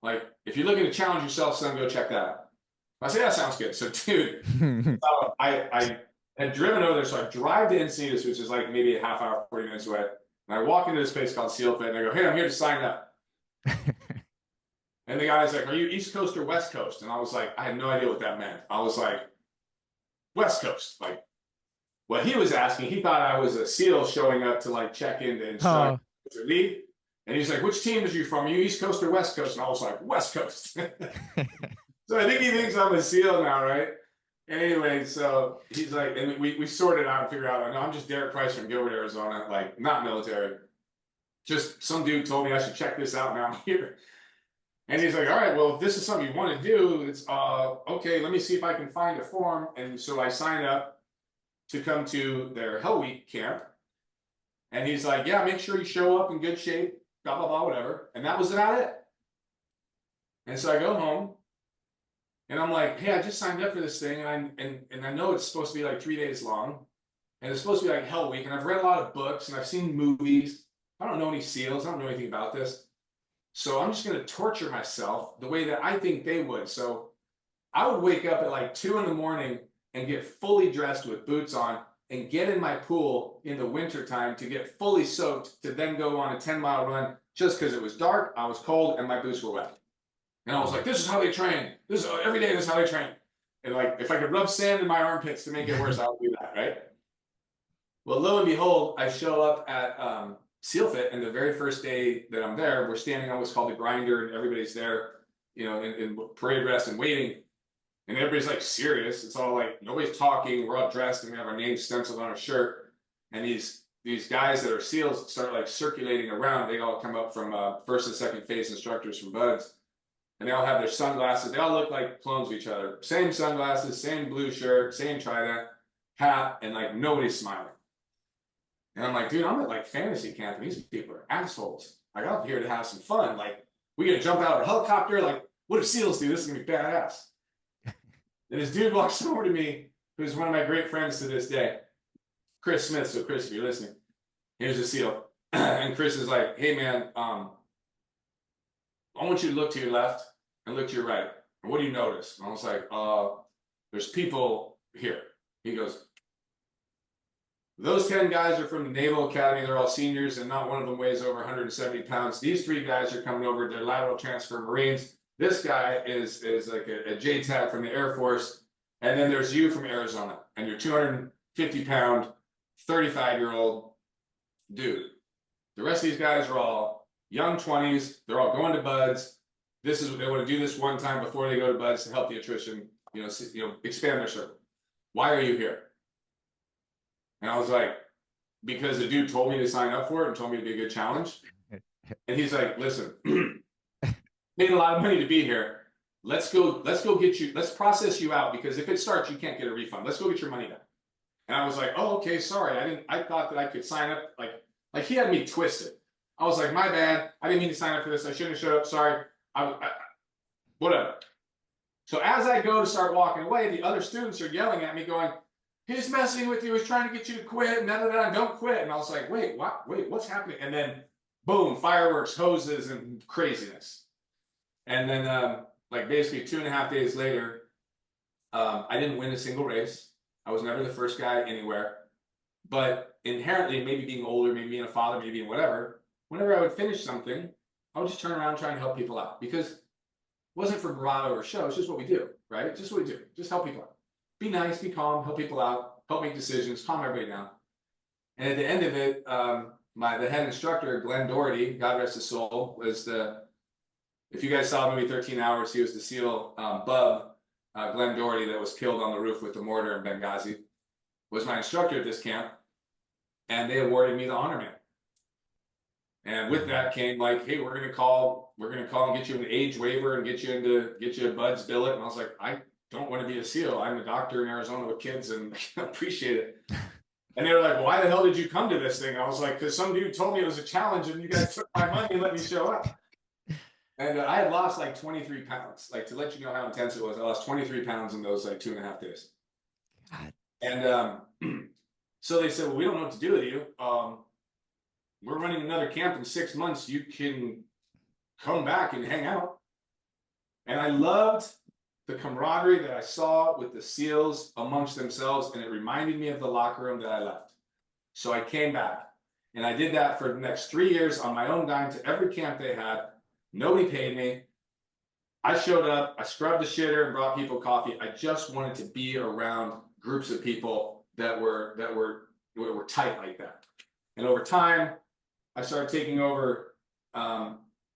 Like, if you're looking to challenge yourself, son, go check that out. I say, that sounds good. So, dude, I had driven over there. So I drive to Encinitas, which is like maybe a half hour, 40 minutes away. And I walk into this place called SEAL Fit, and I go, hey, I'm here to sign up. And the guy's like, are you East Coast or West Coast? And I was like, I had no idea what that meant. I was like, West Coast. Like, what he was asking, he thought I was a SEAL showing up to like check in to instruct or lead. And he's like, which team is you from? Are you East Coast or West Coast? And I was like, West Coast. So I think he thinks I'm a SEAL now, right? Anyway, so he's like, and we sorted out and figured out, no, I'm just Derek Price from Gilbert, Arizona, like not military. Just some dude told me I should check this out, now I'm here. And he's like, all right, well, if this is something you want to do, it's okay, let me see if I can find a form. And so I signed up to come to their Hell Week camp. And he's like, yeah, make sure you show up in good shape, blah, blah, blah, whatever. And that was about it. And so I go home. And I'm like, hey, I just signed up for this thing, and I know it's supposed to be like 3 days long. and it's supposed to be like Hell Week. And I've read a lot of books and I've seen movies. I don't know any SEALs. I don't know anything about this. So I'm just going to torture myself the way that I think they would. So I would wake up at like 2 a.m. and get fully dressed with boots on and get in my pool in the wintertime to get fully soaked to then go on a 10-mile run just because it was dark, I was cold, and my boots were wet. And I was like, this is how they train. This is every day, this is how they train. And like, if I could rub sand in my armpits to make it worse, I would do that, right? Well, lo and behold, I show up at SEAL Fit, and the very first day that I'm there, we're standing on what's called the grinder, and everybody's there, you know, in parade rest and waiting. And everybody's like serious. It's all like, nobody's talking. We're all dressed and we have our names stenciled on our shirt. And these guys that are SEALs start like circulating around. They all come up from first and second phase instructors from BUD/S. And they all have their sunglasses. They all look like clones of each other. Same sunglasses, same blue shirt, same trident, hat, and like nobody's smiling. And I'm like, dude, I'm at like fantasy camp and these people are assholes. I got here to have some fun. Like, we gonna jump out of a helicopter? Like, what do SEALs do? This is gonna be badass. And this dude walks over to me, who's one of my great friends to this day, Chris Smith. So Chris, if you're listening, here's a SEAL. And Chris is like, hey man, I want you to look to your left and look to your right. And what do you notice? And I was like, there's people here. He goes, those 10 guys are from the Naval Academy. They're all seniors, and not one of them weighs over 170 pounds. These 3 guys are coming over. They're lateral transfer Marines. This guy is like a JTAC from the Air Force. And then there's you from Arizona, and you're 250-pound, 35-year-old dude. The rest of these guys are all young 20s. They're all going to BUD/S. This is what they want to do this one time before they go to BUD/S to help the attrition, expand their circle. Why are you here? And I was like, because the dude told me to sign up for it and told me it'd be a good challenge. And he's like, listen, paid a lot of money to be here. Let's go get you, let's process you out, because if it starts, you can't get a refund. Let's go get your money back. And I was like, oh, okay, sorry. I thought that I could sign up. Like he had me twisted. I was like, my bad. I didn't mean to sign up for this. I shouldn't have showed up. Sorry. Whatever. So as I go to start walking away, the other students are yelling at me going, he's messing with you. He's trying to get you to quit. And don't quit. And I was like, wait, what? Wait, what's happening? And then boom, fireworks, hoses, and craziness. And then like basically 2.5 days later, I didn't win a single race. I was never the first guy anywhere. But inherently, maybe being older, maybe being a father, maybe being whatever, whenever I would finish something, I would just turn around trying to help people out, because it wasn't for bravado or show. It's just what we do, right? It's just what we do. Just help people out. Be nice, be calm, help people out, help make decisions, calm everybody down. And at the end of it, the head instructor, Glenn Doherty, God rest his soul, was if you guys saw the movie 13 Hours, he was the SEAL Bub, Glenn Doherty, that was killed on the roof with the mortar in Benghazi, was my instructor at this camp. And they awarded me the honor man. And with that came like, hey, we're gonna call and get you an age waiver and get you a BUD/S billet. And I was like, I don't want to be a SEAL. I'm a doctor in Arizona with kids, and I appreciate it. And they were like, why the hell did you come to this thing? I was like, because some dude told me it was a challenge, and you guys took my money and let me show up. And I had lost like 23 pounds. Like, to let you know how intense it was, I lost 23 pounds in those like 2.5 days. God. And so they said, well, we don't know what to do with you. We're running another camp in 6 months. You can come back and hang out. And I loved the camaraderie that I saw with the SEALs amongst themselves, and it reminded me of the locker room that I left. So I came back, and I did that for the next 3 years on my own dime to every camp they had. Nobody paid me. I showed up, I scrubbed the shitter and brought people coffee. I just wanted to be around groups of people that were tight like that. And over time, I started taking over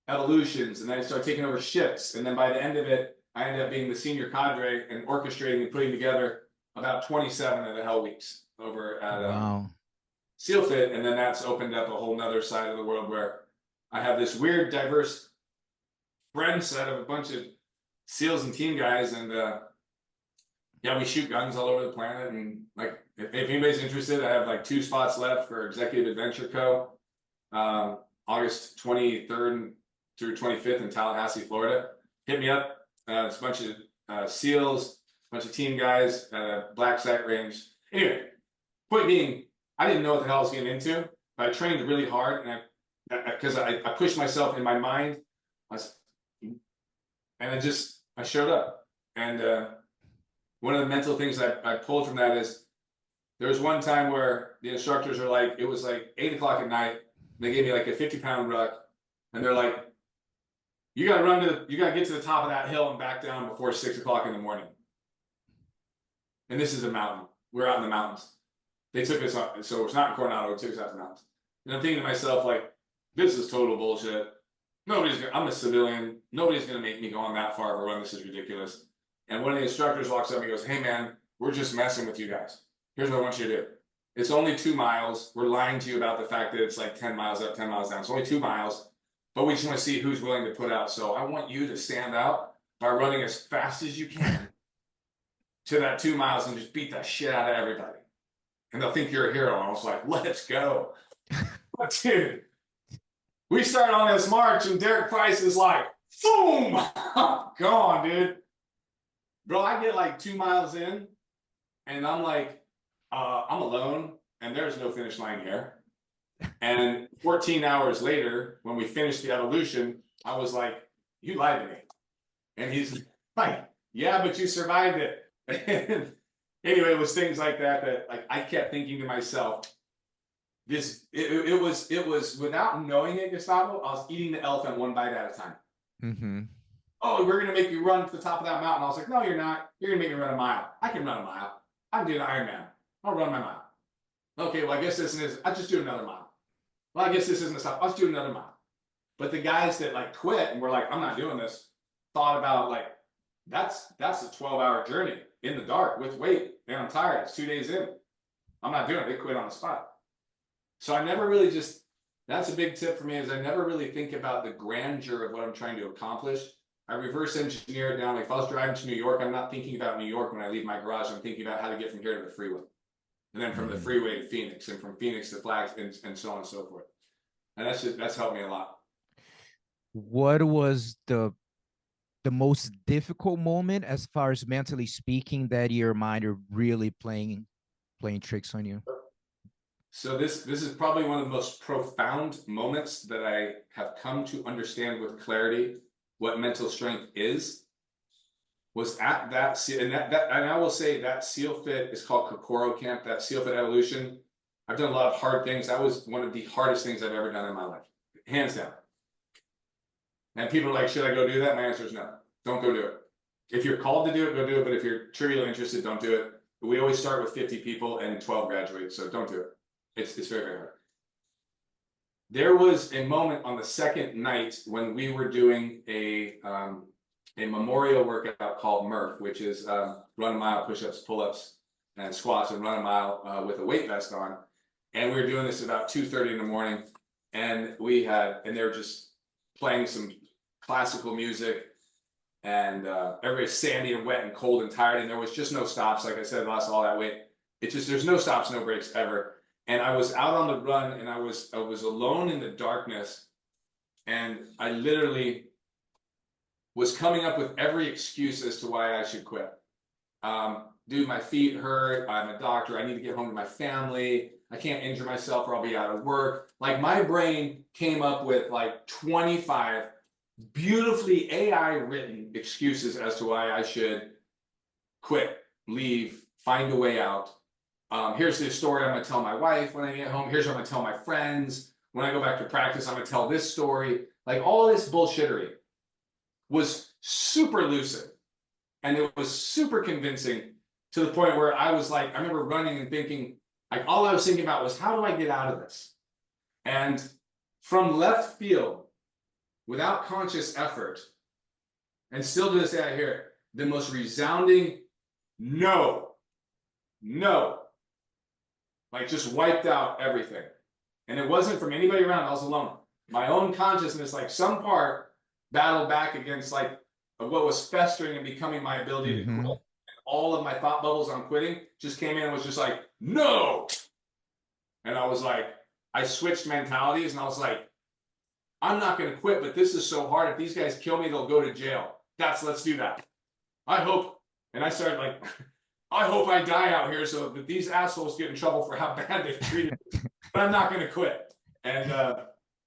evolutions, and then I started taking over shifts. And then by the end of it, I ended up being the senior cadre and orchestrating and putting together about 27 of the Hell Weeks over at SEAL Fit. And then that's opened up a whole nother side of the world where I have this weird, diverse friend set of a bunch of SEALs and team guys. And yeah, we shoot guns all over the planet. And like, if anybody's interested, I have like 2 spots left for Executive Adventure Co. August 23rd through 25th in Tallahassee, Florida. Hit me up. It's a bunch of SEALs, a bunch of team guys at a black site range. Anyway, Point being, I didn't know what the hell I was getting into, but I trained really hard, and because I pushed myself in my mind, I showed up. And one of the mental things I pulled from that is there was one time where the instructors are like, it was like 8 o'clock at night. They gave me like a 50-pound ruck, and they're like, you got to get to the top of that hill and back down before 6 o'clock in the morning. And this is a mountain. We're out in the mountains. They took us up, so it's not in Coronado. It took us out to the mountains. And I'm thinking to myself, like, this is total bullshit. I'm a civilian. Nobody's gonna make me go on that far of a run. This is ridiculous. And one of the instructors walks up and goes, hey man, we're just messing with you guys. Here's what I want you to do. It's only 2 miles. We're lying to you about the fact that it's like 10 miles up, 10 miles down. It's only 2 miles, but we just want to see who's willing to put out. So I want you to stand out by running as fast as you can to that 2 miles and just beat the shit out of everybody. And they'll think you're a hero. And I was like, let's go. But dude, we start on this march and Derek Price is like, boom, gone, dude. Bro, I get like 2 miles in and I'm like, I'm alone and there's no finish line here. And 14 hours later, when we finished the evolution, I was like, you lied to me. And he's like, yeah, but you survived it. And anyway, it was things like that like I kept thinking to myself, it was without knowing it, Gustavo, I was eating the elephant one bite at a time. Mm-hmm. Oh, we're going to make you run to the top of that mountain. I was like, no, you're not. You're going to make me run a mile. I can run a mile. I'm doing Ironman. I'll run my mile. Okay, well, I guess this is, I'll just do another mile. Well, I guess this isn't a stop. I'll just do another mile. But the guys that like quit and were like, I'm not doing this, thought about like, that's a 12-hour journey in the dark with weight. And I'm tired. It's 2 days in. I'm not doing it. They quit on the spot. So I never really that's a big tip for me is I never really think about the grandeur of what I'm trying to accomplish. I reverse engineer it down. Like if I was driving to New York, I'm not thinking about New York when I leave my garage. I'm thinking about how to get from here to the freeway. And then from the freeway to Phoenix, and from Phoenix to Flags, and so on and so forth. And that's helped me a lot. What was the most difficult moment as far as mentally speaking that your mind are really playing tricks on you? So this is probably one of the most profound moments that I have come to understand with clarity what mental strength is, was at that, and I will say that SEAL Fit is called Kokoro Camp, that SEAL Fit evolution. I've done a lot of hard things. That was one of the hardest things I've ever done in my life, hands down. And people are like, should I go do that? My answer is no, don't go do it. If you're called to do it, go do it. But if you're truly interested, don't do it. But we always start with 50 people and 12 graduate, so don't do it. It's very, very hard. There was a moment on the second night when we were doing a memorial workout called Murph, which is run a mile, push-ups, pull-ups, and squats, and run a mile with a weight vest on. And we were doing this about 2:30 in the morning, and they were just playing some classical music, and everybody's sandy and wet and cold and tired, and there was just no stops. Like I said, I lost all that weight. It's just there's no stops, no breaks ever. And I was out on the run, and I was alone in the darkness, and I literally was coming up with every excuse as to why I should quit. Dude, my feet hurt. I'm a doctor. I need to get home to my family. I can't injure myself or I'll be out of work. Like my brain came up with like 25 beautifully AI written excuses as to why I should quit, leave, find a way out. Here's the story I'm going to tell my wife when I get home. Here's what I'm going to tell my friends. When I go back to practice, I'm going to tell this story. Like all this bullshittery was super lucid. And it was super convincing to the point where I was like, I remember running and thinking, like all I was thinking about was, how do I get out of this? And from left field, without conscious effort, and still to this day I hear it, the most resounding no, like just wiped out everything. And it wasn't from anybody around, I was alone. My own consciousness, like some part battled back against like what was festering and becoming my ability to quit. And all of my thought bubbles on quitting just came in and was just like, no. And I was like, I switched mentalities and I was like, I'm not going to quit, but this is so hard. If these guys kill me, they'll go to jail. Let's do that. I hope. And I started like, I hope I die out here so that these assholes get in trouble for how bad they've treated me. But I'm not going to quit. And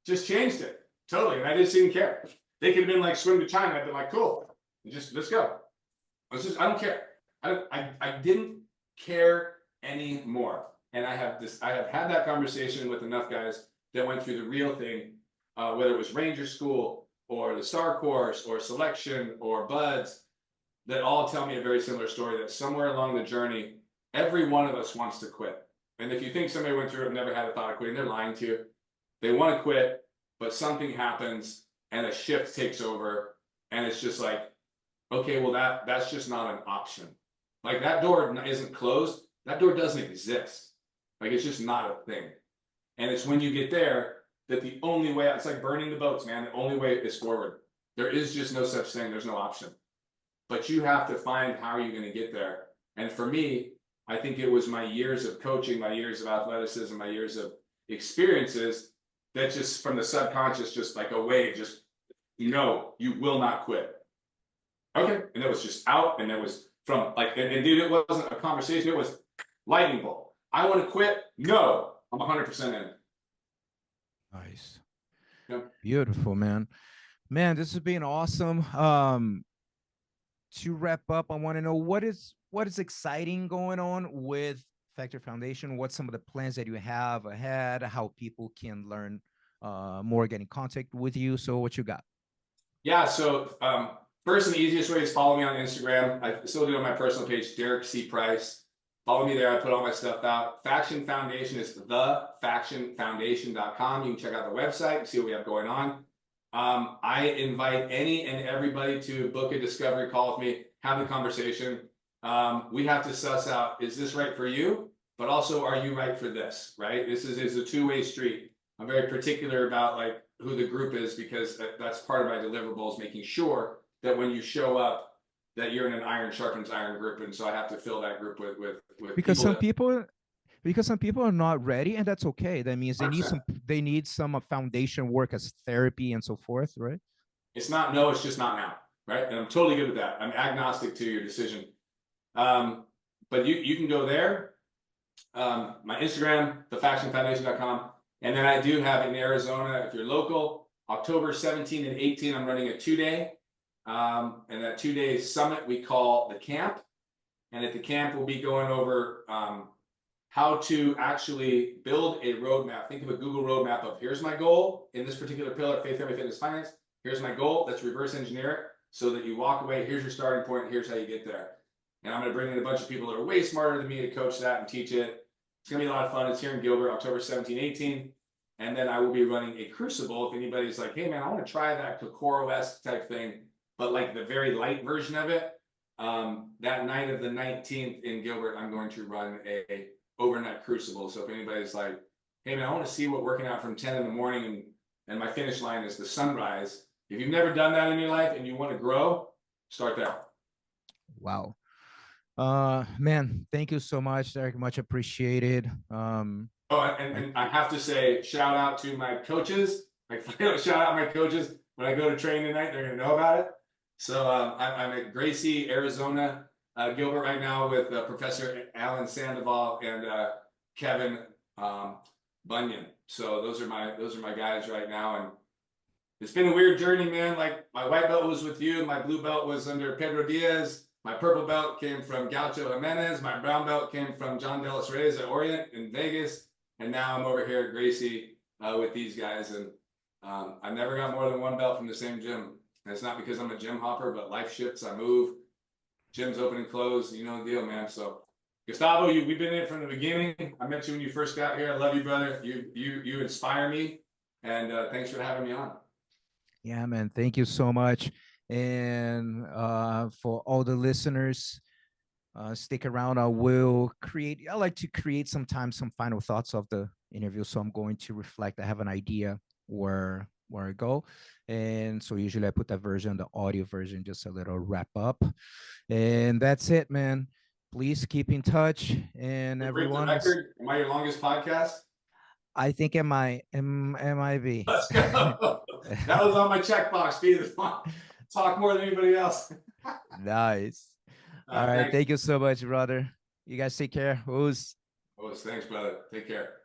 just changed it totally. And I just didn't care. They could have been like, swim to China. I'd been like, cool, just let's go. I don't care. I didn't care anymore. And I have had that conversation with enough guys that went through the real thing, whether it was Ranger School or the Star Course or Selection or Buds, that all tell me a very similar story, that somewhere along the journey, every one of us wants to quit. And if you think somebody went through it and never had a thought of quitting, they're lying to you. They want to quit, but something happens and a shift takes over. And it's just like, okay, well, that's just not an option. Like, that door isn't closed. That door doesn't exist. Like, it's just not a thing. And it's when you get there that the only way, it's like burning the boats, man. The only way is forward. There is just no such thing. There's no option. But you have to find how you're going to get there. And for me, I think it was my years of coaching, my years of athleticism, my years of experiences that just from the subconscious, just like a wave, just, no, you will not quit. Okay. And that was just out. And that was from like, and dude, it wasn't a conversation. It was lightning bolt. I want to quit. No, I'm 100% in. Nice. Yep. Beautiful, man. Man, this has been awesome. To wrap up, I want to know what is exciting going on with Factor Foundation. What's some of the plans that you have ahead? How people can learn more, get in contact with you. So what you got? Yeah. So first and the easiest way is follow me on Instagram. I still do it on my personal page, Derek C. Price. Follow me there. I put all my stuff out. Faction Foundation is thefactionfoundation.com. You can check out the website and see what we have going on. I invite any and everybody to book a discovery call with me, have a conversation. We have to suss out, is this right for you? But also, are you right for this, right? This is a two-way street. I'm very particular about like who the group is, because that's part of my deliverables, making sure that when you show up, that you're in an iron sharpens iron group. And so I have to fill that group with because some people are not ready, and that's okay. That means they need some foundation work as therapy and so forth, right? It's it's just not now, right? And I'm totally good with that. I'm agnostic to your decision. But you can go there. My Instagram, thefactionfoundation.com. And then I do have in Arizona, if you're local, October 17 and 18, I'm running a 2-day. And that 2-day summit we call the camp. And at the camp, we'll be going over how to actually build a roadmap. Think of a Google roadmap of, here's my goal in this particular pillar, faith, family, fitness, finance. Here's my goal. Let's reverse engineer it so that you walk away. Here's your starting point. Here's how you get there. And I'm going to bring in a bunch of people that are way smarter than me to coach that and teach it. It's going to be a lot of fun. It's here in Gilbert, October 17, 18. And then I will be running a crucible. If anybody's like, hey man, I want to try that Kokoro-esque type thing, but like the very light version of it. That night of the 19th in Gilbert, I'm going to run a overnight crucible. So if anybody's like, hey man, I want to see what working out from 10 in the morning and my finish line is the sunrise. If you've never done that in your life and you want to grow, start there. Wow. Man, thank you so much, Derek. Much appreciated. And I have to say, shout out to my coaches. Like, shout out my coaches. When I go to training tonight, they're going to know about it. So I'm at Gracie, Arizona, Gilbert right now with Professor Alan Sandoval and Kevin Bunyan. So those are my guys right now. And it's been a weird journey, man. Like, my white belt was with you. My blue belt was under Pedro Diaz. My purple belt came from Gaucho Jimenez. My brown belt came from John De Los Reyes at Orient in Vegas. And now I'm over here at Gracie with these guys. And I never got more than one belt from the same gym. And it's not because I'm a gym hopper, but life shifts. I move. Gyms open and close. You know the deal, man. So, Gustavo, we've been in it from the beginning. I met you when you first got here. I love you, brother. You inspire me. And thanks for having me on. Yeah, man. Thank you so much. And for all the listeners, stick around. I like to create sometimes some final thoughts of the interview. So I'm going to reflect. I have an idea where I go. And so usually I put that version, the audio version, just a little wrap up. And that's it, man. Please keep in touch. And everyone. Break the record. Am I your longest podcast? I think it might be. Let's go. That was on my checkbox. Be the talk more than anybody else. Nice. All right. Thanks. Thank you so much, brother. You guys take care. Who's Oh, thanks, brother. Take care.